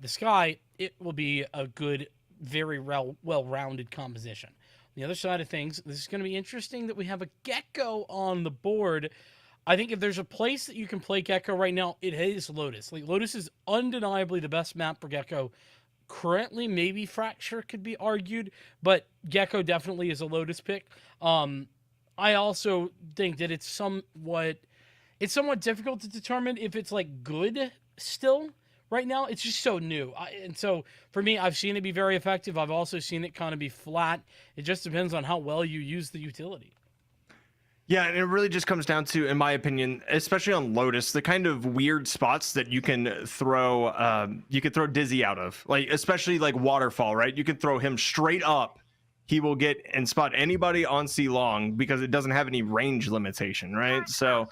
Sky, it will be a good, very well-rounded composition. On the other side of things, this is going to be interesting that we have a Gecko on the board. I think if there's a place that you can play Gecko right now, it is Lotus. Like, Lotus is undeniably the best map for Gecko. Currently, maybe Fracture could be argued, but Gecko definitely is a Lotus pick. I also think that it's somewhat difficult to determine if it's like good still right now. It's just so new. And so for me, I've seen it be very effective. I've also seen it kind of be flat. It just depends on how well you use the utility. Yeah, and it really just comes down to, in my opinion, especially on Lotus, the kind of weird spots that you can throw Dizzy out of, like especially like Waterfall, right? You can throw him straight up. He will get and spot anybody on C long because it doesn't have any range limitation, right? So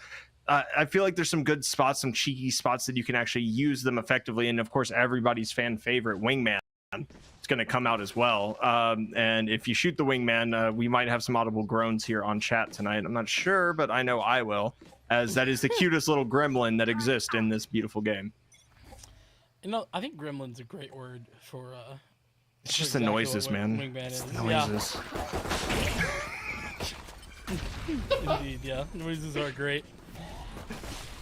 I feel like there's some good spots, some cheeky spots that you can actually use them effectively. And of course, everybody's fan favorite Wingman is going to come out as well. And if you shoot the Wingman, we might have some audible groans here on chat tonight. I'm not sure, but I know I will, as that is the cutest little gremlin that exists in this beautiful game. You know, I think gremlin's a great word for... It's just the noises, man. It's the noises. Yeah. Indeed, yeah. Noises are great.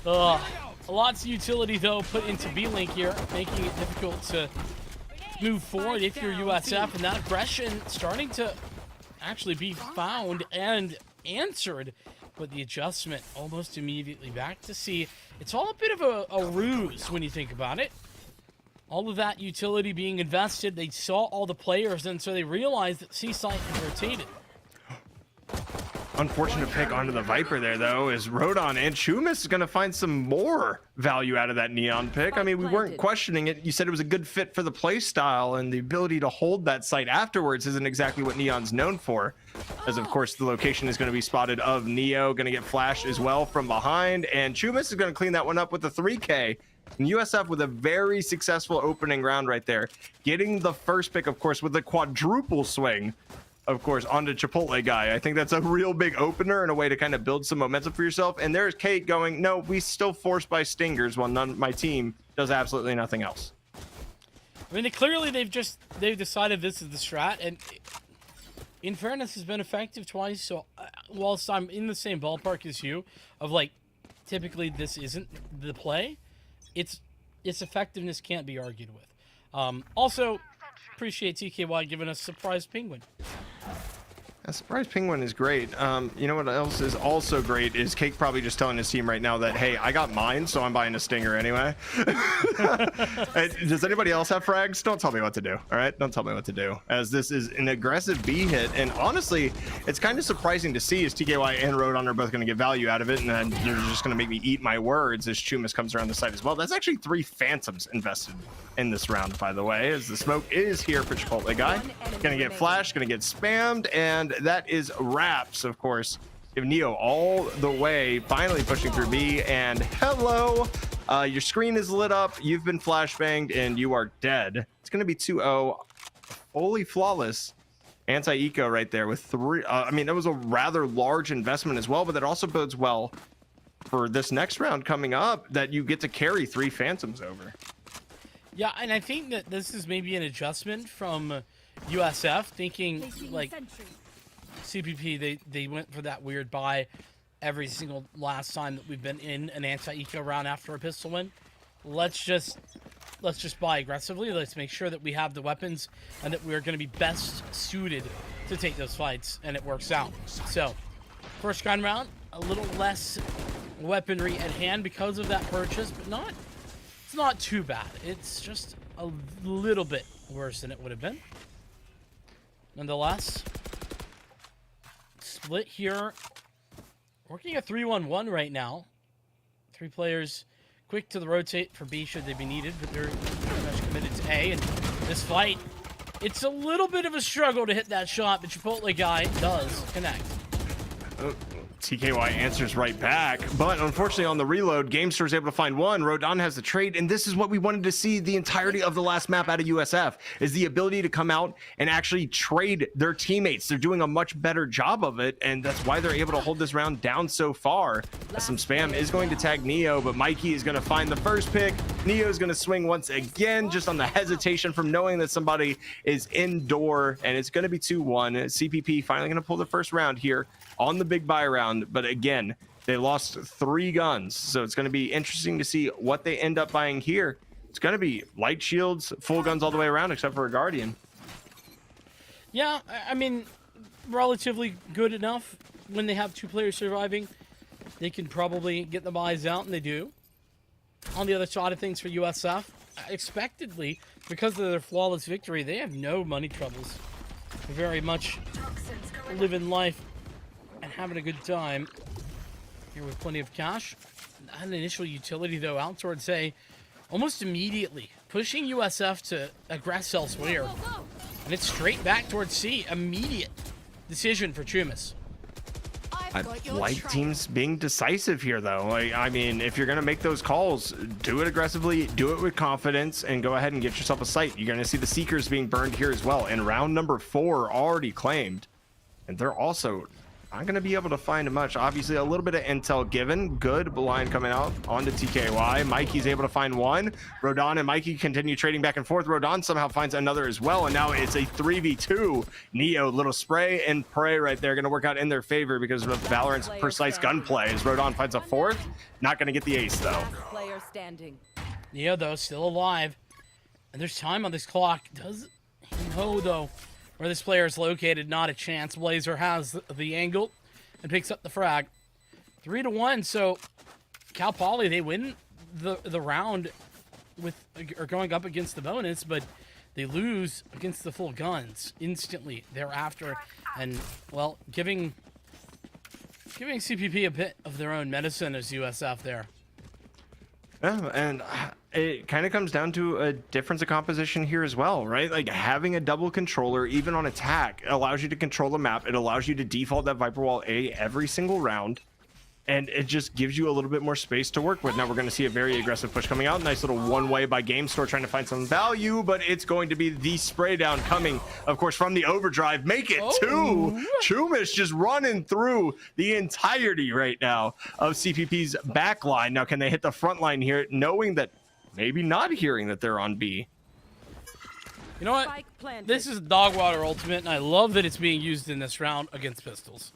Lots of utility, though, put into B-Link here, making it difficult to move forward if you're USF, and that aggression starting to actually be found and answered, but the adjustment almost immediately back to C. It's all a bit of a ruse when you think about it. All of that utility being invested, they saw all the players, and so they realized that C site had rotated. Unfortunate pick onto the Viper there, though, is Rodon, and Chumis is going to find some more value out of that Neon pick. I mean, we weren't questioning it. You said it was a good fit for the play style, and the ability to hold that site afterwards isn't exactly what Neon's known for, as of course the location is going to be spotted of Neo, going to get flashed as well from behind, and Chumis is going to clean that one up with a 3K. And USF with a very successful opening round right there, getting the first pick, of course, with the quadruple swing, of course, onto Chipotle guy. I think that's a real big opener and a way to kind of build some momentum for yourself. And there's Kate going, no, we still forced by stingers while my team does absolutely nothing else. I mean, clearly they've decided this is the strat, and in fairness, has been effective twice. So whilst I'm in the same ballpark as you, of like, typically this isn't the play, its effectiveness can't be argued with. Also, appreciate TKY giving us Surprise Penguin. A Surprise Penguin is great. You know what else is also great is Cake probably just telling his team right now that, hey, I got mine, so I'm buying a Stinger anyway. Does anybody else have frags? Don't tell me what to do, all right? Don't tell me what to do, as this is an aggressive B hit. And honestly, it's kind of surprising to see as TKY and Rodon are both going to get value out of it, and then you're just going to make me eat my words as Chumis comes around the site as well. That's actually 3 Phantoms invested in this round, by the way, as the smoke is here for Chipotle guy. Gonna get flashed, gonna get spammed, and that is wraps, of course. Give Neo all the way, finally pushing through B, and hello, your screen is lit up, you've been flashbanged, and you are dead. It's gonna be 2-0, fully flawless Anti-eco right there with 3. I mean, that was a rather large investment as well, but that also bodes well for this next round coming up, that you get to carry 3 Phantoms over. Yeah, and I think that this is maybe an adjustment from USF, thinking like CPP, they went for that weird buy every single last time that we've been in an anti-eco round after a pistol win. Let's just buy aggressively. Let's make sure that we have the weapons and that we're going to be best suited to take those fights, and it works out. So, first gun round, a little less weaponry at hand because of that purchase, but it's not too bad. It's just a little bit worse than it would have been. Nonetheless, split here. Working a 3-1-1 right now. 3 players quick to the rotate for B should they be needed, but they're pretty much committed to A. And this fight, it's a little bit of a struggle to hit that shot, but Chipotle guy does connect. TKY answers right back, but unfortunately on the reload, GameStar is able to find one. Rodon has the trade, and this is what we wanted to see the entirety of the last map out of USF, is the ability to come out and actually trade their teammates. They're doing a much better job of it, and that's why they're able to hold this round down so far. Some spam is going to tag Neo, but Mikey is going to find the first pick. Neo is going to swing once again, just on the hesitation from knowing that somebody is indoor, and it's going to be 2-1. CPP finally going to pull the first round here on the big buy round, but again, they lost 3 guns, so it's going to be interesting to see what they end up buying here. It's going to be light shields, full guns all the way around, except for a Guardian. Yeah, I mean, relatively good enough. When they have 2 players surviving, they can probably get the buys out, and they do. On the other side of things for USF, expectedly, because of their flawless victory, they have no money troubles. They're very much living life and having a good time here with plenty of cash. An initial utility though out towards A almost immediately, pushing USF to aggress elsewhere, and it's straight back towards C. Immediate decision for Chumas. I like teams being decisive here though. I mean, if you're gonna make those calls, do it aggressively, do it with confidence, and go ahead and get yourself a site. You're gonna see the Seekers being burned here as well, and round number 4 already claimed, and they're also not going to be able to find much. Obviously, a little bit of intel given. Good line coming out onto TKY. Mikey's able to find one. Rodon and Mikey continue trading back and forth. Rodon somehow finds another as well, and now it's a 3v2. Neo, little spray and pray right there, going to work out in their favor because of Valorant's precise gunplay. As Rodon finds a 4th, not going to get the ace though. Player standing. Neo though still alive, and there's time on this clock. Does he know though where this player is located? Not a chance. Blazer has the angle and picks up the frag. 3-1. So Cal Poly, they win the round with or going up against the bonus, but they lose against the full guns instantly thereafter. And well, giving CPP a bit of their own medicine as USF there. Yeah, and it kind of comes down to a difference of composition here as well, right? Like having a double controller, even on attack, allows you to control the map. It allows you to default that Viper Wall A every single round, and it just gives you a little bit more space to work with. Now we're going to see a very aggressive push coming out. Nice little one-way by GameStar trying to find some value, but it's going to be the spray down coming, of course, from the overdrive. Make it 2. Chumas just running through the entirety right now of CPP's back line. Now, can they hit the front line here, knowing that maybe not hearing that they're on B? You know what? This is Dogwater Ultimate, and I love that it's being used in this round against pistols.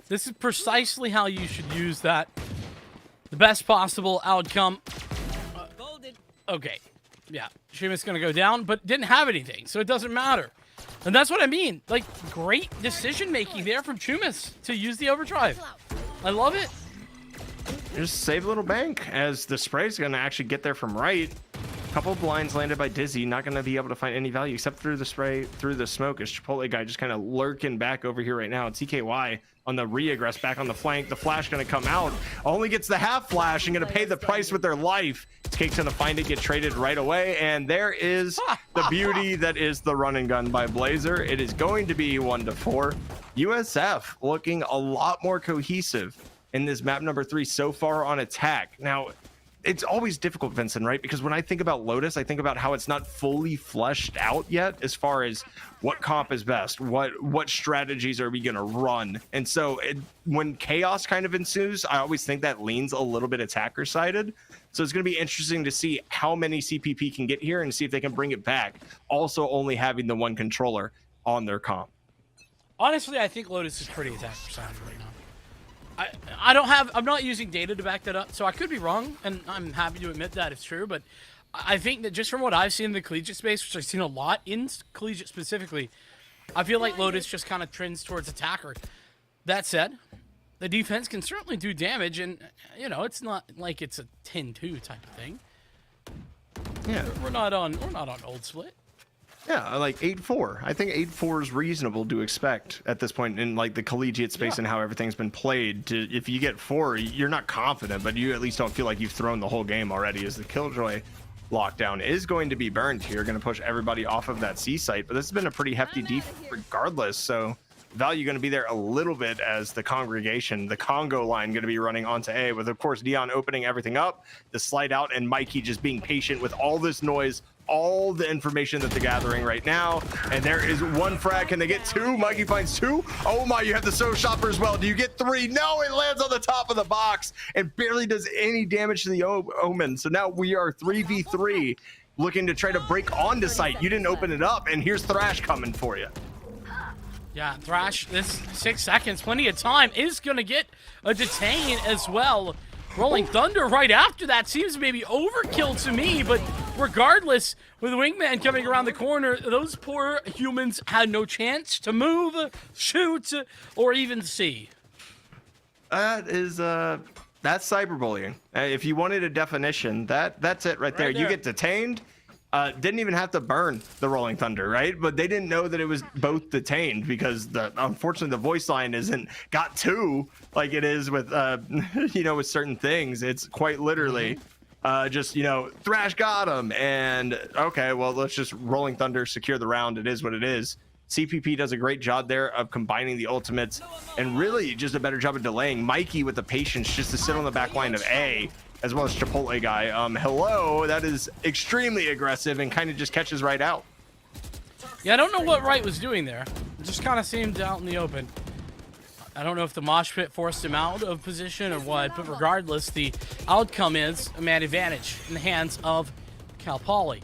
This is precisely how you should use that. The best possible outcome. Okay. Yeah. Chumas going to go down, but didn't have anything, so it doesn't matter. And that's what I mean. Like, great decision-making there from Chumas to use the overdrive. I love it. Just save a little bank as the spray's going to actually get there from right. Couple of blinds landed by Dizzy, not going to be able to find any value except through the spray, through the smoke. As Chipotle guy just kind of lurking back over here right now. TKY on the re-aggress back on the flank. The flash going to come out. Only gets the half flash and going to pay the price with their life. Cake's going to find it, get traded right away. And there is the beauty that is the run and gun by Blazer. It is going to be 1-4. USF looking a lot more cohesive in this map number 3 so far on attack. Now, it's always difficult, Vincent, right? Because when I think about Lotus, I think about how it's not fully fleshed out yet as far as what comp is best, what strategies are we going to run. And so when chaos kind of ensues, I always think that leans a little bit attacker sided. So it's going to be interesting to see how many CPP can get here and see if they can bring it back. Also only having the one controller on their comp. Honestly, I think Lotus is pretty attacker sided right now. I'm not using data to back that up, so I could be wrong, and I'm happy to admit that it's true, but I think that just from what I've seen in the collegiate space, which I've seen a lot in collegiate specifically, I feel like Lotus just kind of trends towards attacker. That said, the defense can certainly do damage, and, you know, it's not like it's a 10-2 type of thing. Yeah. We're not on Old Split. Yeah, like 8-4. I think 8-4 is reasonable to expect at this point in like the collegiate space and how everything's been played. If you get 4, you're not confident, but you at least don't feel like you've thrown the whole game already. As the Killjoy lockdown is going to be burned here, going to push everybody off of that C site. But this has been a pretty hefty def regardless. So value going to be there a little bit as the congregation, the Congo line, going to be running onto A with, of course, Dion opening everything up, the slide out, and Mikey just being patient with all this noise, all the information that they're gathering right now. And there is one frag. Can they get 2? Mikey finds 2. Oh my, you have the Soul Shopper as well. Do you get 3? No, it lands on the top of the box and barely does any damage to the Omen. So now we are 3v3 looking to try to break onto site. You didn't open it up, and here's Thrash coming for you. Yeah, Thrash, this 6 seconds, plenty of time, is going to get a detain as well. Rolling Thunder right after that seems maybe overkill to me, but regardless, with Wingman coming around the corner, those poor humans had no chance to move, shoot, or even see. That is, that's cyberbullying. If you wanted a definition, that's it right there. You get detained. Didn't even have to burn the Rolling Thunder, right? But they didn't know that it was both detained because unfortunately the voice line isn't got 2 like it is with with certain things. It's quite literally just Thrash got him, and okay, well, let's just Rolling Thunder secure the round. It is what it is. CPP does a great job there of combining the ultimates and really just a better job of delaying. Mikey with the patience just to sit on the back line of A, as well as Chipotle guy. Hello, that is extremely aggressive and kind of just catches right out. Yeah, I don't know what Wright was doing there. It just kind of seemed out in the open. I don't know if the mosh pit forced him out of position or what, but regardless, the outcome is a man advantage in the hands of Cal Poly.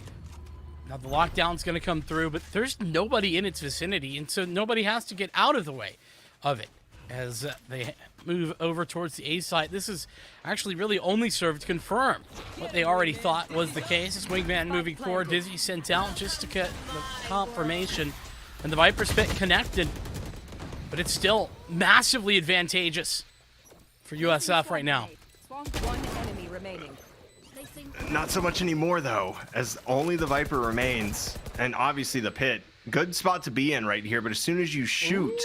Now the lockdown's going to come through, but there's nobody in its vicinity, and so nobody has to get out of the way of it as they move over towards the A site. This is actually really only served to confirm what they already thought was the case. As Wingman moving forward, Dizzy sent out just to get the confirmation, and the Viper's Pit connected, but it's still massively advantageous for USF right now. One enemy remaining. Not so much anymore, though, as only the Viper remains, and obviously the Pit. Good spot to be in right here, but as soon as you shoot,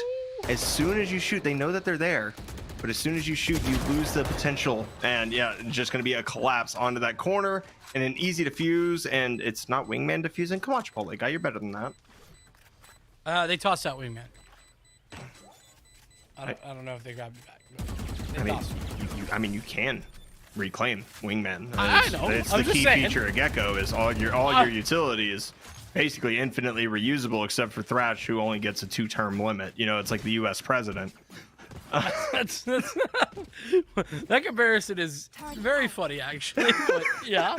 they know that they're there, but as soon as you shoot, you lose the potential, and yeah, just going to be a collapse onto that corner, and an easy defuse, and it's not Wingman defusing. Come on, Chipotle guy, you're better than that. They tossed out Wingman. I don't know if they grabbed it back. You can reclaim Wingman. I know. It's the key feature of Gecko is all your utility is basically infinitely reusable except for Thrash, who only gets a 2-term limit. It's like the U.S. president. That comparison is very funny, actually. But yeah,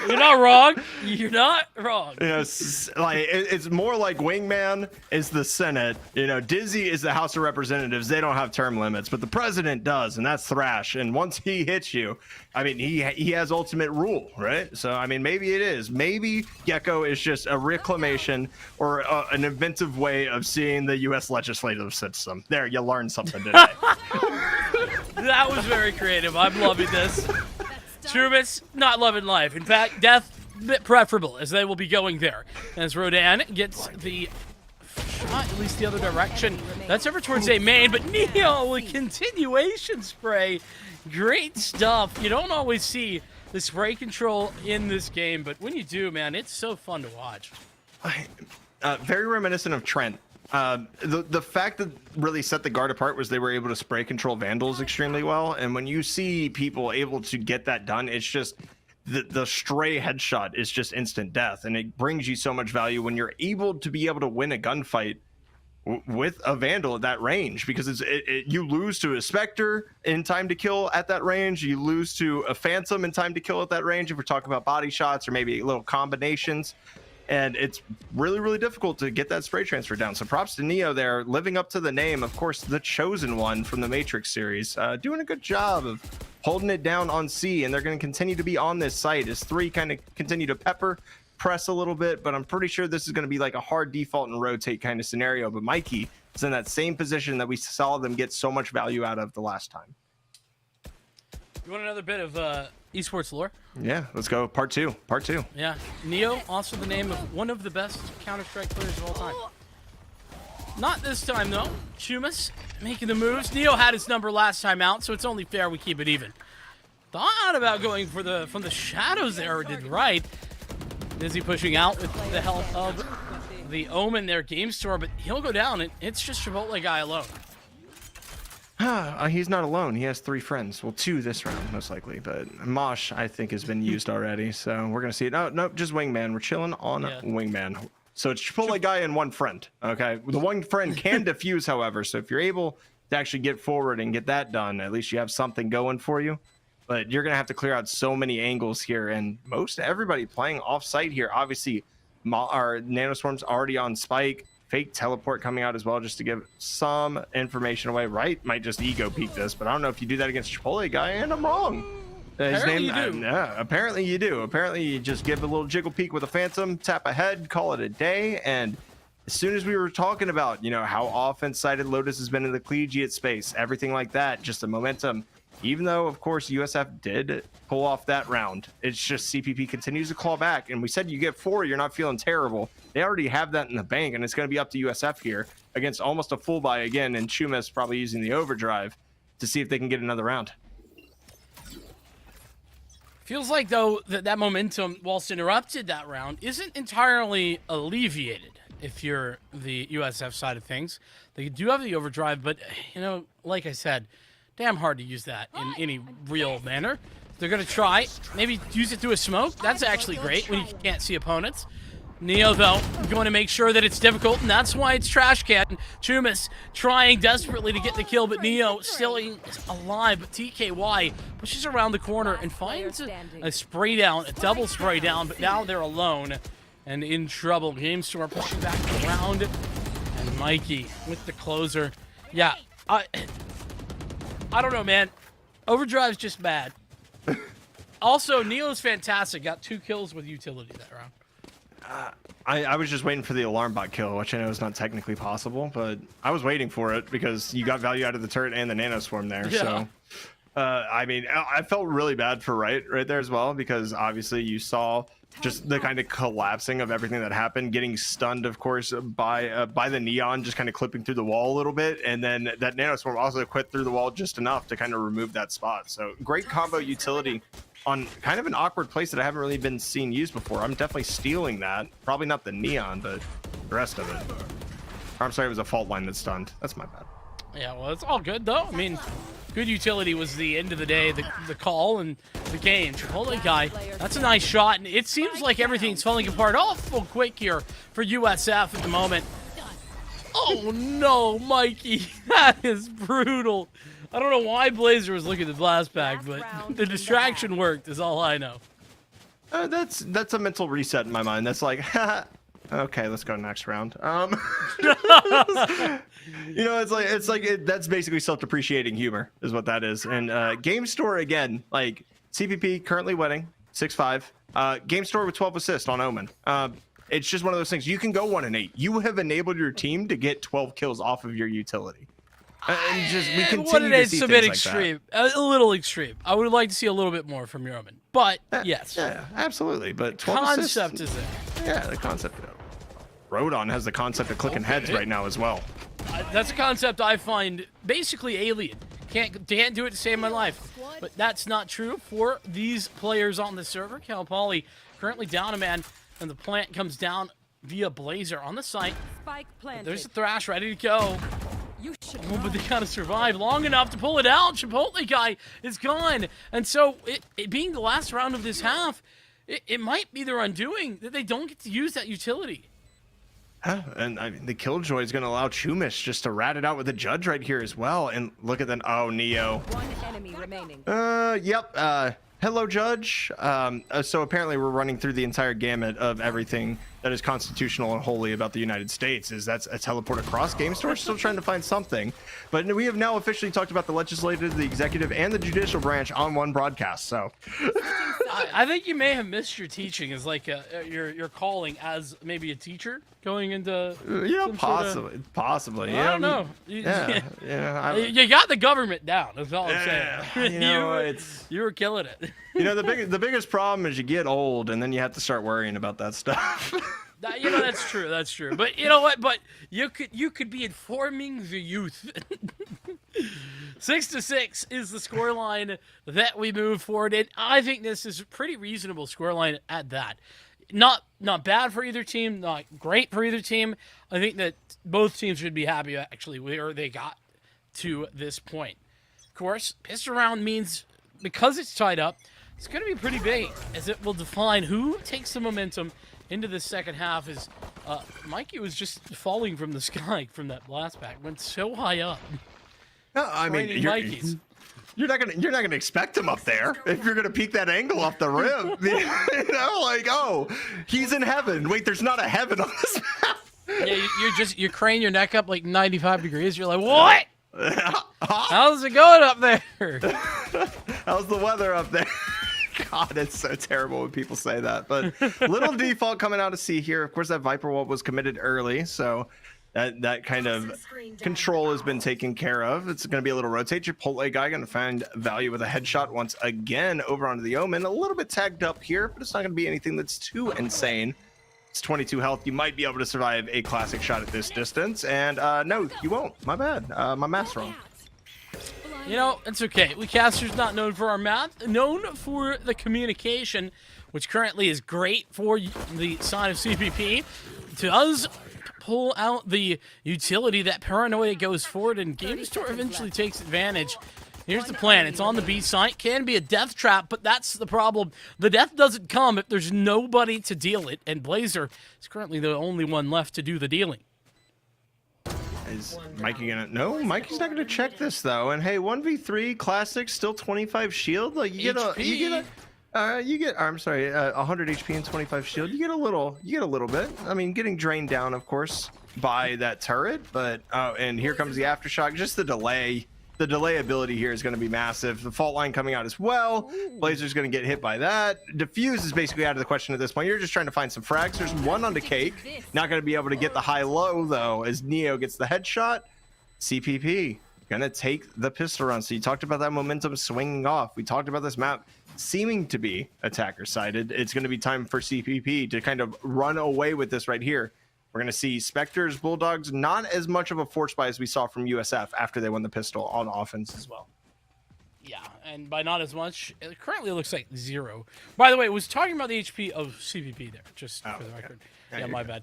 you're not wrong. You're not wrong. It's more like Wingman is the Senate. Dizzy is the House of Representatives. They don't have term limits, but the president does, and that's Thrash. And once he hits you, he has ultimate rule, right? So maybe it is. Maybe Gecko is just a reclamation or an inventive way of seeing the U.S. legislative system. There, you learned something today. That was very creative. I'm loving this. Trubis not loving life. In fact, death bit preferable, as they will be going there. As Rodan gets the shot, at least the other direction. That's over towards A main, but Neo with continuation spray. Great stuff. You don't always see the spray control in this game, but when you do, man, it's so fun to watch. Very reminiscent of Trent The fact that really set the guard apart was they were able to spray control Vandals extremely well. And when you see people able to get that done, it's just the stray headshot is just instant death. And it brings you so much value when you're able to win a gunfight with a Vandal at that range, because you lose to a Spectre in time to kill at that range. You lose to a Phantom in time to kill at that range if we're talking about body shots or maybe little combinations. And it's really, really difficult to get that spray transfer down. So props to Neo there, living up to the name. Of course, the chosen one from the Matrix series, doing a good job of holding it down on C. And they're going to continue to be on this site as 3 kind of continue to press a little bit. But I'm pretty sure this is going to be like a hard default and rotate kind of scenario. But Mikey is in that same position that we saw them get so much value out of the last time. You want another bit of esports lore? Yeah, let's go. Part two. Yeah. Neo, also the name of one of the best Counter-Strike players of all time. Not this time, though. Chumas making the moves. Neo had his number last time out, so it's only fair we keep it even. Thought about going from the shadows there, did right. Busy pushing out with the help of the Omen there, Game Store, but he'll go down. It's just Chipotle guy alone. He's not alone. He has 3 friends. Well, 2 this round, most likely. But Mosh, I think, has been used already. So we're going to see it. No, just Wingman. We're chilling on Wingman. So it's Chipotle guy and 1 friend. Okay. The 1 friend can defuse, however. So if you're able to actually get forward and get that done, at least you have something going for you. But you're going to have to clear out so many angles here. And most everybody playing off site here. Obviously, our Nanoswarm's already on Spike. Fake teleport coming out as well, just to give some information away. Right, might just ego peek this, but I don't know if you do that against Chipotle guy, and I'm wrong. His Apparently name, you do. Apparently you do. Apparently you just give a little jiggle peek with a Phantom, tap ahead, call it a day. And as soon as we were talking about, how offense-sided Lotus has been in the collegiate space, everything like that, just the momentum. Even though, of course, USF did pull off that round, it's just CPP continues to claw back. And we said you get 4, you're not feeling terrible. They already have that in the bank, and it's going to be up to USF here against almost a full buy again, and Chumas probably using the overdrive to see if they can get another round. Feels like, though, that momentum, whilst interrupted that round, isn't entirely alleviated if you're the USF side of things. They do have the overdrive, but, like I said, damn hard to use that in any real manner. They're going to try. Maybe use it through a smoke. That's actually great when you can't see opponents. Neo, though, going to make sure that it's difficult, and that's why it's trash can. Chumas trying desperately to get the kill, but Neo still alive. But TKY pushes around the corner and finds a spray down, a double spray down, but now they're alone and in trouble. Game Store pushing back around, and Mikey with the closer. Yeah, I don't know, man. Overdrive's just bad. Also, Neo's fantastic. Got 2 kills with utility that round. I was just waiting for the alarm bot kill, which I know is not technically possible, but I was waiting for it because you got value out of the turret and the nanoswarm there. Yeah. So, I mean, I felt really bad for right there as well, because obviously you saw just the kind of collapsing of everything that happened, getting stunned, of course, by the neon just kind of clipping through the wall a little bit, and then that nanoswarm also quit through the wall just enough to kind of remove that spot. So great combo utility on kind of an awkward place that I haven't really been seen used before. I'm definitely stealing that. Probably not the neon, but the rest of it. Or, I'm sorry, it was a fault line that stunned. That's my bad. Yeah, well, it's all good, though. I mean, good utility was the end of the day, the call and the game. Chipotle guy, that's a nice shot, and it seems like everything's falling apart awful quick here for USF at the moment. Oh, no, Mikey. That is brutal. I don't know why Blazer was looking at the blast pack, but the distraction worked is all I know. That's a mental reset in my mind. That's like, okay, let's go next round. That's basically self-depreciating humor is what that is. And Game Store, again, like CPP currently winning 6-5. Game Store with 12 assists on Omen. It's just one of those things. You can go 1-8. You have enabled your team to get 12 kills off of your utility. And just we continue to see things like extreme, that. A little extreme. I would like to see a little bit more from Roman, but yes, yeah, absolutely. But 12 concept assists, is there. Yeah, the concept. Rodon has the concept of clicking heads right now as well. That's a concept I find basically alien. Can't do it to save my life, but that's not true for these players on the server. Cal Poly currently down a man, and the plant comes down via Blazer on the site. Spike planted. There's a Thrash ready to go. You should But they gotta survive long enough to pull it out. Chipotle guy is gone. And so, it being the last round of this half, it might be their undoing that they don't get to use that utility. And I mean, the Killjoy is going to allow Chumish just to rat it out with the Judge right here as well. And look at that. Oh, Neo. One enemy remaining. Yep. Hello, Judge. So apparently we're running through the entire gamut of everything that is constitutional and holy about the United States. That's a teleport across. Game Store still trying to find something. But we have now officially talked about the legislative, the executive, and the judicial branch on one broadcast. So I think you may have missed your teaching as like your calling as maybe a teacher going into possibly. I don't know. You got the government down. That's all I'm saying. You were killing it. The biggest problem is you get old and then you have to start worrying about that stuff. That's true. That's true. But you know what? But you could be informing the youth. 6-6 is the scoreline that we move forward in. I think this is a pretty reasonable scoreline at that. Not bad for either team, not great for either team. I think that both teams should be happy actually where they got to this point. Of course, pistol round means because it's tied up, it's going to be pretty big as it will define who takes the momentum into the second half. As Mikey was just falling from the sky from that blast pack, went so high up. No, I mean, you're not gonna expect him up there if you're gonna peek that angle off the rim. He's in heaven. Wait, there's not a heaven on this map. Yeah, you crane your neck up like 95 degrees. You're like, what? How's it going up there? How's the weather up there? God, it's so terrible when people say that. But little default coming out to see here. Of course, that Viper Wall was committed early, so that kind of control has been taken care of. It's going to be a little rotate. Chipotle guy going to find value with a headshot once again over onto the Omen. A little bit tagged up here, but it's not going to be anything that's too insane. It's 22 health. You might be able to survive a classic shot at this distance. And no, you won't. My bad. My math's wrong. It's okay. We casters not known for our math, known for the communication, which currently is great for the side of CPP. Does pull out the utility that Paranoia goes forward, and Game Store eventually takes advantage. Here's the plan. It's on the B site. Can be a death trap, but that's the problem. The death doesn't come if there's nobody to deal it, and Blazer is currently the only one left to do the dealing. Is Mikey gonna? No, Mikey's not gonna check this though. And hey, 1v3 classic, still 25 shield. Like you get 100 HP and 25 shield. You get a little bit. I mean, getting drained down, of course, by that turret. But and here comes the aftershock. Just the delay. The delay ability here is going to be massive. The fault line coming out as well. Blazer's going to get hit by that. Defuse is basically out of the question at this point. You're just trying to find some frags. There's one on the cake. Not going to be able to get the high-low, though, as Neo gets the headshot. CPP going to take the pistol round. So you talked about that momentum swinging off. We talked about this map seeming to be attacker-sided. It's going to be time for CPP to kind of run away with this right here. We're going to see Spectres, Bulldogs, not as much of a force buy as we saw from USF after they won the pistol on offense as well. Yeah, and by not as much, it currently looks like 0. By the way, I was talking about the HP of CPP there, just for the record. Yeah, my bad.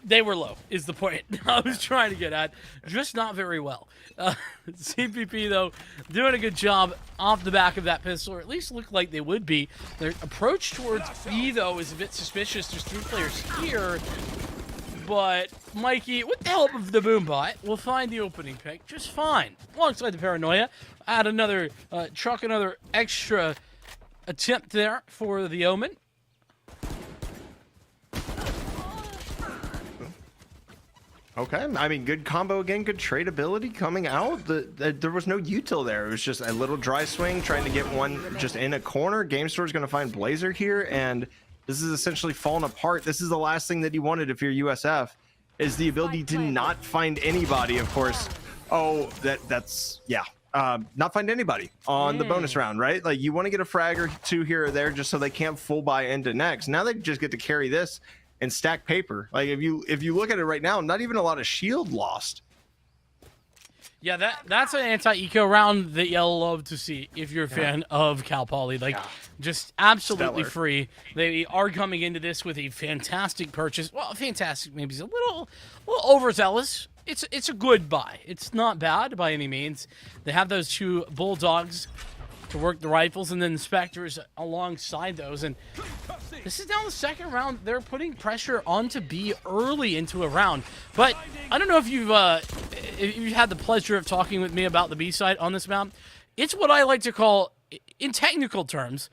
They were low, is the point I was trying to get at. Just not very well. CPP, though, doing a good job off the back of that pistol, or at least look like they would be. Their approach towards B, though, is a bit suspicious. There's 3 players here. But Mikey, with the help of the Boombot, will find the opening pick just fine. Alongside the Paranoia, add another, chuck another extra attempt there for the Omen. Okay, I mean, good combo again, good tradability coming out. There was no util there. It was just a little dry swing, trying to get one just in a corner. Game Store's going to find Blazer here, and this is essentially falling apart. This is the last thing that you wanted if you're USF, is the ability to not find anybody, of course. Oh, that's not find anybody on the bonus round, right? Like, you want to get a frag or 2 here or there just so they can't full buy into next. Now they just get to carry this and stack paper. Like, if you look at it right now, not even a lot of shield lost. Yeah, that's an anti-eco round that you'll love to see if you're a fan of Cal Poly. Like, just absolutely Stellar. free. They are coming into this with a fantastic purchase. Well, fantastic, maybe it's a little overzealous. It's a good buy. It's not bad by any means. They have those 2 Bulldogs to work the rifles, and then the Spectres alongside those. And this is now the second round. They're putting pressure onto B early into a round. But I don't know if you've had the pleasure of talking with me about the B side on this map. It's what I like to call, in technical terms,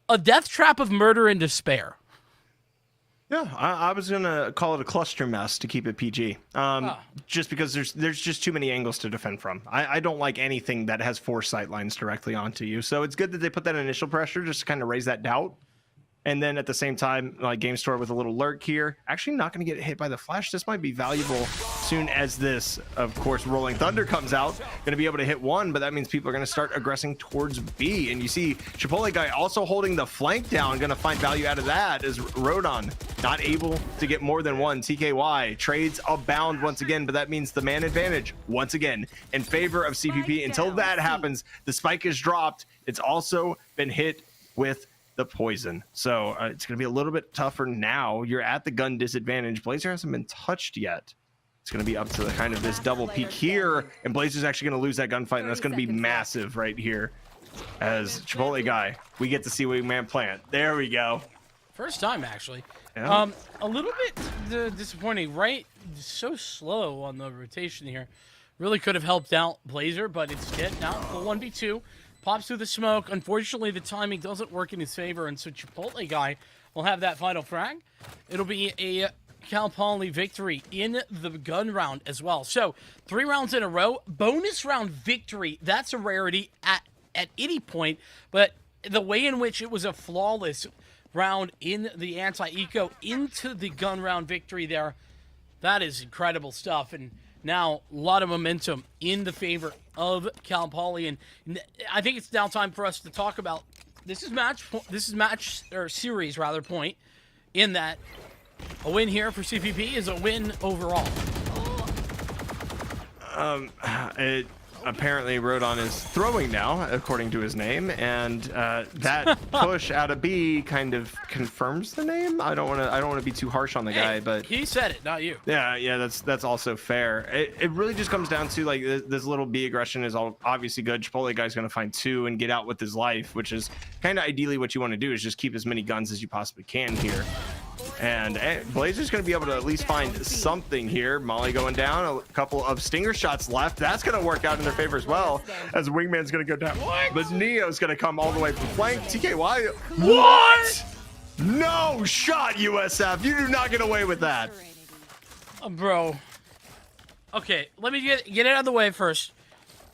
a death trap of murder and despair. Yeah, I was gonna call it a cluster mess to keep it PG. Just because there's just too many angles to defend from. I don't like anything that has 4 sight lines directly onto you. So it's good that they put that initial pressure just to kind of raise that doubt. And then at the same time, like Game Store with a little lurk here, actually not going to get hit by the flash. This might be valuable soon as this, of course, Rolling Thunder comes out. Going to be able to hit 1, but that means people are going to start aggressing towards B. And you see Chipotle guy also holding the flank down, going to find value out of that as Rodon not able to get more than 1. TKY trades abound once again, but that means the man advantage once again in favor of CPP. Until that happens, the spike is dropped. It's also been hit with the poison. So it's going to be a little bit tougher now. You're at the gun disadvantage. Blazer hasn't been touched yet. It's going to be up to the kind of this double peek here, and Blazer's actually going to lose that gunfight, and that's going to be massive right here. As Chipotle guy, we get to see Wingman plant. There we go. First time, actually. Yeah. A little bit disappointing, right? So slow on the rotation here. Really could have helped out Blazer, but instead now full 1v2. Pops through the smoke. Unfortunately, the timing doesn't work in his favor, and so Chipotle guy will have that final frag. It'll be a Cal Poly victory in the gun round as well. So 3 rounds in a row. Bonus round victory. That's a rarity at any point, but the way in which it was a flawless round in the anti-eco into the gun round victory there, that is incredible stuff. And now a lot of momentum in the favor of Cal Poly, and I think it's now time for us to talk about this is series point, in that a win here for CPP is a win overall. Apparently Rodon is throwing now, according to his name, and that push out of B kind of confirms the name. I don't want to be too harsh on the guy, but he said it, not you. Yeah, that's also fair. It really just comes down to like this little B aggression is obviously good. Chipotle guy's going to find 2 and get out with his life, which is kind of ideally what you want to do, is just keep as many guns as you possibly can here. And Blazer's going to be able to at least find something here. Molly going down, a couple of stinger shots left. That's going to work out in their favor as well, as Wingman's going to go down. But Neo's going to come all the way from flank. TKY, what? No shot, USF. You do not get away with that. Bro. Okay, let me get it out of the way first.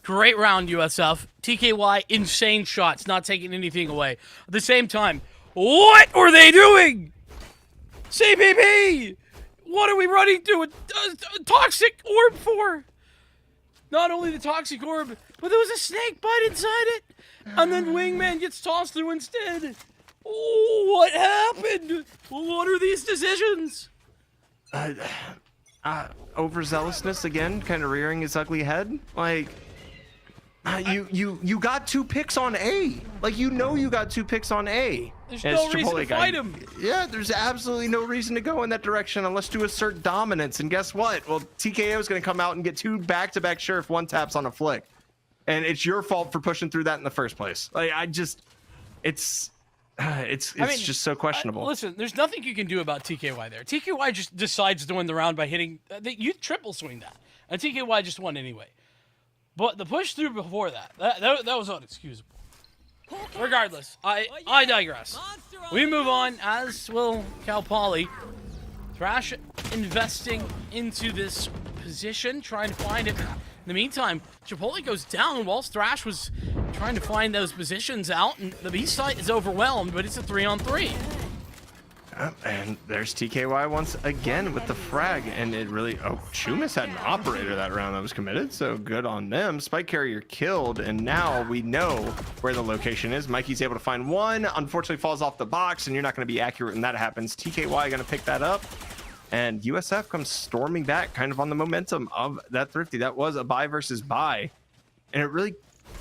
Great round, USF. TKY, insane shots, not taking anything away. At the same time, what were they doing? CPP! What are we running to a toxic orb for? Not only the toxic orb, but there was a snake bite inside it. And then Wingman gets tossed through instead. Oh, what happened? What are these decisions? Overzealousness again, kind of rearing its ugly head. Like, you got 2 picks on A. Like, you got 2 picks on A. There's no reason to fight him. Yeah, there's absolutely no reason to go in that direction unless to assert dominance. And guess what? Well, TKO is going to come out and get 2 back-to-back sheriff 1-taps on a flick. And it's your fault for pushing through that in the first place. Like, it's just so questionable. Listen, there's nothing you can do about TKY there. TKY just decides to win the round by hitting. You triple swing that. And TKY just won anyway. But the push through before that was unexcusable. Regardless, I digress. We move on, as will Cal Poly. Thrash investing into this position, trying to find it. In the meantime, Chipotle goes down whilst Thrash was trying to find those positions out, and the B site is overwhelmed, but it's a 3-on-3. And there's TKY once again with the frag, and it really, Chumas had an operator that round that was committed, so good on them. Spike carrier killed, and now we know where the location is. Mikey's able to find 1, unfortunately falls off the box, and you're not going to be accurate when that happens. TKY going to pick that up, And USF comes storming back kind of on the momentum of that Thrifty. That was a buy versus buy. And it really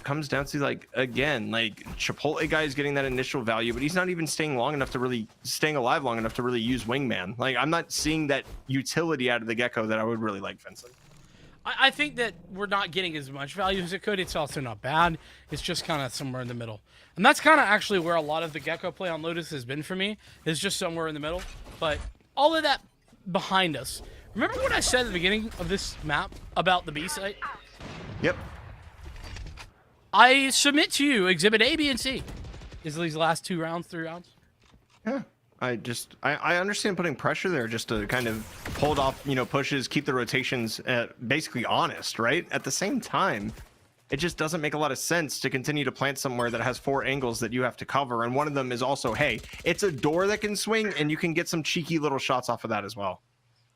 comes down to, like, again, like, Chipotle guy is getting that initial value, but he's not even staying alive long enough to really use Wingman. Like, I'm not seeing that utility out of the Gecko that I would really like, Vincent. I think that we're not getting as much value as it could. It's also not bad. It's just kind of somewhere in the middle. And that's kind of actually where a lot of the Gecko play on Lotus has been for me, is just somewhere in the middle. But all of that behind us. Remember what I said at the beginning of this map about the B site? Yep. I submit to you Exhibit A, B, and C. Is these last 2 rounds, 3 rounds? Yeah. I understand putting pressure there just to kind of hold off, pushes, keep the rotations basically honest, right? At the same time, it just doesn't make a lot of sense to continue to plant somewhere that has 4 angles that you have to cover. And one of them is also, hey, it's a door that can swing and you can get some cheeky little shots off of that as well.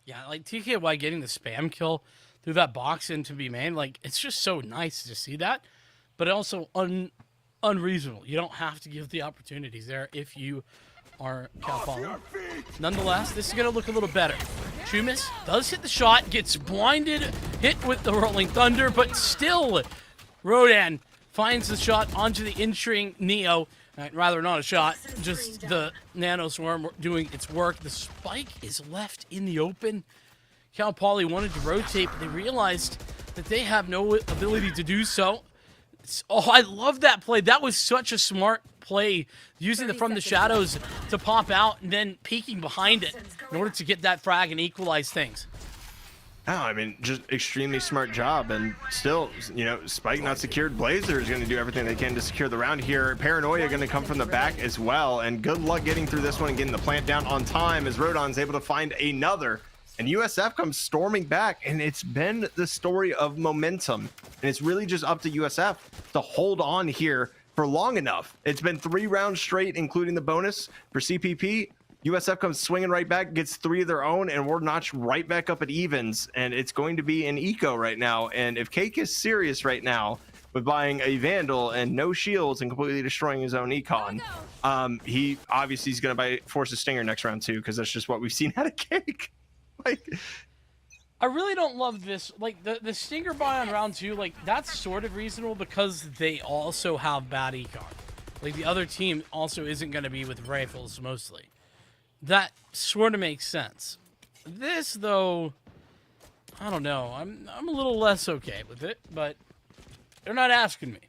Yeah, like TKY getting the spam kill through that box into B main, like, it's just so nice to see that. But also unreasonable. You don't have to give the opportunities there if you are Cal Poly. Nonetheless, this is going to look a little better. Chumis does hit the shot, gets blinded, hit with the Rolling Thunder, but still, Rodan finds the shot onto the entering Neo. Rather not a shot, just the Nano Swarm doing its work. The spike is left in the open. Cal Poly wanted to rotate, but they realized that they have no ability to do so. Oh, I love that play. That was such a smart play, using it from the shadows to pop out and then peeking behind it in order to get that frag and equalize things. Oh, I mean, just extremely smart job. And still, Spike not secured. Blazer is going to do everything they can to secure the round here. Paranoia going to come from the back as well. And good luck getting through this one and getting the plant down on time as Rodon's able to find another. And USF comes storming back, and it's been the story of momentum. And it's really just up to USF to hold on here for long enough. It's been 3 rounds straight, including the bonus for CPP. USF comes swinging right back, gets 3 of their own, and we're notched right back up at evens. And it's going to be an eco right now. And if Cake is serious right now with buying a Vandal and no shields and completely destroying his own econ, he obviously is going to force a Stinger next round too, because that's just what we've seen out of Cake. I really don't love this. Like, the Stinger buy on round 2, like, that's sort of reasonable because they also have bad econ. Like, the other team also isn't going to be with rifles mostly. That sort of makes sense. This, though, I don't know. I'm a little less okay with it, but they're not asking me.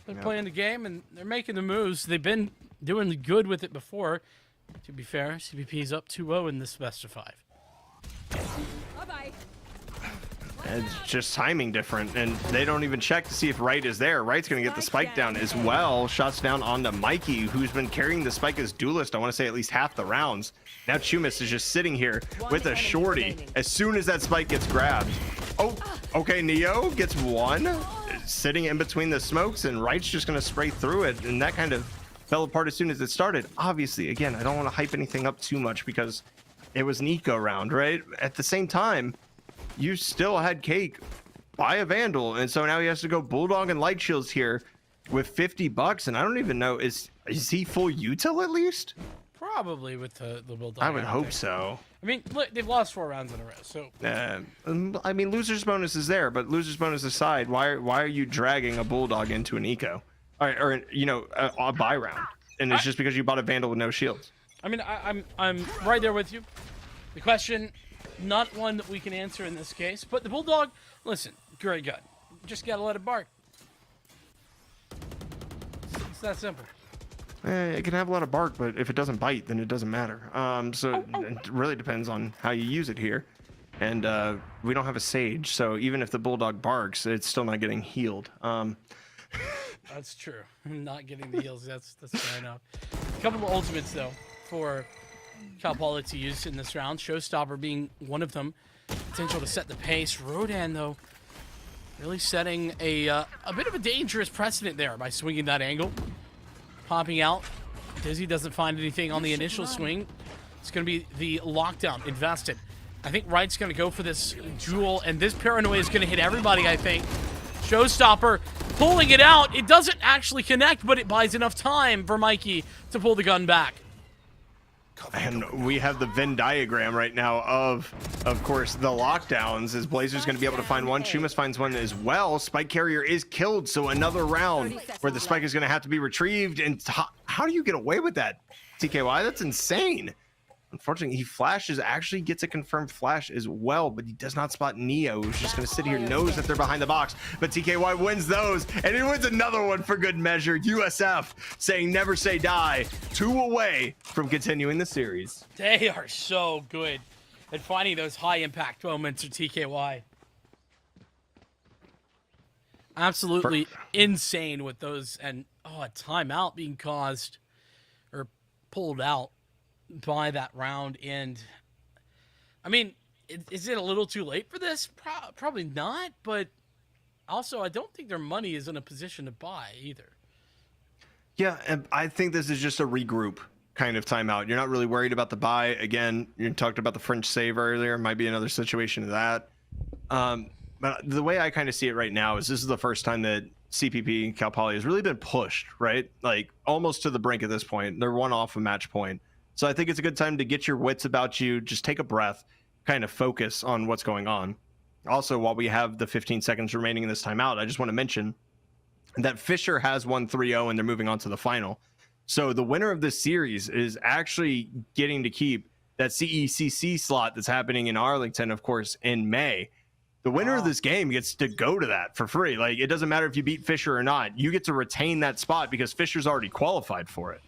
They're playing the game, and they're making the moves. They've been doing good with it before. To be fair, CPP's up 2-0 in this best of 5. Bye-bye. It's just timing different, and they don't even check to see if Wright is there. Wright's going to get the spike down as well. Shots down onto Mikey, who's been carrying the spike as duelist, I want to say at least half the rounds. Now Chumis is just sitting here with a shorty as soon as that spike gets grabbed. Oh, okay, Neo gets 1. Sitting in between the smokes, and Wright's just going to spray through it, and that kind of fell apart as soon as it started. Obviously, again, I don't want to hype anything up too much because it was an eco round, right? At the same time, you still had Cake buy a Vandal, and so now he has to go Bulldog and Light Shields here with $50, and I don't even know, is he full util at least? Probably with the Bulldog. I would hope so. I mean, look, they've lost 4 rounds in a row, so... I mean, loser's bonus is there, but loser's bonus aside, why are you dragging a Bulldog into an eco? Or a buy round, and it's just because you bought a Vandal with no shields. I mean, I'm right there with you. The question, not one that we can answer in this case, but the Bulldog, listen, great gun. Just gotta let it bark. It's that simple. It can have a lot of bark, but if it doesn't bite, then it doesn't matter. It really depends on how you use it here. And we don't have a Sage, so even if the Bulldog barks, it's still not getting healed. That's true. Not getting the heals, that's fair enough. A couple of ultimates, though, for Cal Poly to use in this round. Showstopper being one of them. Potential to set the pace. Rodan, though, really setting a bit of a dangerous precedent there by swinging that angle. Popping out. Dizzy doesn't find anything on the initial swing. It's going to be the lockdown invested. I think Wright's going to go for this duel, and this Paranoia is going to hit everybody, I think. Showstopper pulling it out. It doesn't actually connect, but it buys enough time for Mikey to pull the gun back. And we have the Venn diagram right now of course, the lockdowns, as Blazer's going to be able to find one. Chumas finds one as well. Spike Carrier is killed, so another round where the spike is going to have to be retrieved. And how do you get away with that, TKY? That's insane. Unfortunately, he flashes, actually gets a confirmed flash as well, but he does not spot Neo, who's just going to sit here, knows that they're behind the box. But TKY wins those, and he wins another one for good measure. USF saying never say die, 2 away from continuing the series. They are so good at finding those high impact moments for TKY. Absolutely insane with those, and a timeout being caused or pulled out by that round. And I mean, is it a little too late for this? Probably not, but also I don't think their money is in a position to buy either. Yeah, and I think this is just a regroup kind of timeout. You're not really worried about the buy. Again, you talked about the French save earlier. Might be another situation of that. But the way I kind of see it right now is this is the first time that CPP and Cal Poly has really been pushed, right? Like almost to the brink at this point. They're one off a match point. So I think it's a good time to get your wits about you, just take a breath, kind of focus on what's going on. Also, while we have the 15 seconds remaining in this timeout, I just want to mention that Fisher has won 3-0 and they're moving on to the final. So the winner of this series is actually getting to keep that CECC slot that's happening in Arlington, of course, in May. The winner of this game gets to go to that for free. Like, it doesn't matter if you beat Fisher or not. You get to retain that spot because Fisher's already qualified for it.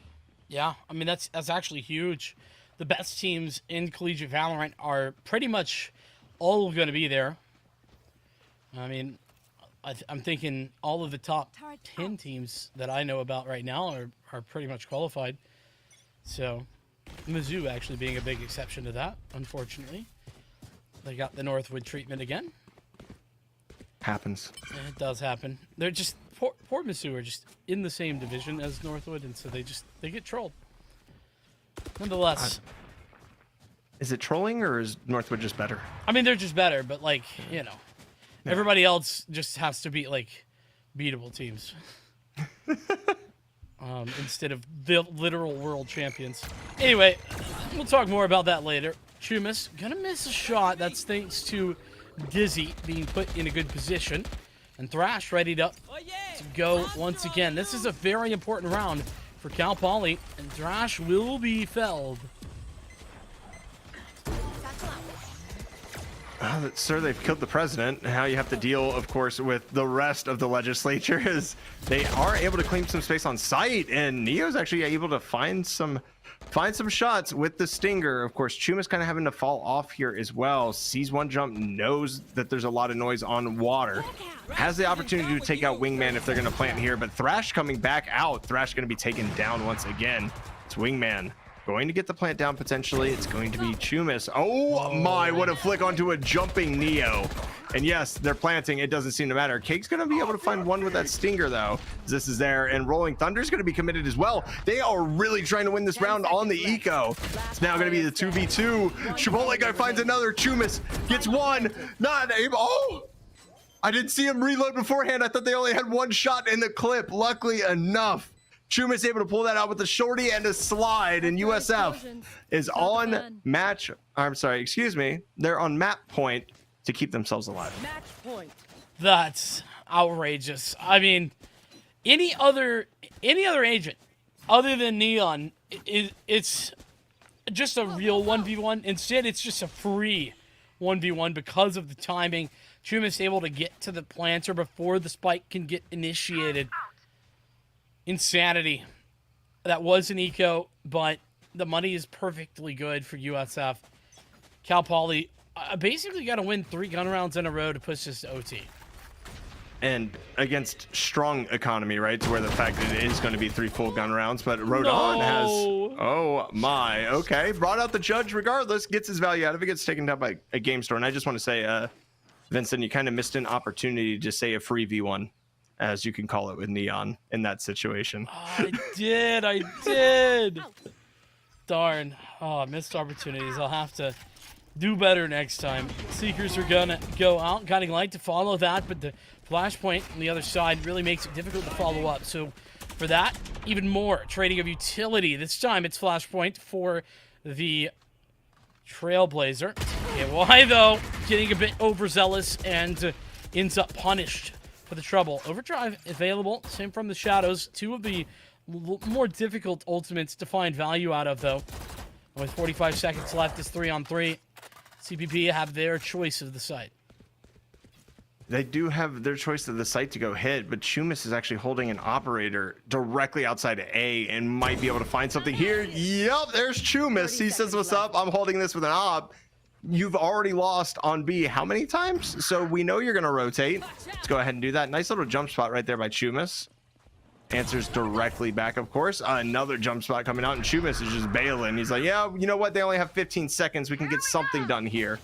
Yeah, I mean, that's actually huge. The best teams in Collegiate Valorant are pretty much all going to be there. I mean, I'm thinking all of the top 10 teams that I know about right now are pretty much qualified. So, Mizzou actually being a big exception to that, unfortunately. They got the Northwood treatment again. Happens. It does happen. They're just... Poor Mizzou are just in the same division as Northwood, and so they get trolled. Nonetheless. Is it trolling or is Northwood just better? I mean, they're just better, but everybody else just has to be beatable teams. Instead of the literal world champions. Anyway, we'll talk more about that later. Chumas gonna miss a shot. That's thanks to Dizzy being put in a good position. And Thrash ready to go once again. This is a very important round for Cal Poly, and Thrash will be felled. Sir, they've killed the president. Now you have to deal, of course, with the rest of the legislature as they are able to claim some space on site, and Neo's actually able to find some shots with the Stinger. Of course, Chuma's kind of having to fall off here as well. Sees one jump, knows that there's a lot of noise on water. Has the opportunity to take out Wingman if they're going to plant here, but Thrash coming back out. Thrash going to be taken down once again. It's Wingman going to get the plant down potentially. It's going to be Chumas. Oh my, what a flick onto a jumping Neo. And yes, they're planting. It doesn't seem to matter. Cake's going to be able to find one with that Stinger, though. This is there. And Rolling Thunder's going to be committed as well. They are really trying to win this round on the eco. It's now going to be the 2v2. Chipotle guy finds another. Chumas gets one. Not able. Oh! I didn't see him reload beforehand. I thought they only had one shot in the clip. Luckily enough, Chumas able to pull that out with a shorty and a slide, and USF is on match. I'm sorry, excuse me. They're on map point to keep themselves alive. Match point. That's outrageous. I mean, any other agent other than Neon, it's just a real 1v1. Instead, it's just a free 1v1 because of the timing. Chumas able to get to the planter before the spike can get initiated. Insanity. That was an eco, but the money is perfectly good for USF. Cal Poly basically got to win 3 gun rounds in a row to push this to OT. And against strong economy, right? To where the fact that it is going to be 3 full gun rounds, but Rodon has, oh my, okay. Brought out the judge regardless, gets his value out of it, gets taken down by a game store. And I just want to say, Vincent, you kind of missed an opportunity to say a free V1, as you can call it with Neon in that situation. I did. Darn. Oh, missed opportunities. I'll have to do better next time. Seekers are gonna go out. Kind of like to follow that, but the flashpoint on the other side really makes it difficult to follow up. So for that, even more trading of utility. This time it's flashpoint for the Trailblazer. Okay, why though? Getting a bit overzealous and ends up punished for the trouble. Overdrive available, same from the Shadows. Two of the more difficult ultimates to find value out of though. With 45 seconds left, it's 3-on-3. CPP have their choice of the site. They do have their choice of the site to go hit, but Chumis is actually holding an operator directly outside of A and might be able to find something here. Yep, there's Chumis. He says, what's up? I'm holding this with an op. You've already lost on B how many times? So we know you're going to rotate. Let's go ahead and do that. Nice little jump spot right there by Chumis. Answers directly back, of course. Another jump spot coming out, and Chumis is just bailing. He's like, yeah, you know what? They only have 15 seconds. We can get something done here.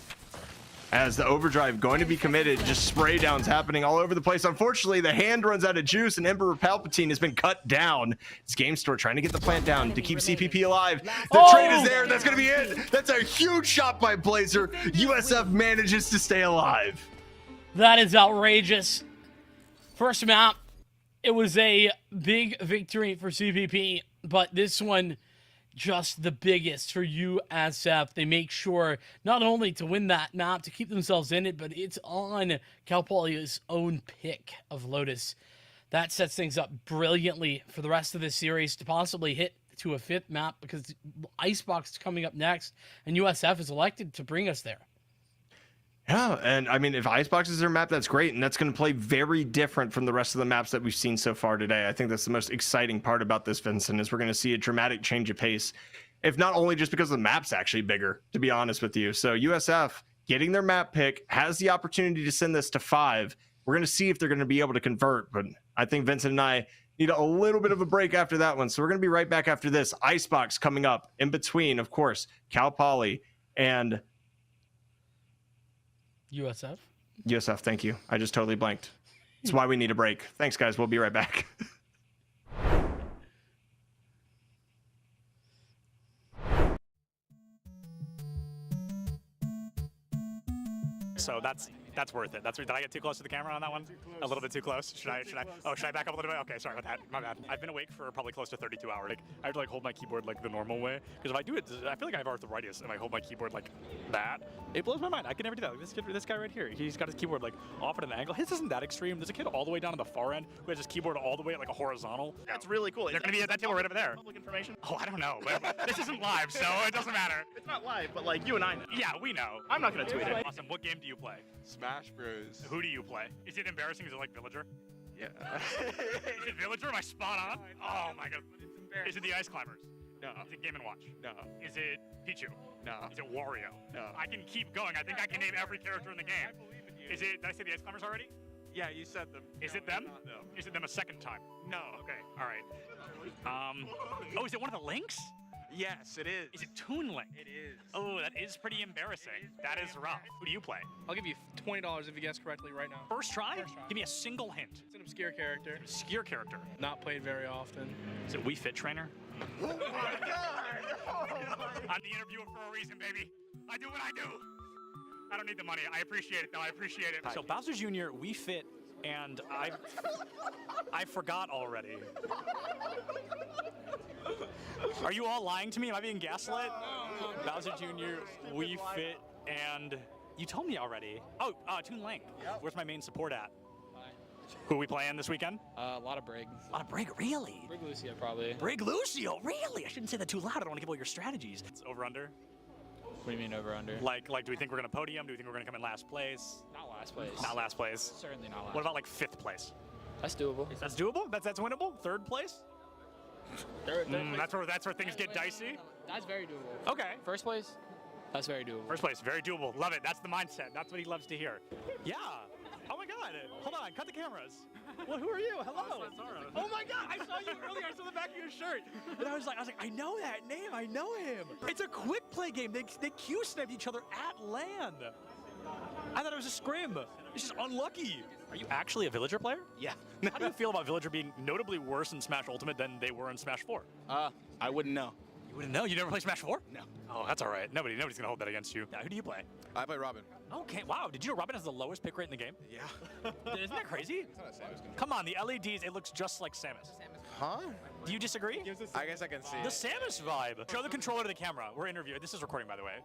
As the overdrive going to be committed, just spray downs happening all over the place. Unfortunately, the hand runs out of juice, and Emperor Palpatine has been cut down. It's Game Store trying to get the plant down to keep CPP alive. The trade is there. That's going to be it. That's a huge shot by Blazer. USF manages to stay alive. That is outrageous. First map, it was a big victory for CPP, but this one, just the biggest for USF. They make sure not only to win that map, to keep themselves in it, but it's on Cal Poly's own pick of Lotus. That sets things up brilliantly for the rest of this series to possibly hit to a 5th map, because Icebox is coming up next, and USF is elected to bring us there. Yeah, and I mean, if Icebox is their map, that's great, and that's going to play very different from the rest of the maps that we've seen so far today. I think that's the most exciting part about this, Vincent, is we're going to see a dramatic change of pace, if not only just because the map's actually bigger, to be honest with you. So USF getting their map pick has the opportunity to send this to 5. We're going to see if they're going to be able to convert, but I think Vincent and I need a little bit of a break after that one, so we're going to be right back after this. Icebox coming up in between, of course, Cal Poly and USF, thank you. I just totally blanked. That's why we need a break. Thanks, guys. We'll be right back. So that's worth it. Did I get too close to the camera on that one? A little bit too close. Should I back up a little bit? Okay, sorry about that. My bad. I've been awake for probably close to 32 hours. Like, I have to hold my keyboard the normal way, because if I do it, I feel like I have arthritis, and I hold my keyboard like that. It blows my mind. I can never do that. This guy right here, he's got his keyboard off at an angle. His isn't that extreme. There's a kid all the way down to the far end who has his keyboard all the way at a horizontal. That's really cool. They're going to be at that table right over there. Public information? Oh, I don't know. This isn't live, so it doesn't matter. It's not live, but you and I know. Yeah, we know. I'm not going to tweet it. Awesome. What game do you play? Smash Bros. Who do you play? Is it embarrassing? Is it like Villager? Yeah. Is it Villager? Am I spot on? Oh my god. Is it the Ice Climbers? No. Is it Game & Watch? No. Is it Pichu? No. Is it Wario? No. I can keep going. I think I can name every character in the game. I believe in you. Is it? Did I say the Ice Climbers already? Yeah, you said them. Is it them? Not them. Is it them a second time? No. Okay. All right. Oh, is it one of the links? Yes, it is. Is it Toon Link? It is. Oh, that is pretty embarrassing. That is rough. Who do you play? I'll give you $20 if you guess correctly right now. First try? Give me a single hint. It's an obscure character. Obscure character. Not played very often. Is it Wii Fit Trainer? Oh my god! Oh my. I'm the interviewer for a reason, baby. I do what I do. I don't need the money. I appreciate it, though. I appreciate it. So Bowser Jr., Wii Fit, and I forgot already. Are you all lying to me? Am I being gaslit? No. Bowser Jr., Wii Fit, and you told me already. Oh, Toon Link. Yep. Where's my main support at? Who are we playing this weekend? A lot of Brig. A lot of Brig, really? Brig Lucio, probably. Brig Lucio, really? I shouldn't say that too loud. I don't want to give all your strategies. It's over-under? What do you mean over-under? Like, do we think we're going to podium? Do we think we're going to come in last place? Not last place. Not last place? Certainly not last. What about 5th place? That's doable. That's doable? That's winnable? 3rd place? Third That's where things get dicey? That's very doable. Okay. First place? That's very doable. First place, very doable. Love it. That's the mindset. That's what he loves to hear. Yeah. Oh my god. Hold on. Cut the cameras. Well, who are you? Hello. Oh my god. I saw you earlier. I saw the back of your shirt. And I was like, I know that name. I know him. It's a quick play game. They Q-sniped each other at land. I thought it was a scrim. It's just unlucky. Are you actually a Villager player? Yeah. How do you feel about Villager being notably worse in Smash Ultimate than they were in Smash 4? I wouldn't know. You wouldn't know? You never played Smash 4? No. Oh, that's all right. Nobody's gonna hold that against you. Who do you play? I play Robin. Okay, wow. Did you know Robin has the lowest pick rate in the game? Yeah. Isn't that crazy? Come on, the LEDs, it looks just like Samus. Huh? Do you disagree? I guess I can see The it. Samus vibe. Show the controller to the camera. We're interviewing. This is recording, by the way.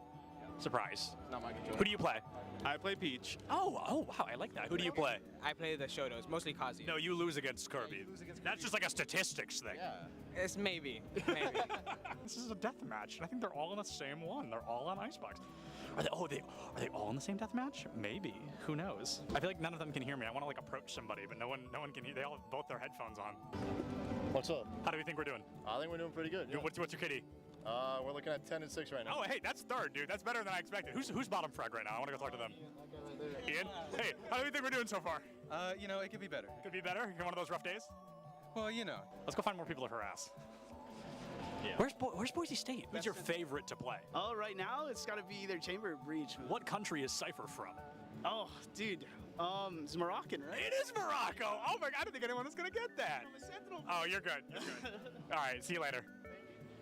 Surprise. Not my controller. Who do you play? I play Peach. Oh, wow, I like that. Who do you play? I play the Shotos, mostly Kazuya. No, you lose against Kirby. That's just like a statistics thing. Yeah. It's maybe. This is a death match. I think they're all in the same one. They're all on Icebox. Are they all in the same death match? Maybe. Who knows? I feel like none of them can hear me. I want to like approach somebody, but no one can hear. They all have both their headphones on. What's up? How do we think we're doing? I think we're doing pretty good. Yeah. What's your KD? We're looking at 10 and 6 right now. Oh, hey, that's third, dude. That's better than I expected. Who's bottom frag right now? I want to go talk to them. Ian? Hey, how do we think we're doing so far? You know, it could be better. Could be better? You're one of those rough days? Well, you know. Let's go find more people to harass. Yeah. Where's Boise State? Who's your favorite to play? Oh, right now it's got to be either Chamber or Breach. What country is Cypher from? Oh, dude. It's Moroccan, right? It is Morocco! Oh my god, I didn't think anyone was gonna get that. Oh, you're good. You're good. All right, see you later.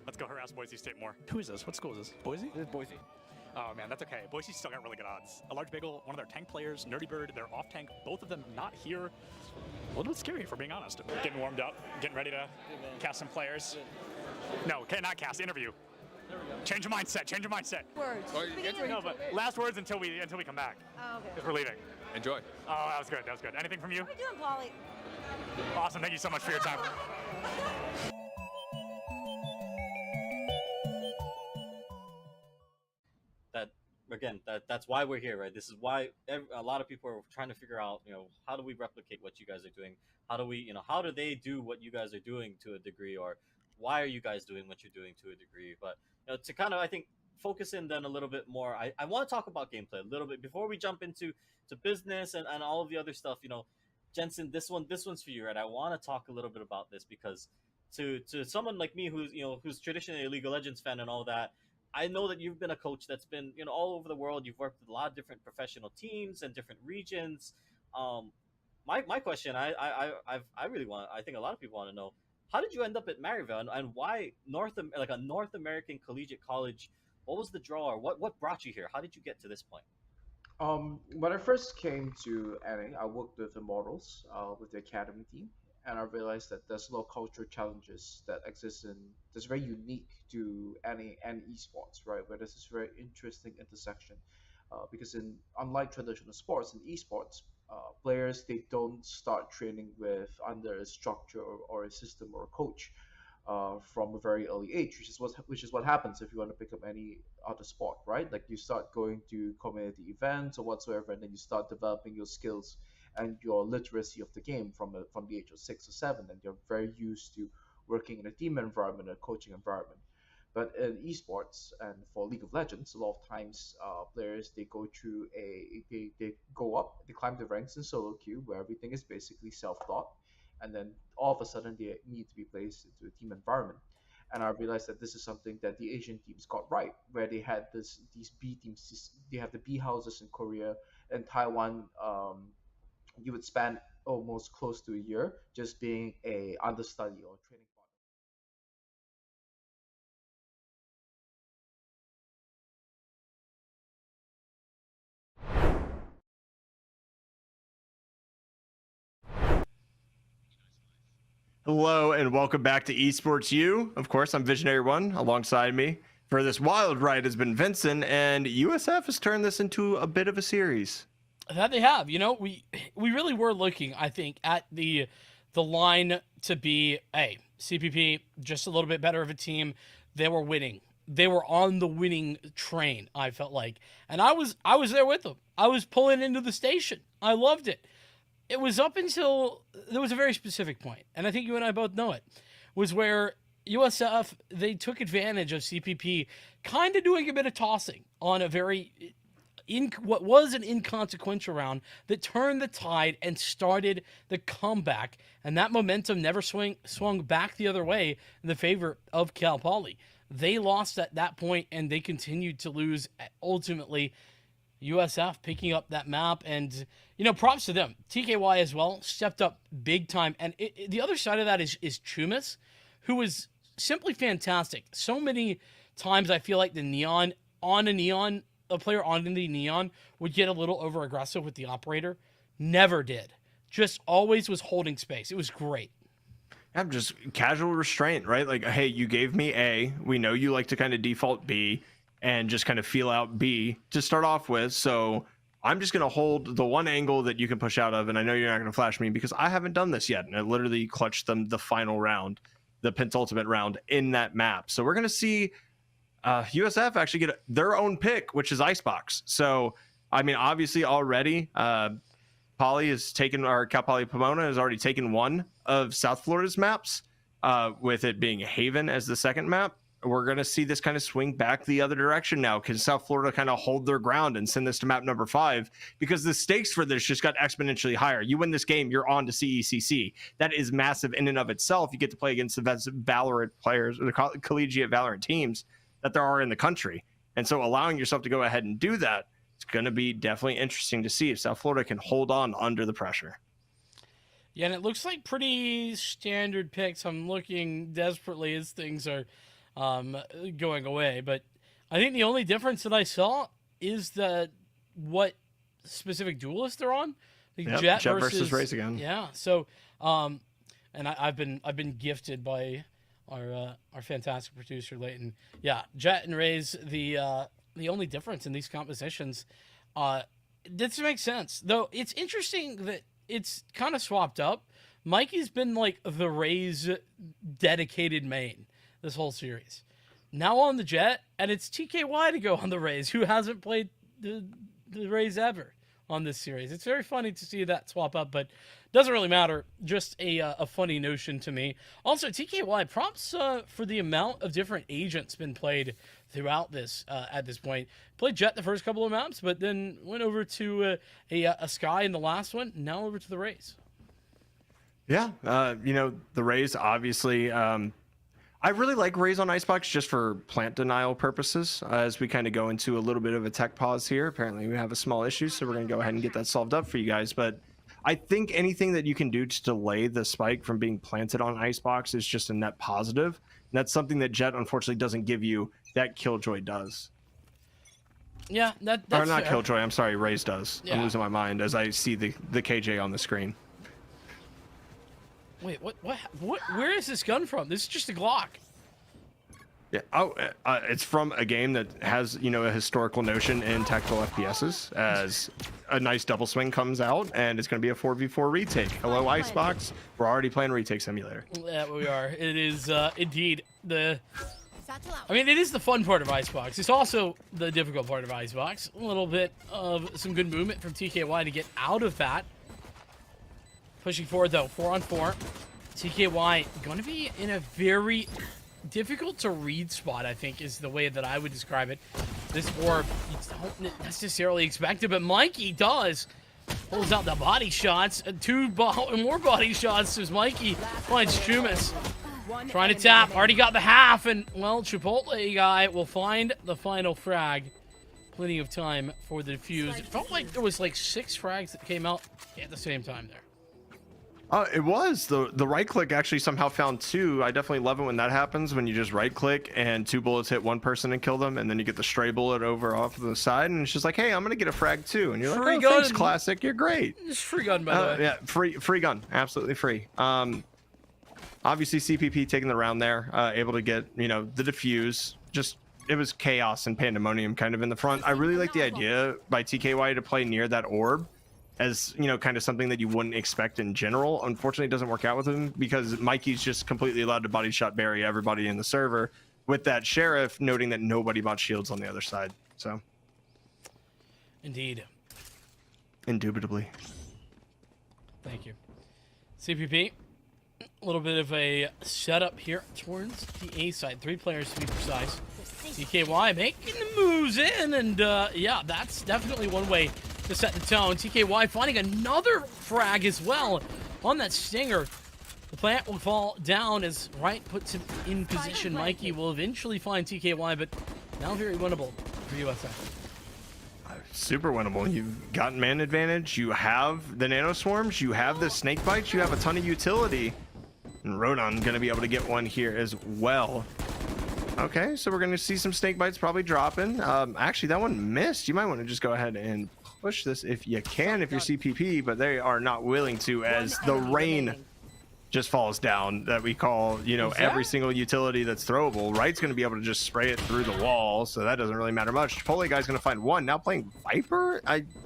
Let's go harass Boise State more. Who is this? What school is this? Boise? This is Boise. Oh man, that's okay. Boise's still got really good odds. A Large Bagel, one of their tank players, Nerdy Bird, they're off tank. Both of them not here. A little bit scary, if we're being honest. Getting warmed up, getting ready to cast some players. No, okay, not cast, interview. Change your mindset, change your mindset. Words. No, but last words until we come back. Oh, okay. Because we're leaving. Enjoy. Oh, that was good, that was good. Anything from you? How are we doing, Polly? Awesome, thank you so much for your time. That's why we're here, right? This is why a lot of people are trying to figure out, how do we replicate what you guys are doing? How do we, how do they do what you guys are doing to a degree, or why are you guys doing what you're doing to a degree? But to kind of, I think, focus in then a little bit more. I want to talk about gameplay a little bit before we jump into business and all of the other stuff. Jensen, this one's for you, right? I want to talk a little bit about this because to someone like me who's traditionally a League of Legends fan and all that, I know that you've been a coach that's been all over the world. You've worked with a lot of different professional teams and different regions. My question, I think a lot of people want to know, how did you end up at Maryville and why a North American collegiate college? What was the draw, or what brought you here? How did you get to this point? When I first came to NA, I worked with Immortals, with the academy team, and I realized that there's a lot of cultural challenges that exist that's very unique to NA and esports, right? Where there's this very interesting intersection, because unlike traditional sports, in esports, players, they don't start training under a structure or a system or a coach from a very early age, which is what happens if you want to pick up any other sport, right? Like you start going to community events or whatsoever, and then you start developing your skills and your literacy of the game from the age of 6 or 7, and you're very used to working in a team environment, a coaching environment. But in esports and for League of Legends, a lot of times players, they go through they go up, they climb the ranks in solo queue where everything is basically self-taught, and then all of a sudden they need to be placed into a team environment. And I realized that this is something that the Asian teams got right, where they had these B teams. They have the B houses in Korea and Taiwan. You would spend almost close to a year just being a understudy or training Hello and welcome back to Esports U. Of course, I'm Visionary One. Alongside me for this wild ride has been Vincent, and USF has turned this into a bit of a series. That they have. We really were looking, I think, at the line to be CPP, just a little bit better of a team. They were winning. They were on the winning train, I felt like. And I was there with them. I was pulling into the station. I loved it. It was up until there was a very specific point, and I think you and I both know it, was where USF, they took advantage of CPP kind of doing a bit of tossing on a very what was an inconsequential round that turned the tide and started the comeback, and that momentum never swung back the other way in the favor of Cal Poly. They lost at that point, and they continued to lose. Ultimately, USF picking up that map, and props to them. TKY as well stepped up big time, and the other side of that is Chumas, who was simply fantastic. So many times I feel like a player on the Neon would get a little over aggressive with the operator. Never did. Just always was holding space. It was great. I'm just casual restraint, right? Like, hey, you gave me A. We know you like to kind of default B and just kind of feel out B to start off with. So I'm just going to hold the one angle that you can push out of. And I know you're not going to flash me because I haven't done this yet. And I literally clutched them the final round, the penultimate round in that map. So we're going to see USF actually get their own pick, which is Icebox. So, I mean, obviously already Poly has taken, or Cal Poly Pomona has already taken one of South Florida's maps, with it being Haven as the second map. We're going to see this kind of swing back the other direction now. Can South Florida kind of hold their ground and send this to map number 5? Because the stakes for this just got exponentially higher. You win this game, you're on to CECC. That is massive in and of itself. You get to play against the best Valorant players, or the collegiate Valorant teams that there are in the country. And so allowing yourself to go ahead and do that, it's going to be definitely interesting to see if South Florida can hold on under the pressure. Yeah, and it looks like pretty standard picks. I'm looking desperately as things are going away, but I think the only difference that I saw is that what specific duelist they're on. Yep, Jet versus Raze again. Yeah, so and I've been gifted by our fantastic producer Leighton. Yeah, Jet and Raze, the only difference in these compositions. This makes sense, though. It's interesting that it's kind of swapped up. Mikey's been like the Raze dedicated main this whole series. Now on the Jet, and it's TKY to go on the Raze, who hasn't played the Raze ever on this series. It's very funny to see that swap up, but doesn't really matter. Just a funny notion to me. Also, TKY, props for the amount of different agents been played throughout this at this point. Played Jet the first couple of maps, but then went over to a Sky in the last one. Now over to the Raze. Yeah, the Raze, obviously. I really like Raze on Icebox just for plant denial purposes. As we kind of go into a little bit of a tech pause here. Apparently we have a small issue, so we're going to go ahead and get that solved up for you guys. But I think anything that you can do to delay the spike from being planted on Icebox is just a net positive. And that's something that Jet unfortunately doesn't give you, that Killjoy does. Yeah, that's or not fair. Killjoy, I'm sorry, Raze does. Yeah. I'm losing my mind as I see the KJ on the screen. Wait, what? Where is this gun from? This is just a Glock. Yeah. Oh, it's from a game that has, a historical notion in tactical FPSs, as a nice double swing comes out, and it's going to be a 4v4 retake. Hello, Icebox. We're already playing Retake Simulator. Yeah, we are. It is indeed it is the fun part of Icebox. It's also the difficult part of Icebox. A little bit of some good movement from TKY to get out of that. Pushing forward, though. 4-on-4. TKY going to be in a very difficult to read spot, I think, is the way that I would describe it. This orb, you don't necessarily expect it, but Mikey does. Pulls out the body shots. More body shots as Mikey finds Chumas. Trying to tap. Already got the half, and, well, Chipotle guy will find the final frag. Plenty of time for the defuse. It felt like there was like 6 frags that came out at the same time there. It was. The right click actually somehow found 2. I definitely love it when that happens, when you just right click and 2 bullets hit one person and kill them, and then you get the stray bullet over off to the side, and it's just like, hey, I'm gonna get a frag too. And you're free like, gun. Thanks, Classic, you're great. Just free gun, by the way. Yeah, free gun, absolutely free. Obviously CPP taking the round there, able to get, the defuse. Just, it was chaos and pandemonium kind of in the front. I really like the idea by TKY to play near that orb, as kind of something that you wouldn't expect in general. Unfortunately, it doesn't work out with him because Mikey's just completely allowed to body shot bury everybody in the server, with that Sheriff noting that nobody bought shields on the other side. So indeed, indubitably. Thank you, CPP. A little bit of a setup here towards the A side. 3 players to be precise. TKY making the moves in, and yeah, that's definitely one way to set the tone. TKY finding another frag as well on that stinger. The plant will fall down as Wright puts him in position. Mikey will eventually find TKY, but now very winnable for USF. Super winnable. You've got man advantage. You have the nano swarms. You have the snake bites. You have a ton of utility. And Rodon going to be able to get one here as well. Okay, so we're going to see some snake bites probably dropping. Actually, that one missed. You might want to just go ahead and push this if you can, if you're CPP, but they are not willing to, as the rain just falls down that we call, you know, every single utility that's throwable, Right's going to be able to just spray it through the wall, so that doesn't really matter much. Chipotle guy's going to find one. Now playing Viper?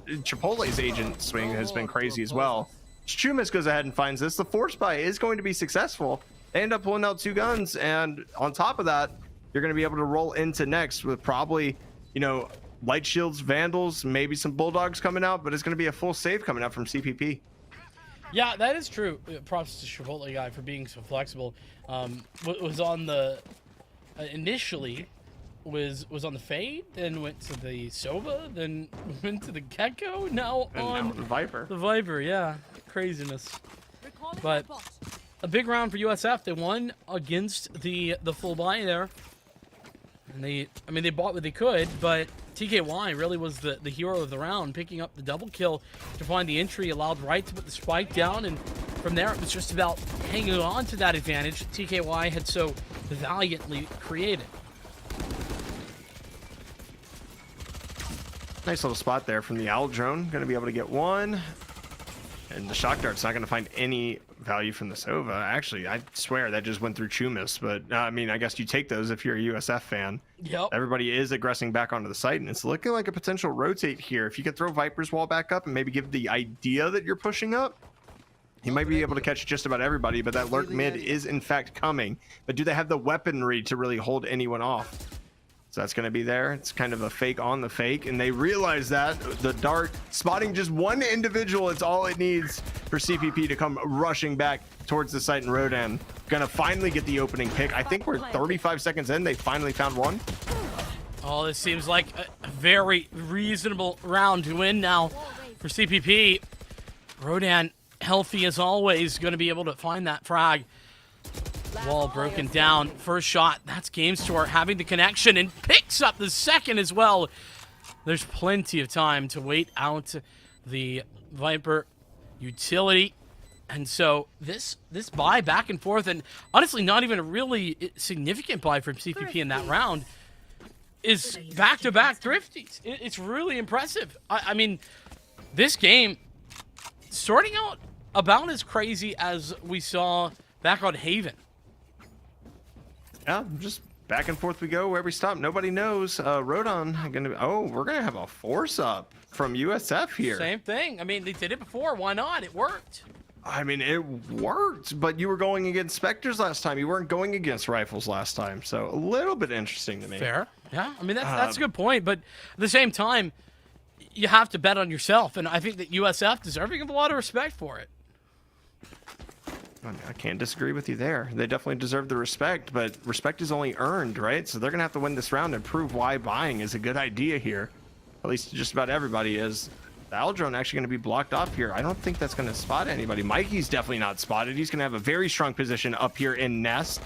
Chipotle's agent swing has been crazy as well. Chumis goes ahead and finds this. The force buy is going to be successful. They end up pulling out 2 guns, and on top of that, you're going to be able to roll into next with probably, you know, light shields, vandals, maybe some bulldogs coming out, but it's going to be a full save coming out from CPP. Yeah, that is true. Props to Chipotle guy for being so flexible. Was on the initially was on the Fade, then went to the Sova, then went to the Gecko. Now on the Viper. The Viper, yeah, craziness. But a big round for USF. They won against the full buy there, and they bought what they could, but TKY really was the hero of the round, picking up the double kill to find the entry, allowed Right to put the spike down, and from there it was just about hanging on to that advantage TKY had so valiantly created. Nice little spot there from the Owl drone. Going to be able to get one, and the shock dart's not going to find any value from the Sova. Actually, I swear that just went through Chumis, but I mean, I guess you take those if you're a USF fan. Yep. Everybody is aggressing back onto the site, and it's looking like a potential rotate here. If you could throw Viper's wall back up and maybe give the idea that you're pushing up, you might be able to catch just about everybody, but that lurk mid is in fact coming. But do they have the weaponry to really hold anyone off? So that's going to be there. It's kind of a fake on the fake, and they realize that the dart spotting just one individual, it's all it needs for CPP to come rushing back towards the site, and Rodan gonna finally get the opening pick. I think we're 35 seconds in. They finally found one. Oh, this seems like a very reasonable round to win now for CPP. Rodan, healthy as always, going to be able to find that frag. Wall broken down. First shot, that's Game Store having the connection and picks up the second as well. There's plenty of time to wait out the Viper utility. And so this buy back and forth, and honestly not even a really significant buy from CPP in that round, is back-to-back thrifties. It's really impressive. I mean, this game starting out about as crazy as we saw back on Haven. Yeah, just back and forth we go where we stop. Nobody knows. Rodan we're gonna have a force up from USF here. Same thing. I mean, they did it before. Why not? It worked. I mean, it worked, but you were going against Spectres last time. You weren't going against Rifles last time, so a little bit interesting to me. Fair. Yeah, I mean, that's a good point, but at the same time, you have to bet on yourself, and I think that USF deserving of a lot of respect for it. I can't disagree with you there. They definitely deserve the respect, but respect is only earned, right? So they're going to have to win this round and prove why buying is a good idea here. At least just about everybody is. The Owl drone actually going to be blocked off here. I don't think that's going to spot anybody. Mikey's definitely not spotted. He's going to have a very strong position up here in Nest.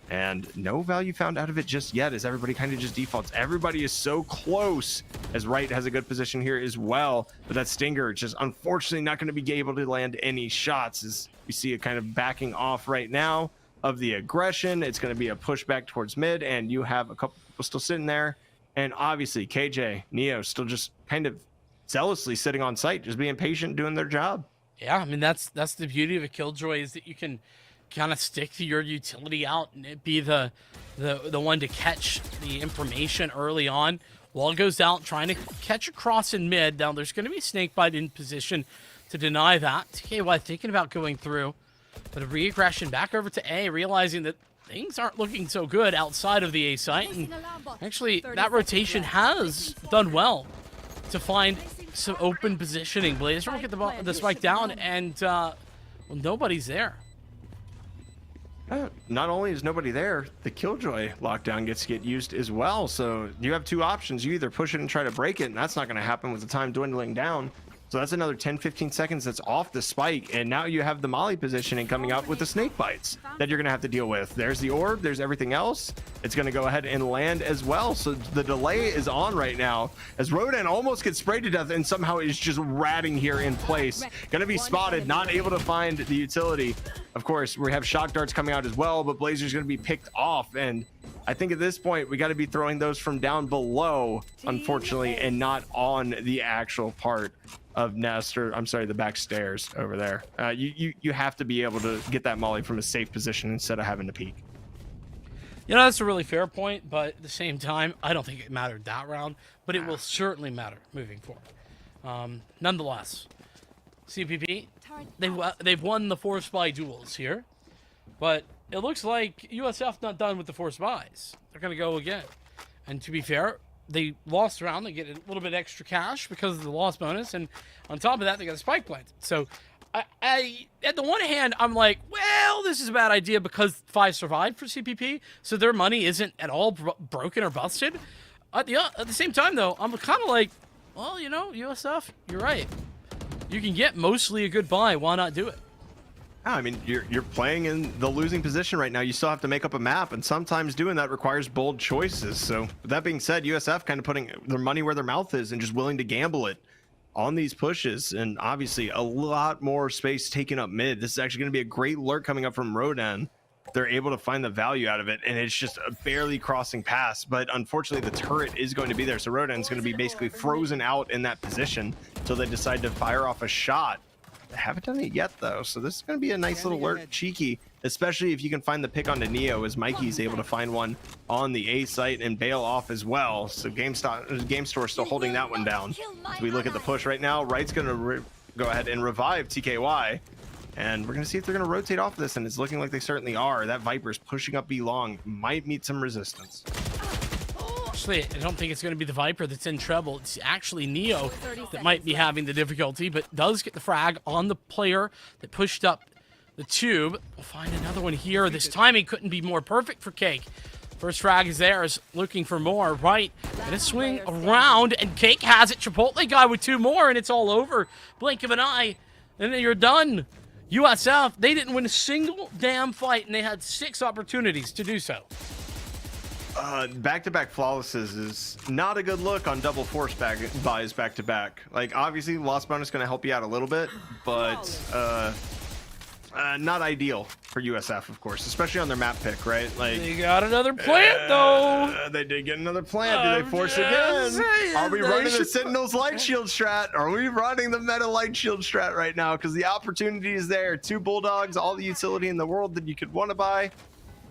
And no value found out of it just yet, as everybody kind of just defaults. Everybody is so close, as Right has a good position here as well. But that Stinger just unfortunately not going to be able to land any shots, as we see it kind of backing off right now of the aggression. It's going to be a pushback towards mid, and you have a couple people still sitting there. And obviously KJ, Neo still just kind of zealously sitting on site, just being patient, doing their job. Yeah, I mean, that's the beauty of a Killjoy, is that you can kind of stick to your utility out and it be the one to catch the information early on. Wall goes out, trying to catch a cross in mid. Now there's going to be Snakebite in position to deny that. TKY thinking about going through, but a re-aggression back over to A, realizing that things aren't looking so good outside of the A site. And actually, that rotation has done well to find some open positioning. Blaze trying to get the spike down, and well, nobody's there. Not only is nobody there, the Killjoy lockdown gets to get used as well. So you have two options. You either push it and try to break it, and that's not going to happen with the time dwindling down. So that's another 10-15 seconds that's off the spike, and now you have the molly positioning coming up with the snake bites that you're going to have to deal with. There's the orb, there's everything else. It's going to go ahead and land as well. So the delay is on right now, as Rodan almost gets sprayed to death and somehow is just ratting here in place. Going to be spotted, not able to find the utility. Of course, we have shock darts coming out as well, but Blazer's going to be picked off, and I think at this point we got to be throwing those from down below, unfortunately, and not on the actual part of nest, or I'm sorry, the back stairs over there. You have to be able to get that molly from a safe position instead of having to peek. You know, that's a really fair point, but at the same time, I don't think it mattered that round, but it will certainly matter moving forward. Nonetheless, CPP, they've won the force buy duels here, but it looks like USF not done with the force buys. They're going to go again. And to be fair, they lost a round. They get a little bit extra cash because of the loss bonus, and on top of that, they got a spike planted. So I at the one hand, I'm like, well, this is a bad idea because 5 survived for CPP, so their money isn't at all broken or busted. At the same time, though, I'm kind of like, well, you know, USF, you're right. You can get mostly a good buy. Why not do it? I mean, you're playing in the losing position right now. You still have to make up a map, and sometimes doing that requires bold choices. So with that being said, USF kind of putting their money where their mouth is and just willing to gamble it on these pushes, and obviously a lot more space taken up mid. This is actually going to be a great lurk coming up from Rodan. They're able to find the value out of it, and it's just a barely crossing pass, but unfortunately the turret is going to be there, so Rodan's going to be basically frozen out in that position until they decide to fire off a shot. They haven't done it yet though, so this is going to be a nice little lurk, cheeky, especially if you can find the pick onto Neo, as Mikey's able to find one on the A site and bail off as well. So Game Store still holding that one down. As we look at the push right now, Wright's going to go ahead and revive TKY, and we're going to see if they're going to rotate off this, and it's looking like they certainly are. That Viper's pushing up B long, might meet some resistance. Actually, I don't think it's going to be the Viper that's in trouble. It's actually Neo that might be having the difficulty, but does get the frag on the player that pushed up the tube. We'll find another one here. This timing couldn't be more perfect for Cake. First frag is theirs, looking for more. Right, gonna swing around, and Cake has it. Chipotle guy with 2 more, and it's all over. Blink of an eye, and then you're done. USF, they didn't win a single damn fight, and they had 6 opportunities to do so. Back-to-back flawlesses is not a good look on double force buys back-to-back. Like, obviously, loss bonus going to help you out a little bit, but not ideal for USF, of course, especially on their map pick, right? Like, they got another plant, though. They did get another plant. Did they force again? Are we running the Sentinels light shield strat? Are we running the meta light shield strat right now? Because the opportunity is there. 2 Bulldogs, all the utility in the world that you could want to buy.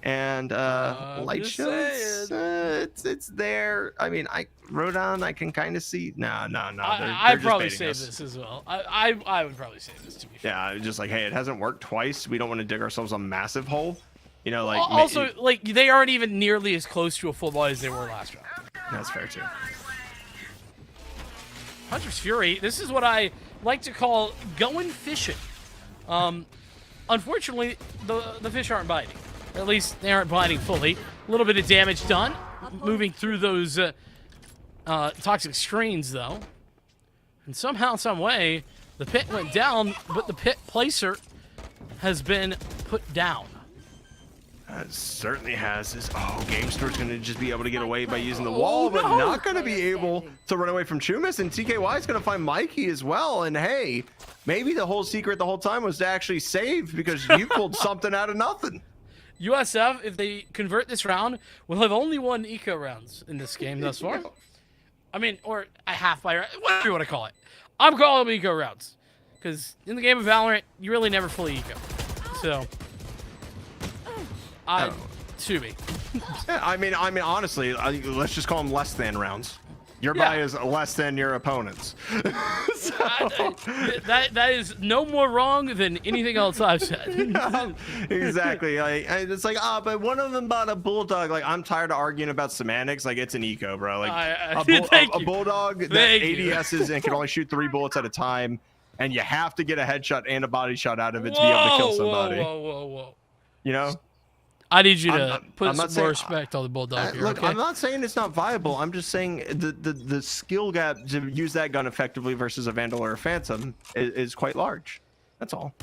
And light shields, it's there. I mean, Rodan, I can kind of see. No. I'd probably save this as well. I would probably save this, to be fair. Yeah, just like, hey, it hasn't worked twice. We don't want to dig ourselves a massive hole. You know, like also, like, they aren't even nearly as close to a full buy as they were last round. That's fair too. Hunter's Fury. This is what I like to call going fishing. Unfortunately, the fish aren't biting. Or at least they aren't biting fully. A little bit of damage done. Moving through those toxic screens, though. And somehow, some way, the pit went down, but the pit placer has been put down. It certainly has. Game Store's going to just be able to get away by using the wall, but not going to be able to run away from Chumas. And TKY is going to find Mikey as well. And hey, maybe the whole secret the whole time was to actually save, because you pulled something out of nothing. USF, if they convert this round, will have only won eco rounds in this game thus far. I mean, or a half by round, whatever you want to call it. I'm calling them eco rounds, because in the game of Valorant, you really never fully eco. So, to me. I mean, honestly, let's just call them less than rounds. Your buy is less than your opponent's. That is no more wrong than anything else I've said. Yeah, exactly. Like, it's like, but one of them bought a Bulldog. Like, I'm tired of arguing about semantics. Like, it's an eco, bro. Like, a Bulldog that ADSs and can only shoot 3 bullets at a time, and you have to get a headshot and a body shot out of it to be able to kill somebody. Whoa. You know? I need you to put some more respect on the Bulldog here. Look, okay? I'm not saying it's not viable. I'm just saying the skill gap to use that gun effectively versus a Vandal or a Phantom is quite large. That's all.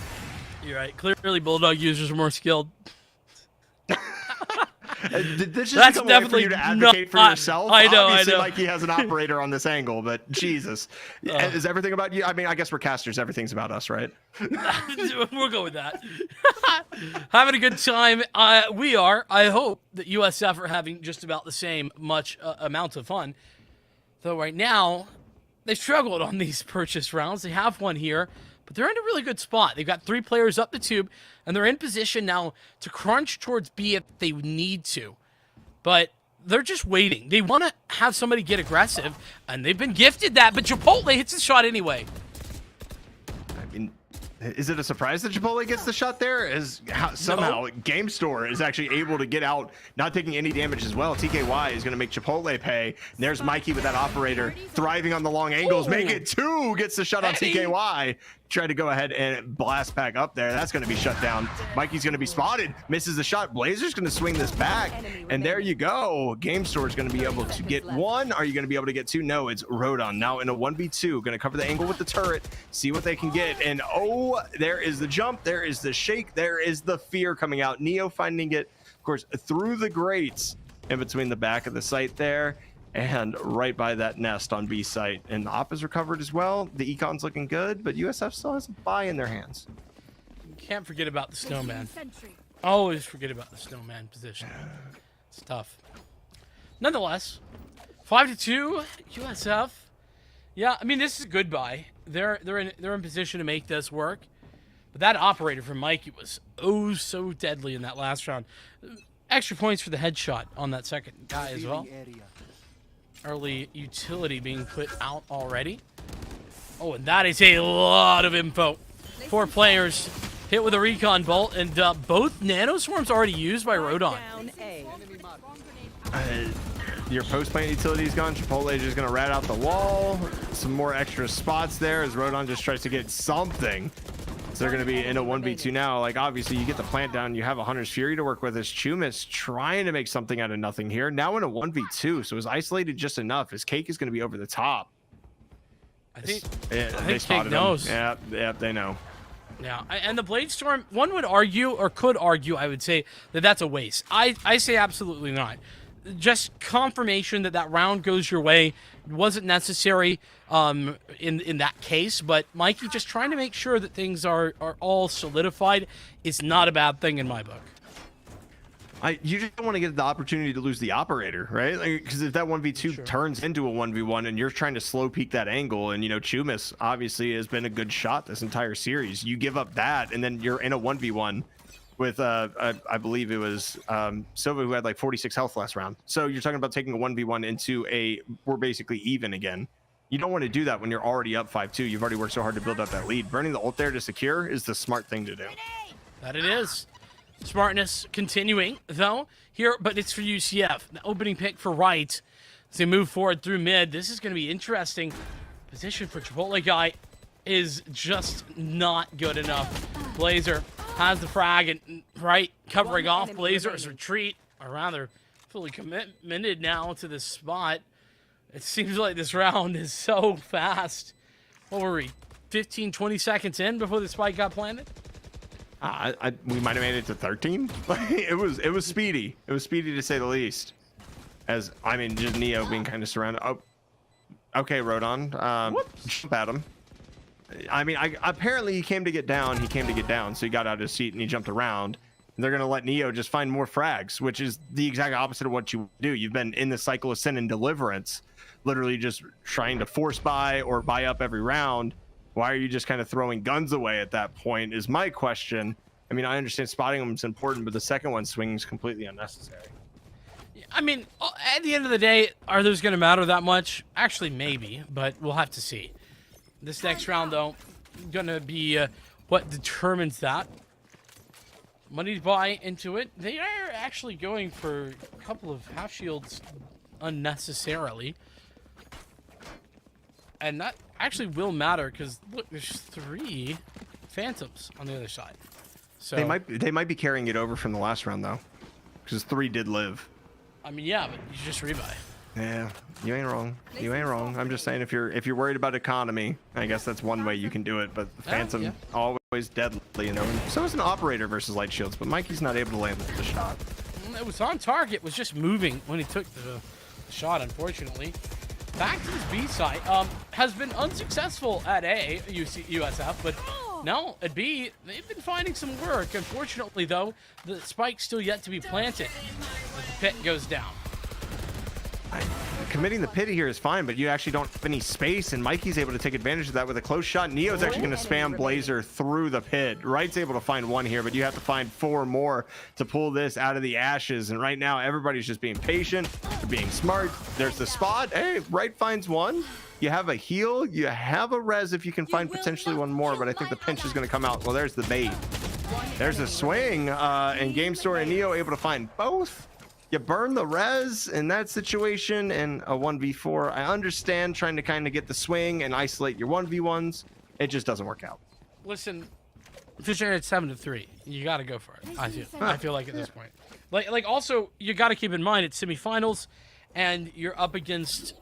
You're right. Clearly, Bulldog users are more skilled. This That's just come for you definitely to advocate for not- yourself. I know, Obviously, I know. Mikey has an operator on this angle, but Jesus, is everything about you? I mean, I guess we're casters. Everything's about us, right? We'll go with that. Having a good time. We are. I hope that USF are having just about the same much amount of fun. Though right now, they struggled on these purchase rounds. They have one here, but they're in a really good spot. They've got 3 players up the tube, and they're in position now to crunch towards B if they need to. But they're just waiting. They want to have somebody get aggressive, and they've been gifted that, but Chipotle hits the shot anyway. I mean, is it a surprise that Chipotle gets the shot there? Somehow Game Store is actually able to get out, not taking any damage as well. TKY is going to make Chipotle pay. And there's Mikey with that operator thriving on the long angles. Make it 2. Gets the shot on TKY. Tried to go ahead and blast back up there. That's going to be shut down. Mikey's going to be spotted. Misses the shot. Blazer's going to swing this back. And there you go. Game Store is going to be able to get 1. Are you going to be able to get 2? No, it's Rodon now in a 1v2. Going to cover the angle with the turret. See what they can get. And oh, there is the jump. There is the shake. There is the fear coming out. Neo finding it, of course, through the grates in between the back of the site there. And right by that nest on B site. And the op is recovered as well. The econ's looking good, but USF still has a buy in their hands. Can't forget about the snowman. Always forget about the snowman position. It's tough. Nonetheless, 5-2 USF. Yeah, I mean, this is a good buy. They're in position to make this work. But that operator from Mikey was oh so deadly in that last round. Extra points for the headshot on that second guy as well. Early utility being put out already. Oh, and that is a lot of info. 4 players hit with a recon bolt, and both nanoswarms already used by Rodon. Your post-plant utility is gone. Chipotle is just going to rat out the wall. Some more extra spots there as Rodon just tries to get something. So they're going to be in a 1v2 now. Like, obviously, you get the plant down. You have a Hunter's Fury to work with. As Chumis trying to make something out of nothing here. Now in a 1v2. So it's isolated just enough. His Cake is going to be over the top. I think they spotted Cake knows. him. Yeah, they know. Yeah, and the Blade Storm, one would argue, or could argue, I would say, that that's a waste. I say absolutely not. Just confirmation that that round goes your way wasn't necessary in that case, but Mikey just trying to make sure that things are all solidified is not a bad thing in my book. You just don't want to get the opportunity to lose the operator, right? Because if that 1v2 turns into a 1v1 and you're trying to slow peek that angle, and Chumis obviously has been a good shot this entire series, you give up that and then you're in a 1v1 with I believe it was Silva, who had like 46 health last round. So you're talking about taking a 1v1 into we're basically even again. You don't want to do that when you're already up 5-2. You've already worked so hard to build up that lead. Burning the ult there to secure is the smart thing to do. That it is. Smartness continuing though here, but it's for UCF. The opening pick for right as they move forward through mid. This is going to be interesting. Position for Chipotle guy is just not good enough. Blazer has the frag and right covering off Blazer's retreat, or rather fully committed now to this spot. It seems like this round is so fast. What were we, 15, 20 seconds in before the spike got planted? We might have made it to 13. It was speedy. It was speedy to say the least. As I mean, just Neo being kind of surrounded. Oh, okay, Rodon. Jump at him. I mean, apparently he came to get down. He came to get down, so he got out of his seat and he jumped around. And they're gonna let Neo just find more frags, which is the exact opposite of what you do. You've been in the cycle of sin and deliverance, literally just trying to force buy or buy up every round. Why are you just kind of throwing guns away at that point is my question. I mean, I understand spotting them is important, but the second one swings completely unnecessary. I mean, at the end of the day, are those going to matter that much? Actually, maybe, but we'll have to see. This next round, though, going to be what determines that. Money to buy into it. They are actually going for a couple of half shields unnecessarily. And that actually will matter because, look, there's 3 Phantoms on the other side. So they might be carrying it over from the last round, though, because 3 did live. I mean, yeah, but you just rebuy. Yeah, you ain't wrong. You ain't wrong. I'm just saying, if you're worried about economy, I guess that's one way you can do it. But the Phantom always deadly, So is an operator versus light shields, but Mikey's not able to land the shot. It was on target, was just moving when he took the shot, unfortunately. Back to his B side. Has been unsuccessful at A, USF, but now at B, they've been finding some work. Unfortunately, though, the spike's still yet to be planted as the pit goes down. Committing the pit here is fine, but you actually don't have any space, and Mikey's able to take advantage of that with a close shot. Neo's actually going to spam Blazer through the pit. Wright's able to find one here, but you have to find 4 more to pull this out of the ashes, and right now everybody's just being patient, they're being smart. There's the spot. Hey, Wright finds one. You have a heal, you have a res if you can find potentially one more, but I think the pinch is going to come out. Well, there's the bait. There's a swing, and Game Store and Neo able to find both. You burn the res in that situation in a 1v4. I understand trying to kind of get the swing and isolate your 1v1s. It just doesn't work out. Listen, Fisher, it's 7-3. You got to go for it. I feel like at this point. Like also, you got to keep in mind it's semifinals, and you're up against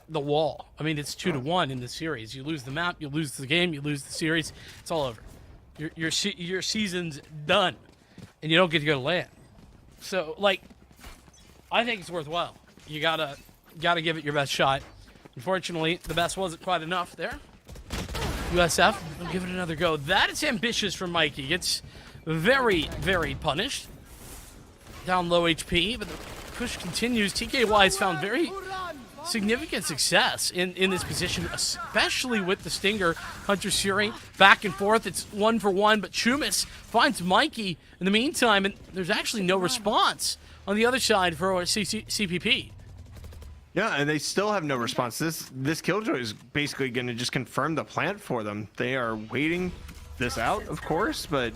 the wall. I mean, it's 2-1 in the series. You lose the map, you lose the game, you lose the series. It's all over. Your season's done, and you don't get to go to LAN. So, like, I think it's worthwhile. You gotta give it your best shot. Unfortunately, the best wasn't quite enough there. USF, will give it another go. That is ambitious from Mikey. It's very, very punished. Down low HP, but the push continues. TKY has found very significant success in this position, especially with the Stinger. Hunter Suri back and forth. It's 1-for-1, but Chumis finds Mikey in the meantime, and there's actually no response on the other side for CPP. Yeah, and they still have no response. This Killjoy is basically going to just confirm the plant for them. They are waiting this out, of course, but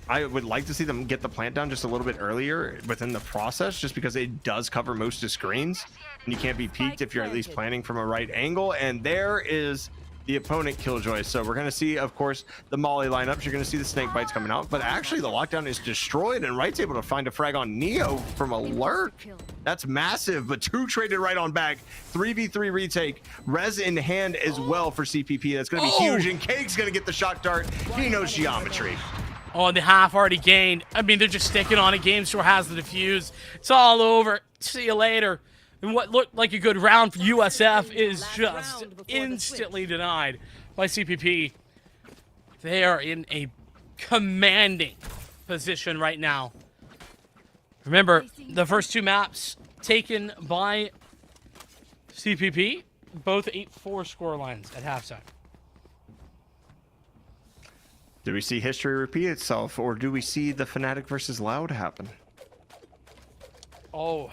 I would like to see them get the plant down just a little bit earlier within the process, just because it does cover most of screens, and you can't be peeked if you're at least planning from a right angle. And there is the opponent Killjoy. So we're going to see, of course, the Molly lineups. You're going to see the snake bites coming out, but actually the lockdown is destroyed, and Wright's able to find a frag on Neo from a lurk. That's massive, but 2 traded right on back. 3v3 retake. Res in hand as well for CPP. That's going to be huge, and Cake's going to get the shock dart. He knows geometry. Oh, and the half already gained. I mean, they're just sticking on it. Game Store has the defuse. It's all over. See you later. And what looked like a good round for USF is just instantly denied by CPP. They are in a commanding position right now. Remember, the first 2 maps taken by CPP, both 8-4 score lines at halftime. Do we see history repeat itself, or do we see the Fnatic versus Loud happen? Oh,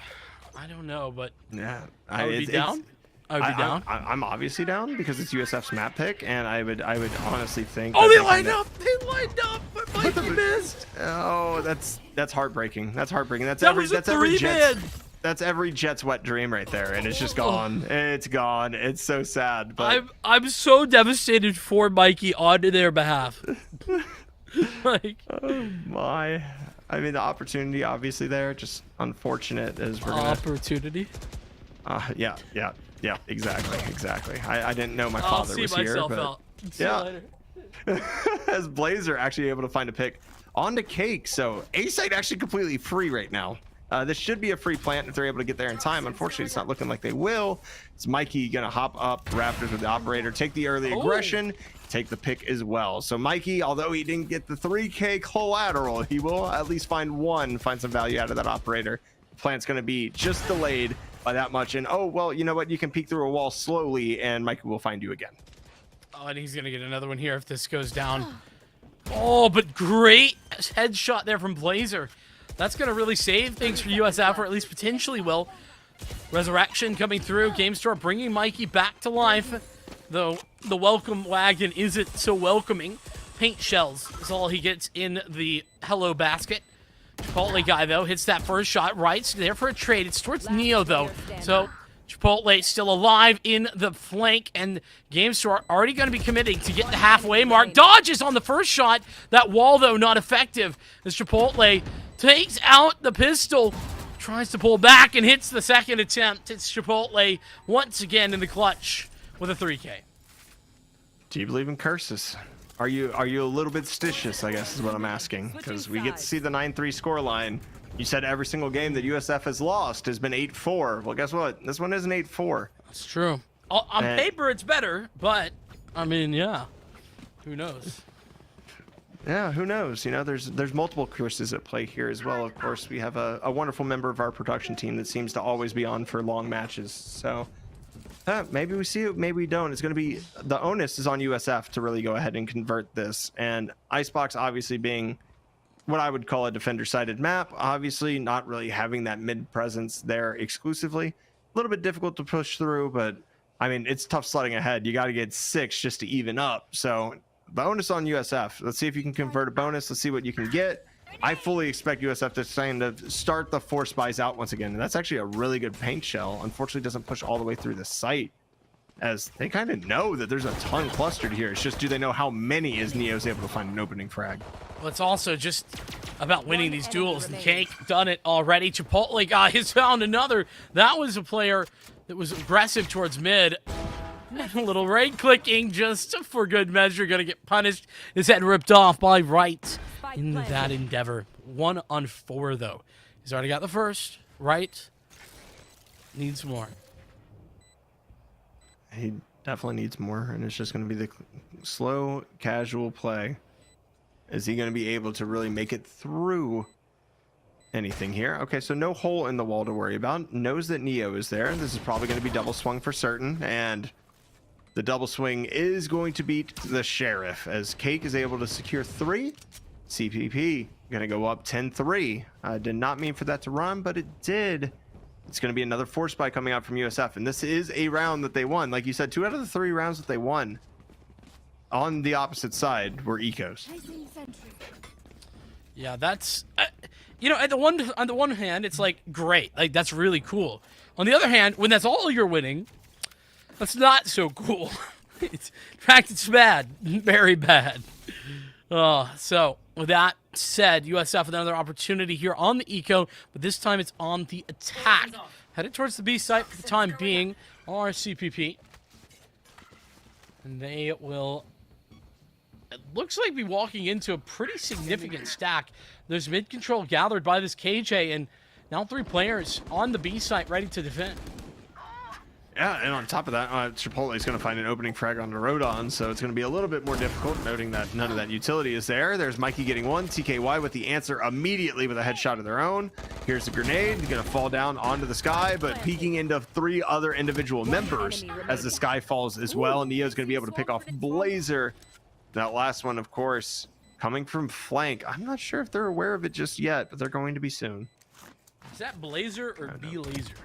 I don't know, but yeah, I would be down. I would be down. I'm obviously down because it's USF's map pick, and I would honestly think. Oh, they lined up! They lined up, but Mikey missed. Oh, that's heartbreaking. That's heartbreaking. That's every Jet's wet dream right there, and it's just gone. It's gone. It's so sad. But I'm so devastated for Mikey on their behalf. Like, oh my. I mean, the opportunity obviously there, just unfortunate as we're gonna... Opportunity? Yeah, exactly. I didn't know my father was here, but yeah. As Blazer actually able to find a pick onto Cake, so A site actually completely free right now. This should be a free plant if they're able to get there in time. Unfortunately, it's not looking like they will. It's Mikey gonna hop up Raptors with the operator, take the early aggression, take the pick as well. So Mikey, although he didn't get the 3K collateral, he will at least find some value out of that operator. Plant's gonna be just delayed by that much, and oh well, you know what, you can peek through a wall slowly and Mikey will find you again. Oh, and he's gonna get another one here if this goes down. Oh, but great headshot there from Blazer. That's gonna really save things for USF, or at least potentially will. Resurrection coming through. Game Store bringing Mikey back to life, though the welcome wagon isn't so welcoming. Paint shells is all he gets in the hello basket. Chipotle guy, though, hits that first shot. Wright's there for a trade. It's towards Neo, though. So Chipotle still alive in the flank, and Game Store already going to be committing to get the halfway mark. Dodges on the first shot. That wall, though, not effective as Chipotle takes out the pistol. Tries to pull back and hits the second attempt. It's Chipotle once again in the clutch with a 3K. Do you believe in curses? Are you a little bit stitious, I guess is what I'm asking, because we get to see the 9-3 scoreline. You said every single game that USF has lost has been 8-4. Well, guess what? This one isn't 8-4. That's true. On paper, it's better, but I mean, yeah, who knows? Yeah, who knows? You know, there's multiple curses at play here as well. Of course, we have a wonderful member of our production team that seems to always be on for long matches. So maybe we see it, maybe we don't. It's going to be, the onus is on USF to really go ahead and convert this. And Icebox obviously being what I would call a defender-sided map, obviously not really having that mid presence there exclusively. A little bit difficult to push through, but I mean, it's tough sledding ahead. You got to get 6 just to even up. So bonus on USF. Let's see if you can convert a bonus. Let's see what you can get. I fully expect USF to start the force buys out once again. And that's actually a really good paint shell. Unfortunately, doesn't push all the way through the site, as they kind of know that there's a ton clustered here. It's just, do they know how many is Neo's able to find an opening frag? Well, it's also just about winning these duels. And Cake done it already. Chipotle guy has found another. That was a player that was aggressive towards mid. A little right clicking just for good measure. Gonna get punished. His head ripped off by Right in that endeavor. 1 on 4 though. He's already got the first. Right needs more. He definitely needs more, and it's just going to be the slow, casual play. Is he going to be able to really make it through anything here? Okay, so no hole in the wall to worry about. Knows that Neo is there. This is probably going to be double swung for certain, and the double swing is going to beat the Sheriff, as Cake is able to secure 3. CPP going to go up 10-3. Did not mean for that to run, but it did. It's going to be another force buy coming out from USF, and this is a round that they won. Like you said, 2 out of the 3 rounds that they won on the opposite side were ecos. Yeah, that's you know, on the one hand, it's like great, like that's really cool. On the other hand, when that's all you're winning, that's not so cool. In fact, it's bad, very bad. So with that said, USF with another opportunity here on the eco, but this time it's on the attack. Headed towards the B site for the time being, RCPP. And they will, it looks like, be walking into a pretty significant stack. There's mid control gathered by this KJ, and now 3 players on the B site ready to defend. Yeah, and on top of that, Chipotle is going to find an opening frag on the Rodon, so it's going to be a little bit more difficult, noting that none of that utility is there. There's Mikey getting 1, TKY with the answer immediately with a headshot of their own. Here's the grenade, going to fall down onto the sky, but peeking into 3 other individual members as the sky falls as well. Neo's going to be able to pick off Blazer. That last one, of course, coming from flank. I'm not sure if they're aware of it just yet, but they're going to be soon. Is that Blazer or B-Laser?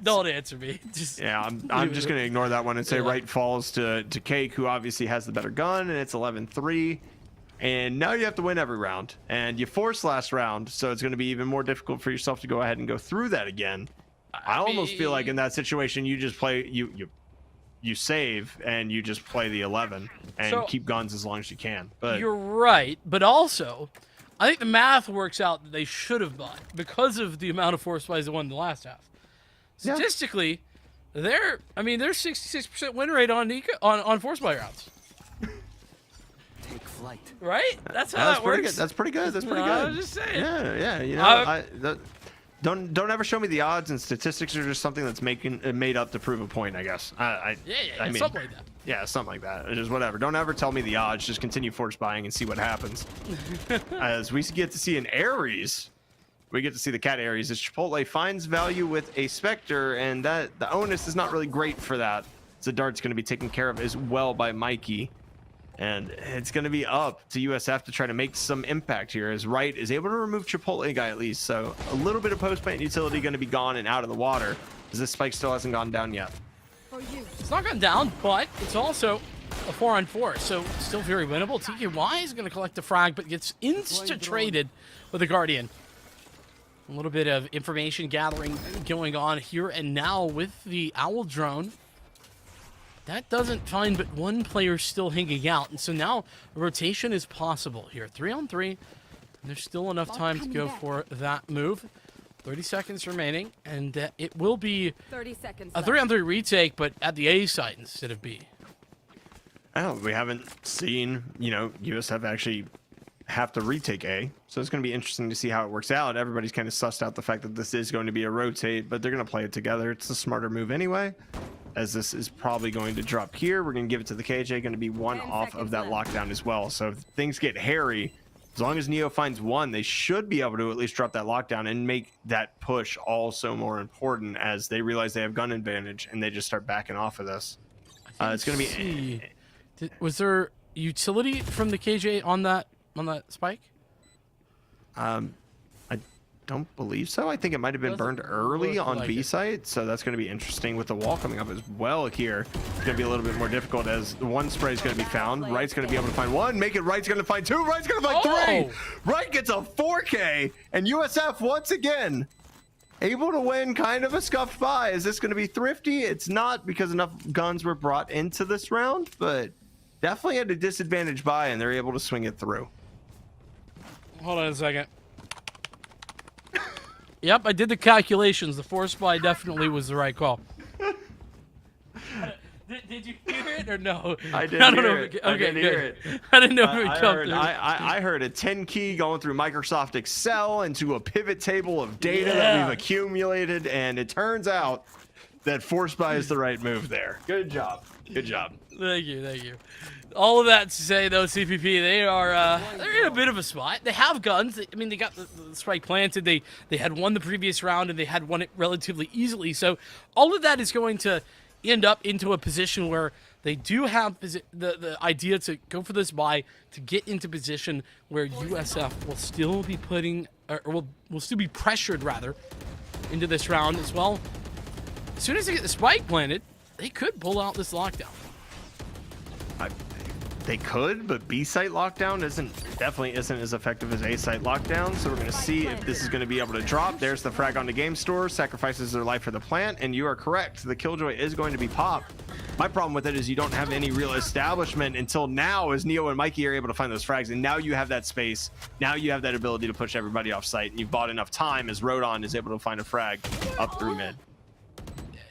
Don't answer me. Yeah, I'm just going to ignore that one and say Right falls to Cake, who obviously has the better gun, and it's 11-3. And now you have to win every round, and you force last round, so it's going to be even more difficult for yourself to go ahead and go through that again. I almost feel like in that situation you just play you save and you just play the 11 and keep guns as long as you can. But you're right, but also I think the math works out that they should have bought because of the amount of force buys they won in the last half. Statistically, they're 66% win rate on force buy rounds. Take flight. Right? That's how that works. That's pretty good. That's pretty good. I was just saying. Yeah. You know, don't ever show me the odds, and statistics are just something that's made up to prove a point, I guess. I mean, something like that. Yeah, something like that. Just whatever. Don't ever tell me the odds. Just continue force buying and see what happens. As we get to see an Ares. We get to see the cat Ares as Chipotle finds value with a Spectre, and that the onus is not really great for that. So Dart's going to be taken care of as well by Mikey. And it's going to be up to USF to try to make some impact here, as Wright is able to remove Chipotle guy at least. So a little bit of post-plant utility going to be gone and out of the water, as this spike still hasn't gone down yet. It's not gone down, but it's also a 4-on-4, so still very winnable. TKY is going to collect the frag, but gets insta-traded with the Guardian. A little bit of information gathering going on here and now with the Owl drone. That doesn't find but 1 player still hanging out, and so now a rotation is possible here. 3-on-3. There's still enough time to go for that move. 30 seconds remaining, and it will be 30 seconds a 3-on-3 retake, but at the A site instead of B. Oh, we haven't seen, USF actually have to retake A. So it's going to be interesting to see how it works out. Everybody's kind of sussed out the fact that this is going to be a rotate, but they're going to play it together. It's the smarter move anyway, as this is probably going to drop here. We're going to give it to the KJ, going to be one off of that lockdown as well. So if things get hairy, as long as Neo finds one, they should be able to at least drop that lockdown and make that push also more important as they realize they have gun advantage and they just start backing off of this. It's going to be... Was there utility from the KJ on that spike? I don't believe so. I think it might have been burned early on B site, so that's going to be interesting with the wall coming up as well here. It's going to be a little bit more difficult as the one spray is going to be found. Right's going to be able to find one, make it Right's going to find two, Right's going to find three. Right gets a 4K, and USF once again able to win kind of a scuffed by. Is this going to be thrifty? It's not, because enough guns were brought into this round, but definitely at a disadvantage buy, and they're able to swing it through. Hold on a second. Yep, I did the calculations. The force buy definitely was the right call. Did you hear it or no? I didn't hear it. Okay, I didn't hear it. I didn't know if it would come through. I heard a 10 key going through Microsoft Excel into a pivot table of data that we've accumulated, and it turns out that force buy is the right move there. Good job. Good job. Thank you. All of that to say, though, CPP, they're in a bit of a spot. They have guns. I mean, they got the spike planted. They had won the previous round, and they had won it relatively easily. So all of that is going to end up into a position where they do have the idea to go for this buy to get into position where USF will still be will still be pressured, rather, into this round as well. As soon as they get the spike planted, they could pull out this lockdown. They could, but B site lockdown definitely isn't as effective as A site lockdown. So we're going to see if this is going to be able to drop. There's the frag on the game store, sacrifices their life for the plant, and you are correct. The Killjoy is going to be popped. My problem with it is you don't have any real establishment until now, as Neo and Mikey are able to find those frags, and now you have that space. Now you have that ability to push everybody off site, and you've bought enough time as Rodon is able to find a frag up through mid.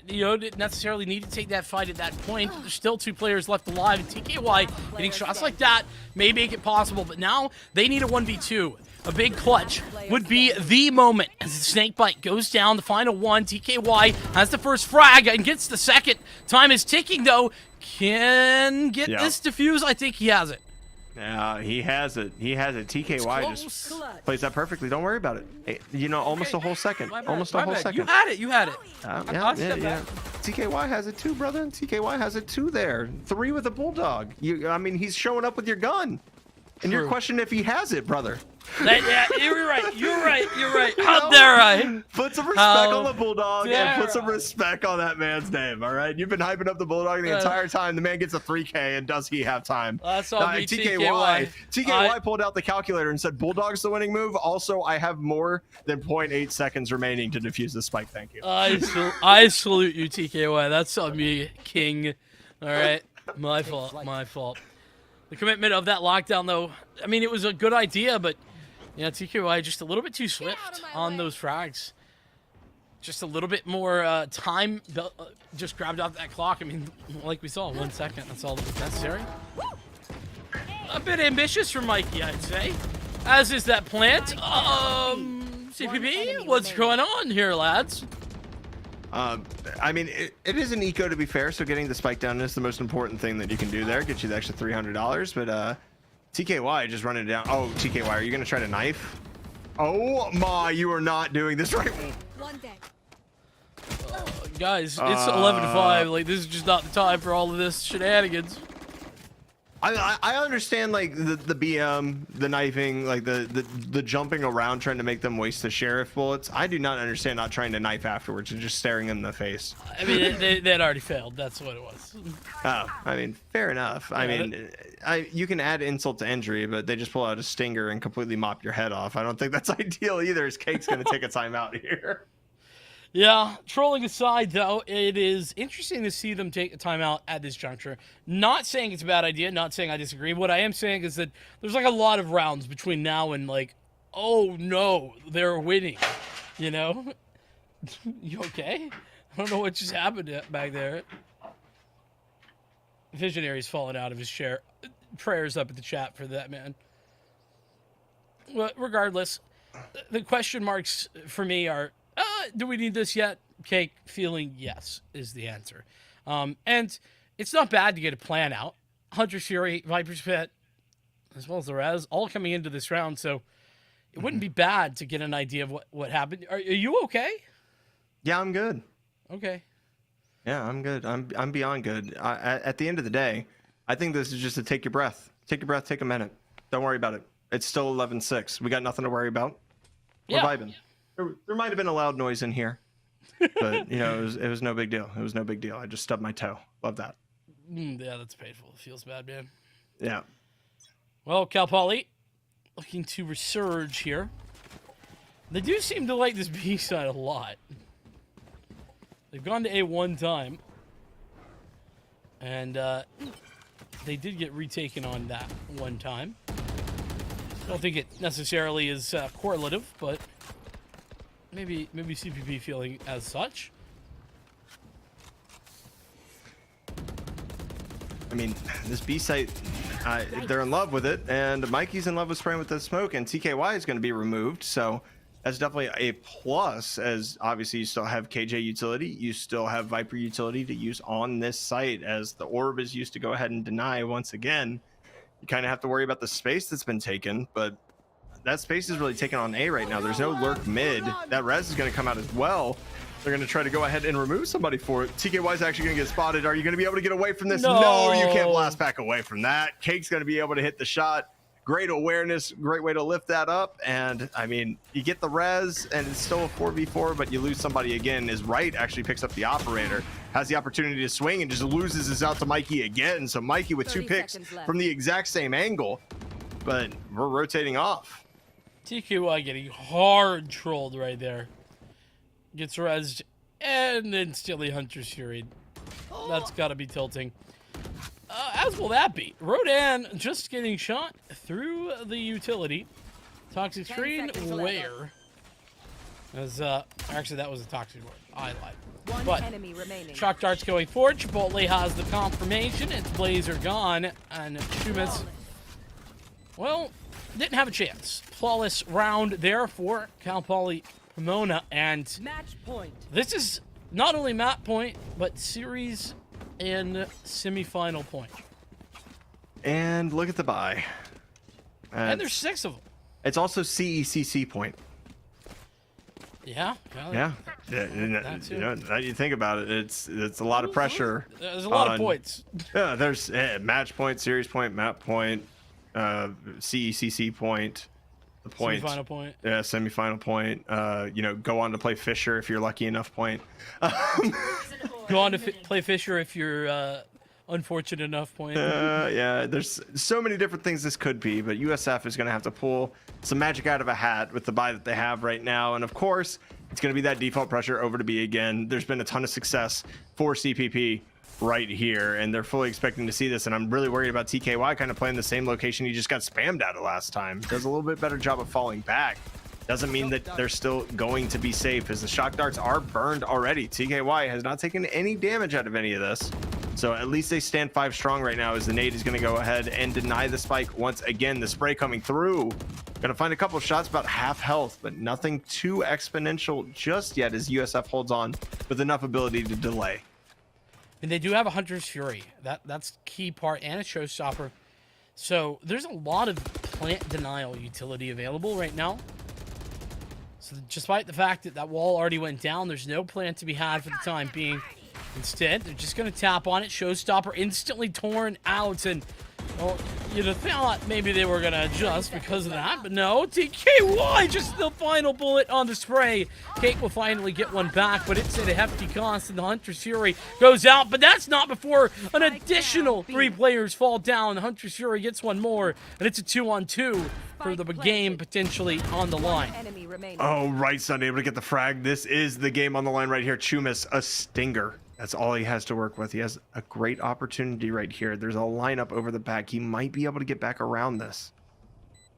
Didn't necessarily need to take that fight at that point. There's still two players left alive, and TKY hitting shots like that may make it possible, but now they need a 1v2. A big clutch would be the moment as the snakebite goes down, the final one. TKY has the first frag and gets the second. Time is ticking, though. Can get this defuse? I think he has it. Yeah, he has it. He has it. TKY just plays that perfectly. Don't worry about it. Hey, almost a whole second. Almost a whole second. You had it. Yeah. TKY has it too, brother. TKY has it too there. 3 with a bulldog. He's showing up with your gun. And you're questioning if he has it, brother. Yeah, you're right. How dare I? Put some respect on the bulldog and put some respect on that man's name, all right? You've been hyping up the bulldog the entire time. The man gets a 3K, and does he have time? That's all me, TKY. TKY pulled out the calculator and said, bulldog's the winning move. Also, I have more than 0.8 seconds remaining to defuse the spike. Thank you. I salute you, TKY. That's on me, king. All right? My fault. The commitment of that lockdown, though, it was a good idea, but TKY just a little bit too swift on those frags. Just a little bit more time just grabbed off that clock. Like we saw, 1 second. That's all that was necessary. A bit ambitious for Mikey, I'd say. As is that plant. CPP, what's going on here, lads? It is an eco, to be fair, so getting the spike down is the most important thing that you can do there. Get you the extra $300, but TKY just running it down. Oh, TKY, are you going to try to knife? Oh my, you are not doing this right. One day. Guys, it's 11-5. Like, this is just not the time for all of this shenanigans. I understand, like, the BM, the knifing, like the jumping around trying to make them waste the sheriff bullets. I do not understand not trying to knife afterwards and just staring them in the face. They had already failed. That's what it was. Oh, fair enough. You can add insult to injury, but they just pull out a stinger and completely mop your head off. I don't think that's ideal either, as Cake's going to take a timeout here. Yeah, trolling aside, though, it is interesting to see them take a timeout at this juncture. Not saying it's a bad idea, not saying I disagree. What I am saying is that there's like a lot of rounds between now and like, oh no, they're winning. You okay? I don't know what just happened back there. Visionary's falling out of his chair. Prayers up at the chat for that, man. Well, regardless, the question marks for me are, do we need this yet? Cake, feeling yes is the answer. And it's not bad to get a plan out. Hunter's Fury, Viper's Pit, as well as the Res, all coming into this round, so it wouldn't be bad to get an idea of what happened. Are you okay? Yeah, I'm good. Okay. Yeah, I'm good. I'm beyond good. At the end of the day, I think this is just to take your breath. Take your breath, take a minute. Don't worry about it. It's still 11-6. We got nothing to worry about. We're vibing. There might have been a loud noise in here, but you know, it was no big deal. It was no big deal. I just stubbed my toe. Love that. Yeah, that's painful. It feels bad, man. Yeah. Well, Cal Poly looking to resurge here. They do seem to like this B side a lot. They've gone to A one time, and they did get retaken on that one time. I don't think it necessarily is correlative, but maybe CPP feeling as such. I mean, this B site, they're in love with it, and Mikey's in love with spraying with the smoke, and TKY is going to be removed, so that's definitely a plus, as obviously you still have KJ utility, you still have Viper utility to use on this site, as the orb is used to go ahead and deny once again. You kind of have to worry about the space that's been taken, but that space is really taken on A right now. There's no lurk mid. That res is going to come out as well. They're going to try to go ahead and remove somebody for it. TKY is actually going to get spotted. Are you going to be able to get away from this? No, you can't blast back away from that. Cake's going to be able to hit the shot. Great awareness, great way to lift that up. And I mean, you get the res and it's still a 4v4, but you lose somebody again. Is right actually picks up the operator, has the opportunity to swing and just loses this out to Mikey again. So Mikey with 2 picks from the exact same angle, but we're rotating off. TQI getting hard trolled right there. Gets rezzed and instantly Hunter's Fury. That's got to be tilting. As will that be. Rodan just getting shot through the utility. Toxic screen where? As actually that was a toxic word. I lied. But enemy remaining. shock darts going forward. Chipotle has the confirmation. It's Blazer gone and Shumas. Well, didn't have a chance. Flawless round there for Cal Poly Pomona, and match point. This is not only map point, but series and semifinal point. And look at the buy. And there's 6 of them. It's also CECC point. Yeah. Yeah. You know, now you think about it, it's a lot of pressure. There's a lot of points. Yeah, there's match point, series point, map point, CECC point. The point. Semifinal point. Yeah, semifinal point. You know, go on to play Fisher if you're lucky enough point. Go on to play Fisher if you're unfortunate enough point. Yeah, there's so many different things this could be, but USF is going to have to pull some magic out of a hat with the buy that they have right now. And of course, it's going to be that default pressure over to B again. There's been a ton of success for CPP right here, and they're fully expecting to see this. And I'm really worried about TKY kind of playing the same location he just got spammed out of last time. Does a little bit better job of falling back. Doesn't mean that they're still going to be safe, as the shock darts are burned already. TKY has not taken any damage out of any of this, so at least they stand 5 strong right now, as the nade is going to go ahead and deny the spike once again. The spray coming through, gonna find a couple shots, about half health, but nothing too exponential just yet, as USF holds on with enough ability to delay. And they do have a Hunter's Fury. That's key part, and a showstopper. So there's a lot of plant denial utility available right now. So despite the fact that that wall already went down, there's no plant to be had for the time being. Instead, they're just going to tap on it. Showstopper instantly torn out, and well, you'd have thought maybe they were going to adjust because of that, but no. TKY, just the final bullet on the spray. Cake will finally get one back, but it's at a hefty cost, and the Hunter's Fury goes out, but that's not before an additional 3 players fall down. The Hunter's Fury gets one more, and it's a 2-on-2 for the game potentially on the line. Oh, right, Sunday, able to get the frag. This is the game on the line right here. Chumas, a stinger. That's all he has to work with. He has a great opportunity right here. There's a lineup over the back. He might be able to get back around this.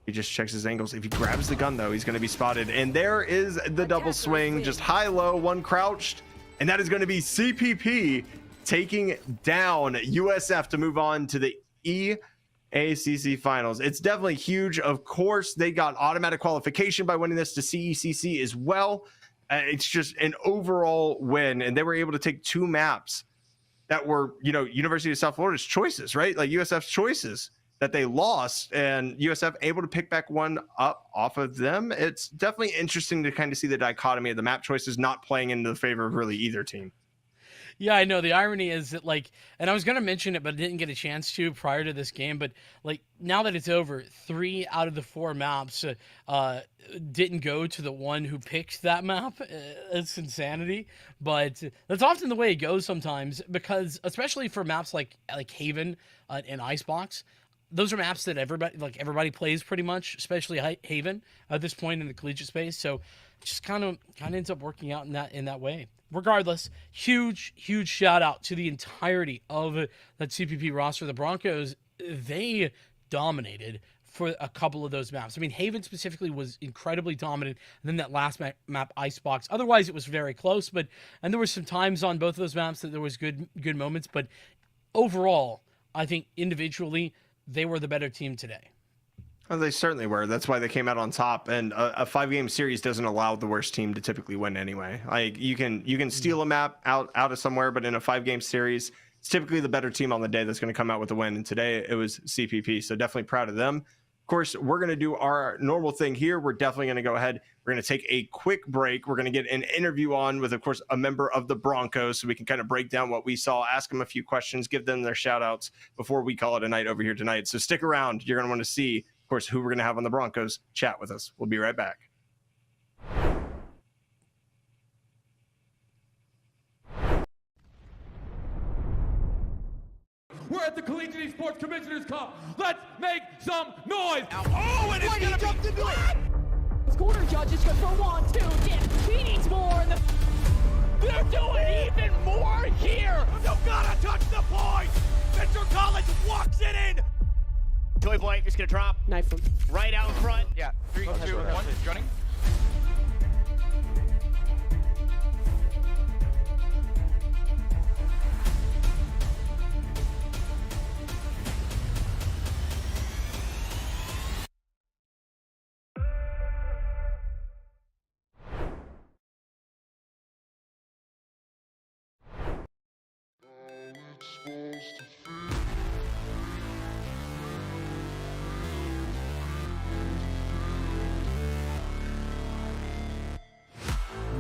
He just checks his angles. If he grabs the gun, though, he's going to be spotted. And there is the double swing. Just high-low, one crouched. And that is going to be CPP taking down USF to move on to the EACC finals. It's definitely huge. Of course, they got automatic qualification by winning this to CECC as well. It's just an overall win, and they were able to take 2 maps that were, University of South Florida's choices, right? Like USF's choices that they lost, and USF able to pick back one up off of them. It's definitely interesting to kind of see the dichotomy of the map choices not playing into the favor of really either team. Yeah, I know. The irony is that, and I was going to mention it, but I didn't get a chance to prior to this game. But, now that it's over, 3 out of the 4 maps didn't go to the one who picked that map. It's insanity. But that's often the way it goes sometimes, because especially for maps like Haven and Icebox, those are maps that everybody plays pretty much, especially Haven at this point in the collegiate space. So it just kind of ends up working out in that way. Regardless, huge shout out to the entirety of that CPP roster. The Broncos, they dominated for a couple of those maps. I mean, Haven specifically was incredibly dominant. And then that last map, Icebox. Otherwise, it was very close. And there were some times on both of those maps that there was good moments. But overall, I think individually, they were the better team today. Well, they certainly were. That's why they came out on top. And a 5-game series doesn't allow the worst team to typically win anyway. Like you can steal a map out of somewhere, but in a 5-game series, it's typically the better team on the day that's going to come out with the win. And today it was CPP. So definitely proud of them. Of course, we're going to do our normal thing here. We're definitely going to go ahead. We're going to take a quick break. We're going to get an interview on with, of course, a member of the Broncos so we can kind of break down what we saw, ask them a few questions, give them their shout outs before we call it a night over here tonight. So stick around. You're going to want to see, of course, who we're going to have on the Broncos chat with us. We'll be right back. We're at the Collegiate Esports Commissioners Cup. Let's make some noise. Oh, and it's going to be what? Corner judges go for 1, 2, dip. He needs more. They're doing even more here. You gotta touch the point. Mr. Collins walks it in. Toy Boy is going to drop. Knife him. Right out in front. Yeah. 3, 2, 1. Johnny.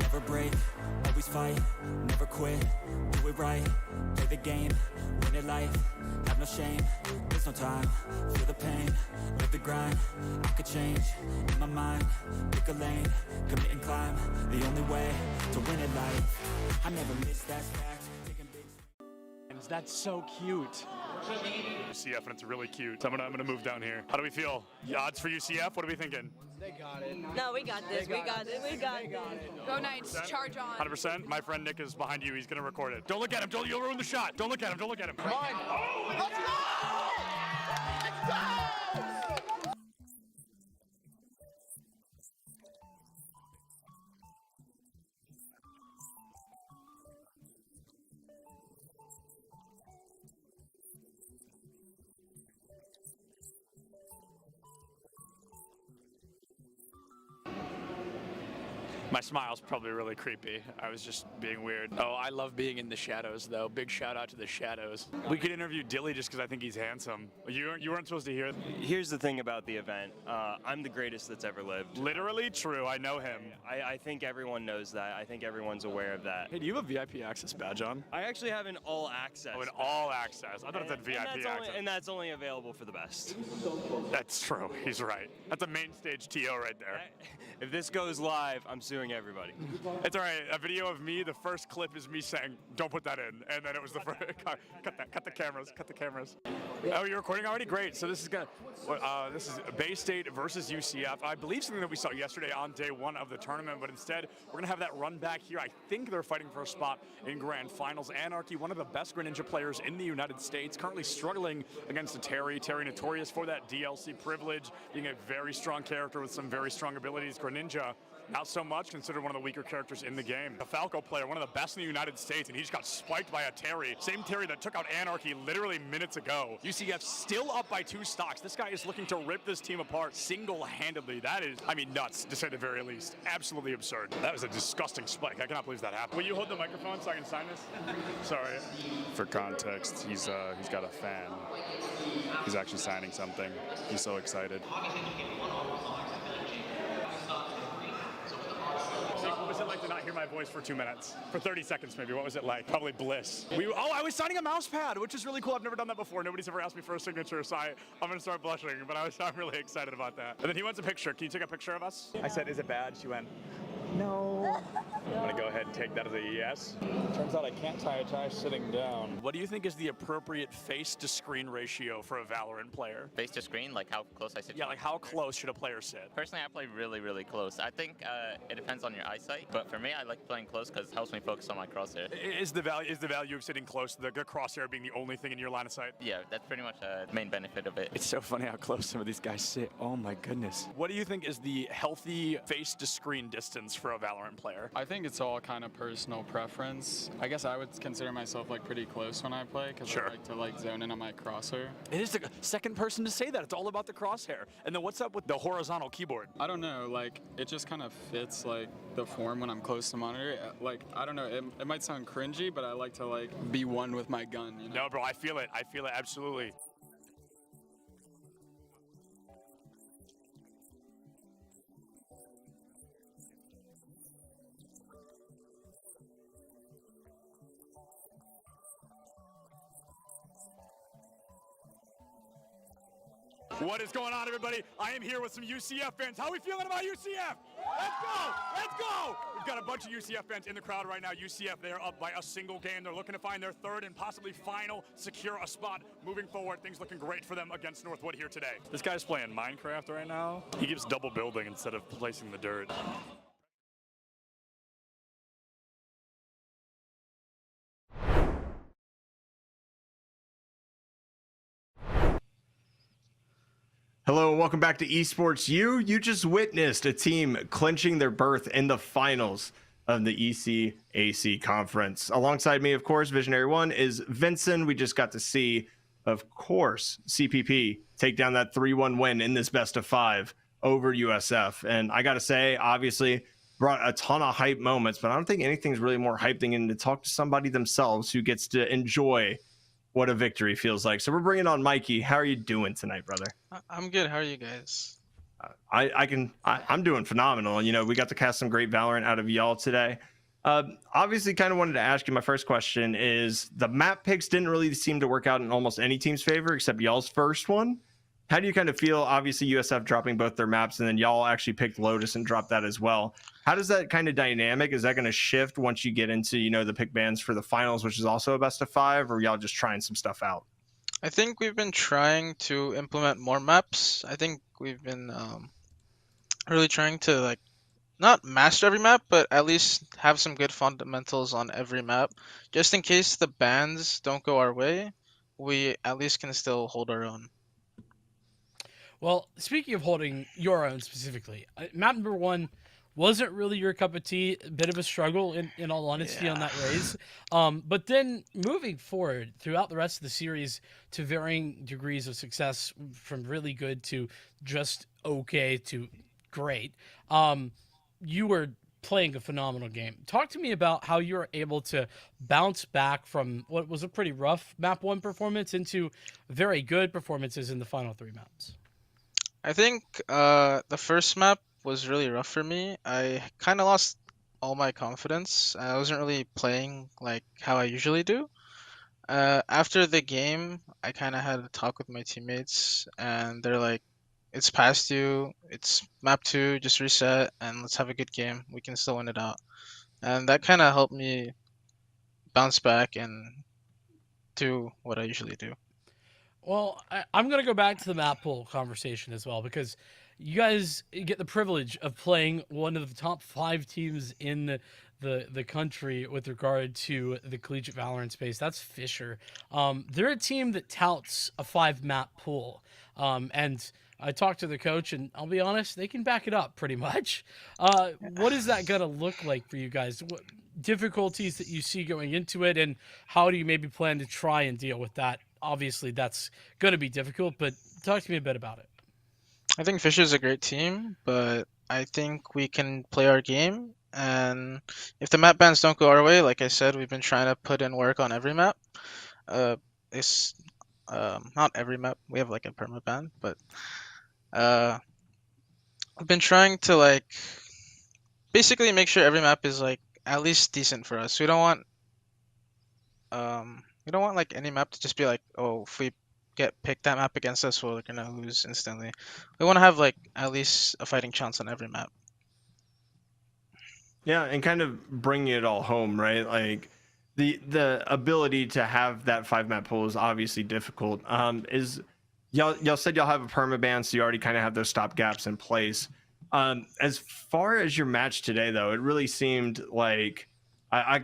Never break, always fight, never quit, do it right, play the game, win it life, have no shame, there's no time, feel the pain, live the grind, I could change, in my mind, pick a lane, commit and climb, the only way to win it life, I never miss, that's fact, taking big swings. That's so cute. UCF, and it's really cute. I'm gonna move down here. How do we feel? The odds for UCF? What are we thinking? They got it. No, we got this. We got it. We got it. Go Knights. Charge on. 100%. My friend Nick is behind you. He's gonna record it. Don't look at him. You'll ruin the shot. Don't look at him. Don't look at him. Come on. Oh, let's go! Let's go! My smile's probably really creepy. I was just being weird. Oh, I love being in the shadows, though. Big shout out to the shadows. We could interview Dilly just because I think he's handsome. You weren't supposed to hear. Here's the thing about the event. I'm the greatest that's ever lived. Literally true. I know him. I think everyone knows that. I think everyone's aware of that. Hey, do you have a VIP access badge on? I actually have an all access. Oh, an all access. I thought it said VIP access. And that's only available for the best. That's true. He's right. That's a main stage TO right there. If this goes live, I'm suing everybody. It's all right. A video of me, the first clip is me saying, don't put that in. And then it was the first, cut the cameras. Oh, you're recording already? Great. So this is this is Bay State versus UCF. I believe something that we saw yesterday on day 1 of the tournament, but instead we're going to have that run back here. I think they're fighting for a spot in Grand Finals. Anarchy, one of the best Greninja players in the United States, currently struggling against a Terry notorious for that DLC privilege, being a very strong character with some very strong abilities. Greninja Not so much, considered one of the weaker characters in the game. A Falco player, one of the best in the United States, and he just got spiked by a Terry. Same Terry that took out Anarchy literally minutes ago. UCF still up by 2 stocks. This guy is looking to rip this team apart single-handedly. That is, I mean, nuts, to say the very least. Absolutely absurd. That was a disgusting spike. I cannot believe that happened. Will you hold the microphone so I can sign this? Sorry. For context, he's got a fan. He's actually signing something. He's so excited. What was it like to not hear my voice for 2 minutes? For 30 seconds, maybe. What was it like? Probably bliss. I was signing a mouse pad, which is really cool. I've never done that before. Nobody's ever asked me for a signature, so I'm going to start blushing, but I'm really excited about that. And then he wants a picture. Can you take a picture of us? I said, is it bad? She went, no. I'm going to go ahead and take that as a yes. Turns out I can't tie a tie sitting down. What do you think is the appropriate face-to-screen ratio for a Valorant player? Face to screen, like how close I sit? Yeah, like how close should a player sit? Personally, I play really, really close. I think it depends on your eyesight, but for me, I like playing close because it helps me focus on my crosshair. Is the value of sitting close, the crosshair being the only thing in your line of sight? Yeah, that's pretty much the main benefit of it. It's so funny how close some of these guys sit. Oh my goodness. What do you think is the healthy face-to-screen distance for a Valorant player? I think it's all kind of personal preference. I guess I would consider myself like pretty close when I play because I like to zone in on my crosshair. It is the second person to say that. It's all about the crosshair. And then what's up with the horizontal keyboard? I don't know, like it just kind of fits like the form when I'm close to monitor. Like I don't know, it might sound cringy, but I like to like be one with my gun, you know? No, bro, I feel it. I feel it absolutely. What is going on, everybody? I am here with some UCF fans. How are we feeling about UCF? Let's go! Let's go! We've got a bunch of UCF fans in the crowd right now. UCF, they're up by a single game. They're looking to find their third and possibly final, secure a spot moving forward. Things looking great for them against Northwood here today. This guy's playing Minecraft right now. He keeps double building instead of placing the dirt. Hello and welcome back to Esports U. You just witnessed a team clinching their berth in the finals of the ECAC conference. Alongside me, of course, Visionary One is Vincent. We just got to see, of course, CPP take down that 3-1 win in this best of 5 over USF. And I got to say, obviously, brought a ton of hype moments, but I don't think anything's really more hype than to talk to somebody themselves who gets to enjoy what a victory feels like. So we're bringing on Mikey. How are you doing tonight, brother? I'm good. How are you guys? I'm doing phenomenal. You know, we got to cast some great Valorant out of y'all today. Obviously, kind of wanted to ask you, my first question is, the map picks didn't really seem to work out in almost any team's favor except y'all's first one. How do you kind of feel, obviously USF dropping both their maps and then y'all actually picked Lotus and dropped that as well? How does that kind of dynamic, is that going to shift once you get into, you know, the pick bans for the finals, which is also a best of 5, or y'all just trying some stuff out? I think we've been trying to implement more maps. I think we've been really trying to like not master every map, but at least have some good fundamentals on every map. Just in case the bans don't go our way, we at least can still hold our own. Well, speaking of holding your own specifically, map number 1 wasn't really your cup of tea. A bit of a struggle, in all honesty, on that raise. But then moving forward throughout the rest of the series to varying degrees of success, from really good to just okay to great, you were playing a phenomenal game. Talk to me about how you were able to bounce back from what was a pretty rough map 1 performance into very good performances in the final 3 maps. I think the first map was really rough for me. I kind of lost all my confidence. I wasn't really playing like how I usually do. After the game, I kind of had a talk with my teammates, and they're like, it's past you, it's map 2, just reset, and let's have a good game. We can still win it out. And that kind of helped me bounce back and do what I usually do. Well, I'm going to go back to the map pool conversation as well, because you guys get the privilege of playing one of the top 5 teams in the country with regard to the collegiate Valorant space. That's Fisher. They're a team that touts a 5-map pool. And I talked to the coach, and I'll be honest, they can back it up pretty much. What is that going to look like for you guys? What difficulties that you see going into it, and how do you maybe plan to try and deal with that? Obviously, that's going to be difficult, but talk to me a bit about it. I think Fisher's a great team, but I think we can play our game. And if the map bans don't go our way, like I said, we've been trying to put in work on every map. It's not every map. We have like a perma ban, but I've been trying to like basically make sure every map is like at least decent for us. We don't want like any map to just be like, oh, if we get picked that map against us, we're gonna lose instantly. We want to have like at least a fighting chance on every map. Yeah, and kind of bringing it all home, right? Like the ability to have that 5-map pool is obviously difficult. Is y'all said y'all have a permaban, so you already kind of have those stop gaps in place. As far as your match today, though, it really seemed like I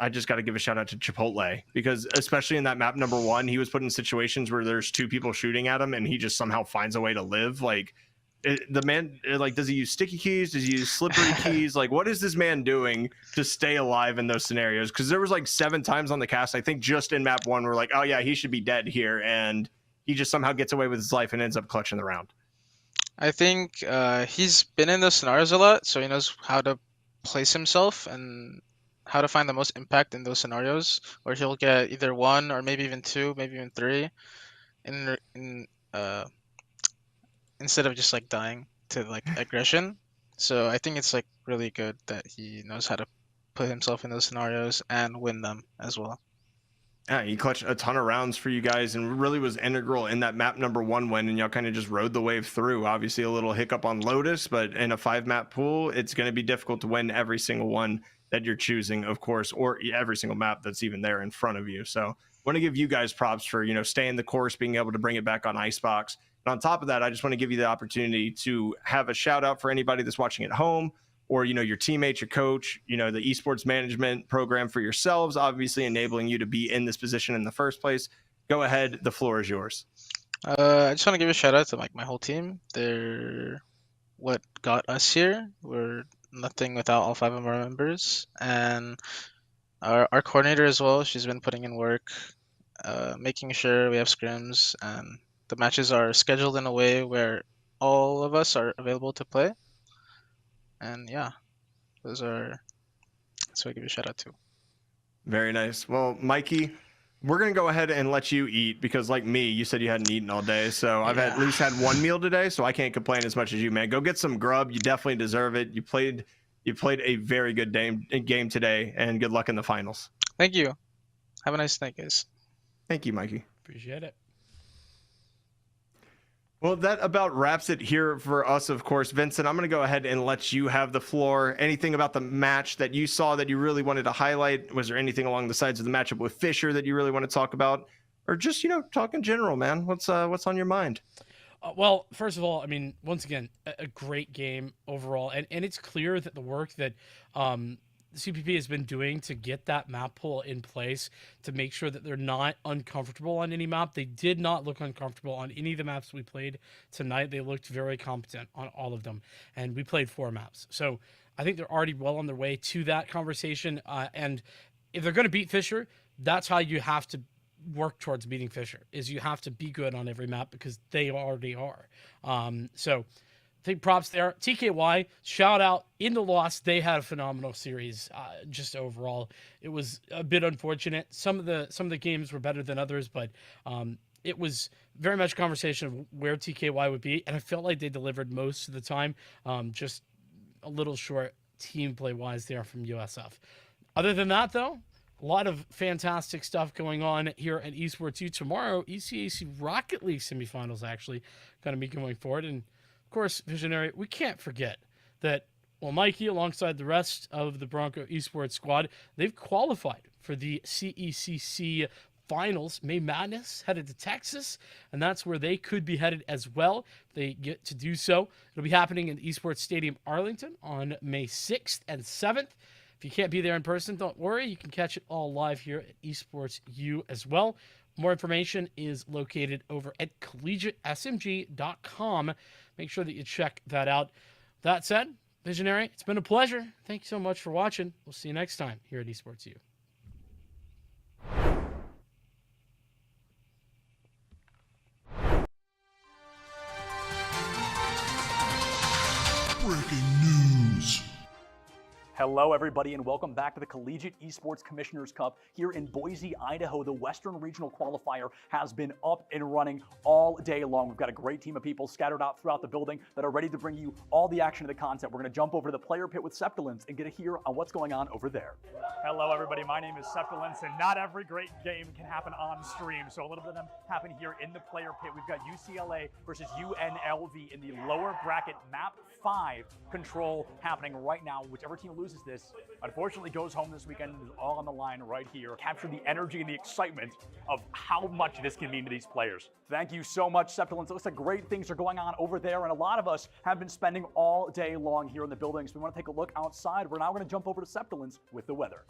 just gotta give a shout out to Chipotle, because especially in that map number 1, he was put in situations where there's 2 people shooting at him and he just somehow finds a way to live. Like the man, like, does he use sticky keys? Does he use slippery keys? Like, what is this man doing to stay alive in those scenarios? Because there was like 7 times on the cast, I think, just in map 1, we're like, oh yeah, he should be dead here, and he just somehow gets away with his life and ends up clutching the round. I think he's been in those scenarios a lot, so he knows how to place himself and how to find the most impact in those scenarios, where he'll get either 1 or maybe even 2, maybe even 3 in instead of just like dying to like aggression. So I think it's like really good that he knows how to put himself in those scenarios and win them as well. Yeah, he clutched a ton of rounds for you guys and really was integral in that map number 1 win, and y'all kind of just rode the wave through. Obviously a little hiccup on Lotus, but in a 5-map pool, it's going to be difficult to win every single one that you're choosing, of course, or every single map that's even there in front of you. So want to give you guys props for, staying the course, being able to bring it back on Icebox. And on top of that, I just want to give you the opportunity to have a shout out for anybody that's watching at home, or, your teammates, your coach, the esports management program for yourselves, obviously enabling you to be in this position in the first place. Go ahead. The floor is yours. I just want to give a shout out to like my whole team. They're what got us here. We're nothing without all 5 of our members, and our coordinator as well. She's been putting in work, making sure we have scrims and the matches are scheduled in a way where all of us are available to play. And yeah, that's what I give a shout out to. Very nice. Well, Mikey, we're going to go ahead and let you eat, because like me, you said you hadn't eaten all day. So I've at least had 1 meal today, so I can't complain as much as you, man. Go get some grub. You definitely deserve it. You played a very good game today, and good luck in the finals. Thank you. Have a nice night, guys. Thank you, Mikey. Appreciate it. Well, that about wraps it here for us, of course. Vincent, I'm going to go ahead and let you have the floor. Anything about the match that you saw that you really wanted to highlight? Was there anything along the sides of the matchup with Fisher that you really want to talk about? Or just, talk in general, man? What's on your mind? Well, first of all, I mean, once again, a great game overall. And it's clear that the work that CPP has been doing to get that map pool in place to make sure that they're not uncomfortable on any map. They did not look uncomfortable on any of the maps we played tonight. They looked very competent on all of them, and we played 4 maps. So I think they're already well on their way to that conversation. And if they're going to beat Fisher, that's how you have to work towards beating Fisher, is you have to be good on every map, because they already are. So I think props there. TKY, shout out in the loss. They had a phenomenal series. Just overall, it was a bit unfortunate. Some of the games were better than others, but it was very much a conversation of where TKY would be, and I felt like they delivered most of the time. Just a little short team play wise there from USF. Other than that, though, a lot of fantastic stuff going on here at Esports U. Tomorrow, ECAC Rocket League semifinals actually going to be going forward, and of course, Visionary, we can't forget that, well, Mikey, alongside the rest of the Bronco Esports squad, they've qualified for the CECC Finals. May Madness headed to Texas, and that's where they could be headed as well. They get to do so. It'll be happening in Esports Stadium Arlington on May 6th and 7th. If you can't be there in person, don't worry. You can catch it all live here at Esports U as well. More information is located over at collegiatesmg.com. Make sure that you check that out. That said, Visionary, it's been a pleasure. Thank you so much for watching. We'll see you next time here at Esports U. Breaking news. Hello, everybody, and welcome back to the Collegiate Esports Commissioners Cup here in Boise, Idaho. The Western Regional Qualifier has been up and running all day long. We've got a great team of people scattered out throughout the building that are ready to bring you all the action of the content. We're going to jump over to the player pit with Septilence and get a hear on what's going on over there. Hello, everybody. My name is Septilence, and not every great game can happen on stream, so a little bit of them happen here in the player pit. We've got UCLA versus UNLV in the lower bracket map 5 control happening right now. Whichever team loses this, unfortunately, goes home this weekend. It is all on the line right here. Capture the energy and the excitement of how much this can mean to these players. Thank you so much, Septilence. It looks like great things are going on over there, and a lot of us have been spending all day long here in the building, so we want to take a look outside. We're now going to jump over to Septilence with the weather.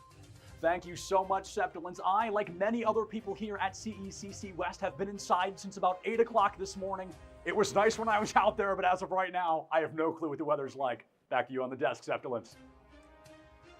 Thank you so much, Septilence. I, like many other people here at CECC West, have been inside since about 8 o'clock this morning. It was nice when I was out there, but as of right now, I have no clue what the weather's like. Back to you on the desk, Septilence.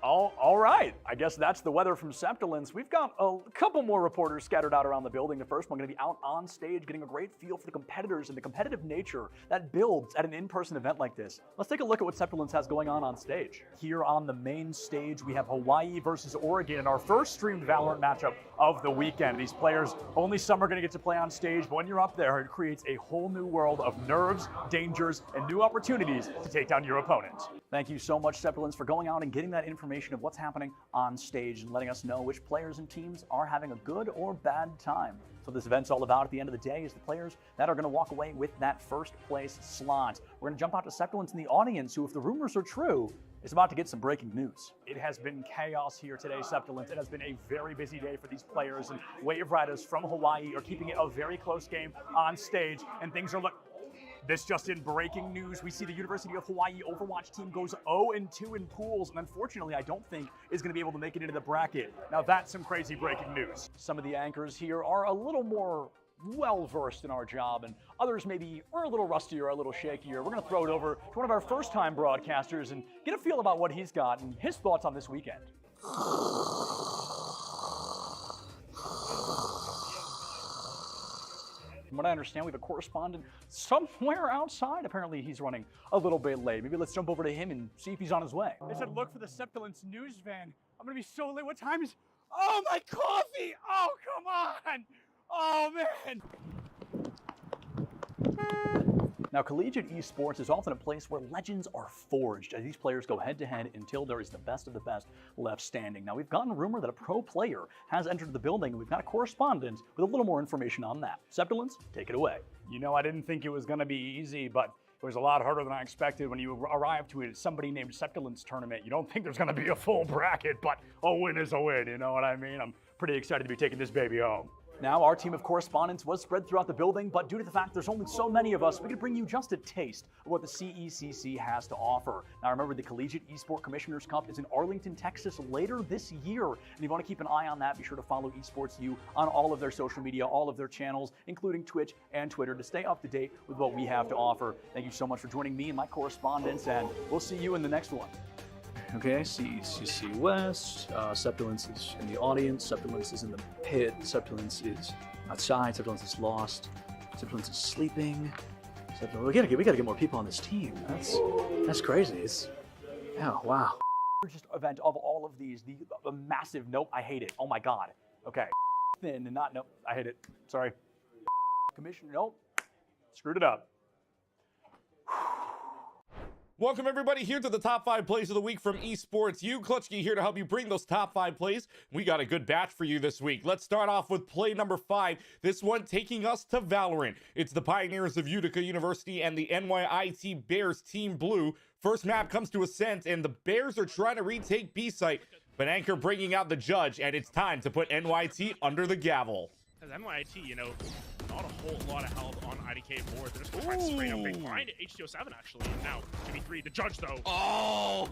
All right. I guess that's the weather from Septilence. We've got a couple more reporters scattered out around the building. The first one going to be out on stage, getting a great feel for the competitors and the competitive nature that builds at an in-person event like this. Let's take a look at what Septilence has going on stage. Here on the main stage, we have Hawaii versus Oregon in our first streamed Valorant matchup of the weekend. These players, only some are going to get to play on stage, but when you're up there, it creates a whole new world of nerves, dangers, and new opportunities to take down your opponent. Thank you so much, Septilence, for going out and getting that information of what's happening on stage and letting us know which players and teams are having a good or bad time. So this event's all about at the end of the day is the players that are going to walk away with that first place slot. We're going to jump out to Septilence in the audience, who, if the rumors are true, is about to get some breaking news. It has been chaos here today, Septilence. It has been a very busy day for these players, and Wave Riders from Hawaii are keeping it a very close game on stage, and things are looking... This just in breaking news. We see the University of Hawaii Overwatch team goes 0-2 in pools, and unfortunately, I don't think is going to be able to make it into the bracket. Now, that's some crazy breaking news. Some of the anchors here are a little more well-versed in our job, and others maybe are a little rustier, a little shakier. We're going to throw it over to one of our first-time broadcasters and get a feel about what he's got and his thoughts on this weekend. From what I understand, we have a correspondent somewhere outside. Apparently, he's running a little bit late. Maybe let's jump over to him and see if he's on his way. They said look for the Septilence news van. I'm going to be so late. What time is... Oh, my coffee! Oh, come on! Oh, man! Now, collegiate esports is often a place where legends are forged as these players go head-to-head until there is the best of the best left standing. Now, we've gotten a rumor that a pro player has entered the building, and we've got a correspondent with a little more information on that. Septilence, take it away. You know, I didn't think it was going to be easy, but it was a lot harder than I expected. When you arrive to a somebody named Septilence tournament, you don't think there's going to be a full bracket, but a win is a win, you know what I mean? I'm pretty excited to be taking this baby home. Now, our team of correspondents was spread throughout the building, but due to the fact there's only so many of us, we could bring you just a taste of what the CECC has to offer. Now, remember, the Collegiate Esports Commissioners Cup is in Arlington, Texas later this year, and if you want to keep an eye on that, be sure to follow Esports U on all of their social media, all of their channels, including Twitch and Twitter, to stay up to date with what we have to offer. Thank you so much for joining me and my correspondents, and we'll see you in the next one. Okay, CECC West, Septilence is in the audience, Septilence is in the pit, Septilence is outside, Septilence is lost, Septilence is sleeping. We gotta get more people on this team. That's crazy. Oh, wow. Just event of all of these, the massive, nope, I hate it. Oh my God. Okay, thin and not, nope, I hate it. Sorry. Commission, nope, screwed it up. Welcome everybody here to the top 5 plays of the week from Esports U. Clutchkey here to help you bring those top 5 plays. We got a good batch for you this week. Let's start off with play number 5. This one taking us to Valorant. It's the Pioneers of Utica University and the NYIT Bears Team Blue. First map comes to Ascent, and the Bears are trying to retake B-site, but Anchor bringing out the judge, and it's time to put NYT under the gavel. As NYT, you know, not a whole lot of health on IDK board. They're just going to try to spray up. They find H207 actually. And now, GB3, the judge though. Oh!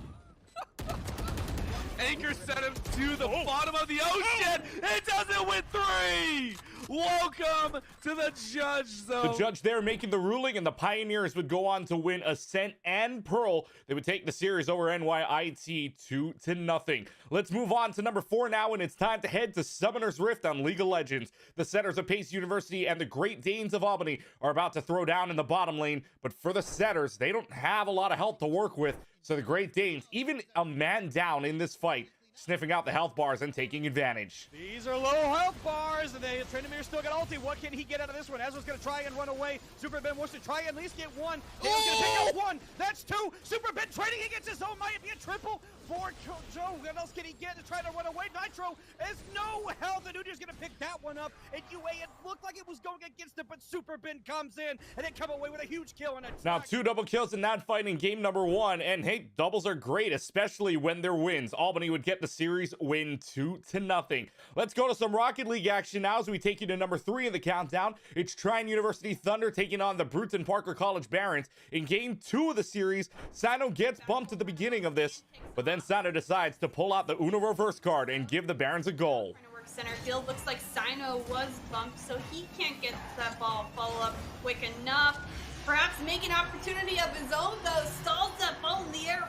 Anchor sent him to the bottom of the ocean. It does it with 3. Welcome to the Judge Zone. The judge there making the ruling, and the Pioneers would go on to win Ascent and Pearl. They would take the series over NYIT 2-0. Let's move on to number 4 now, and it's time to head to Summoner's Rift on League of Legends. The setters of Pace University and the Great Danes of Albany are about to throw down in the bottom lane, but for the setters, they don't have a lot of health to work with, so the Great Danes, even a man down in this fight, sniffing out the health bars and taking advantage. These are low health bars, and Trindamir still got ulti. What can he get out of this one? Ezra's going to try and run away. Super Ben wants to try and at least get 1. Dale's going to pick up 1. That's 2. Super Ben trading against his own. Might it be a triple for Joe? What else can he get to try to run away? Nitro has no health, and Udyr's going to pick that one up. And UA, it looked like it was going against it, but Super Ben comes in and then come away with a huge kill. And now 2 double kills in that fight in game number 1, and hey, doubles are great, especially when they're wins. Albany would get the series win 2-0. Let's go to some Rocket League action now as we take you to number 3 in the countdown. It's Trine University Thunder taking on the Bruton Parker College Barons. In game 2 of the series, Sino gets bumped at the beginning of this, but then Sino decides to pull out the Uno reverse card and give the Barons a goal. Center field looks like Sino was bumped, so he can't get that ball follow up quick enough. Perhaps make an opportunity of his own, though. Stalls that ball in the air.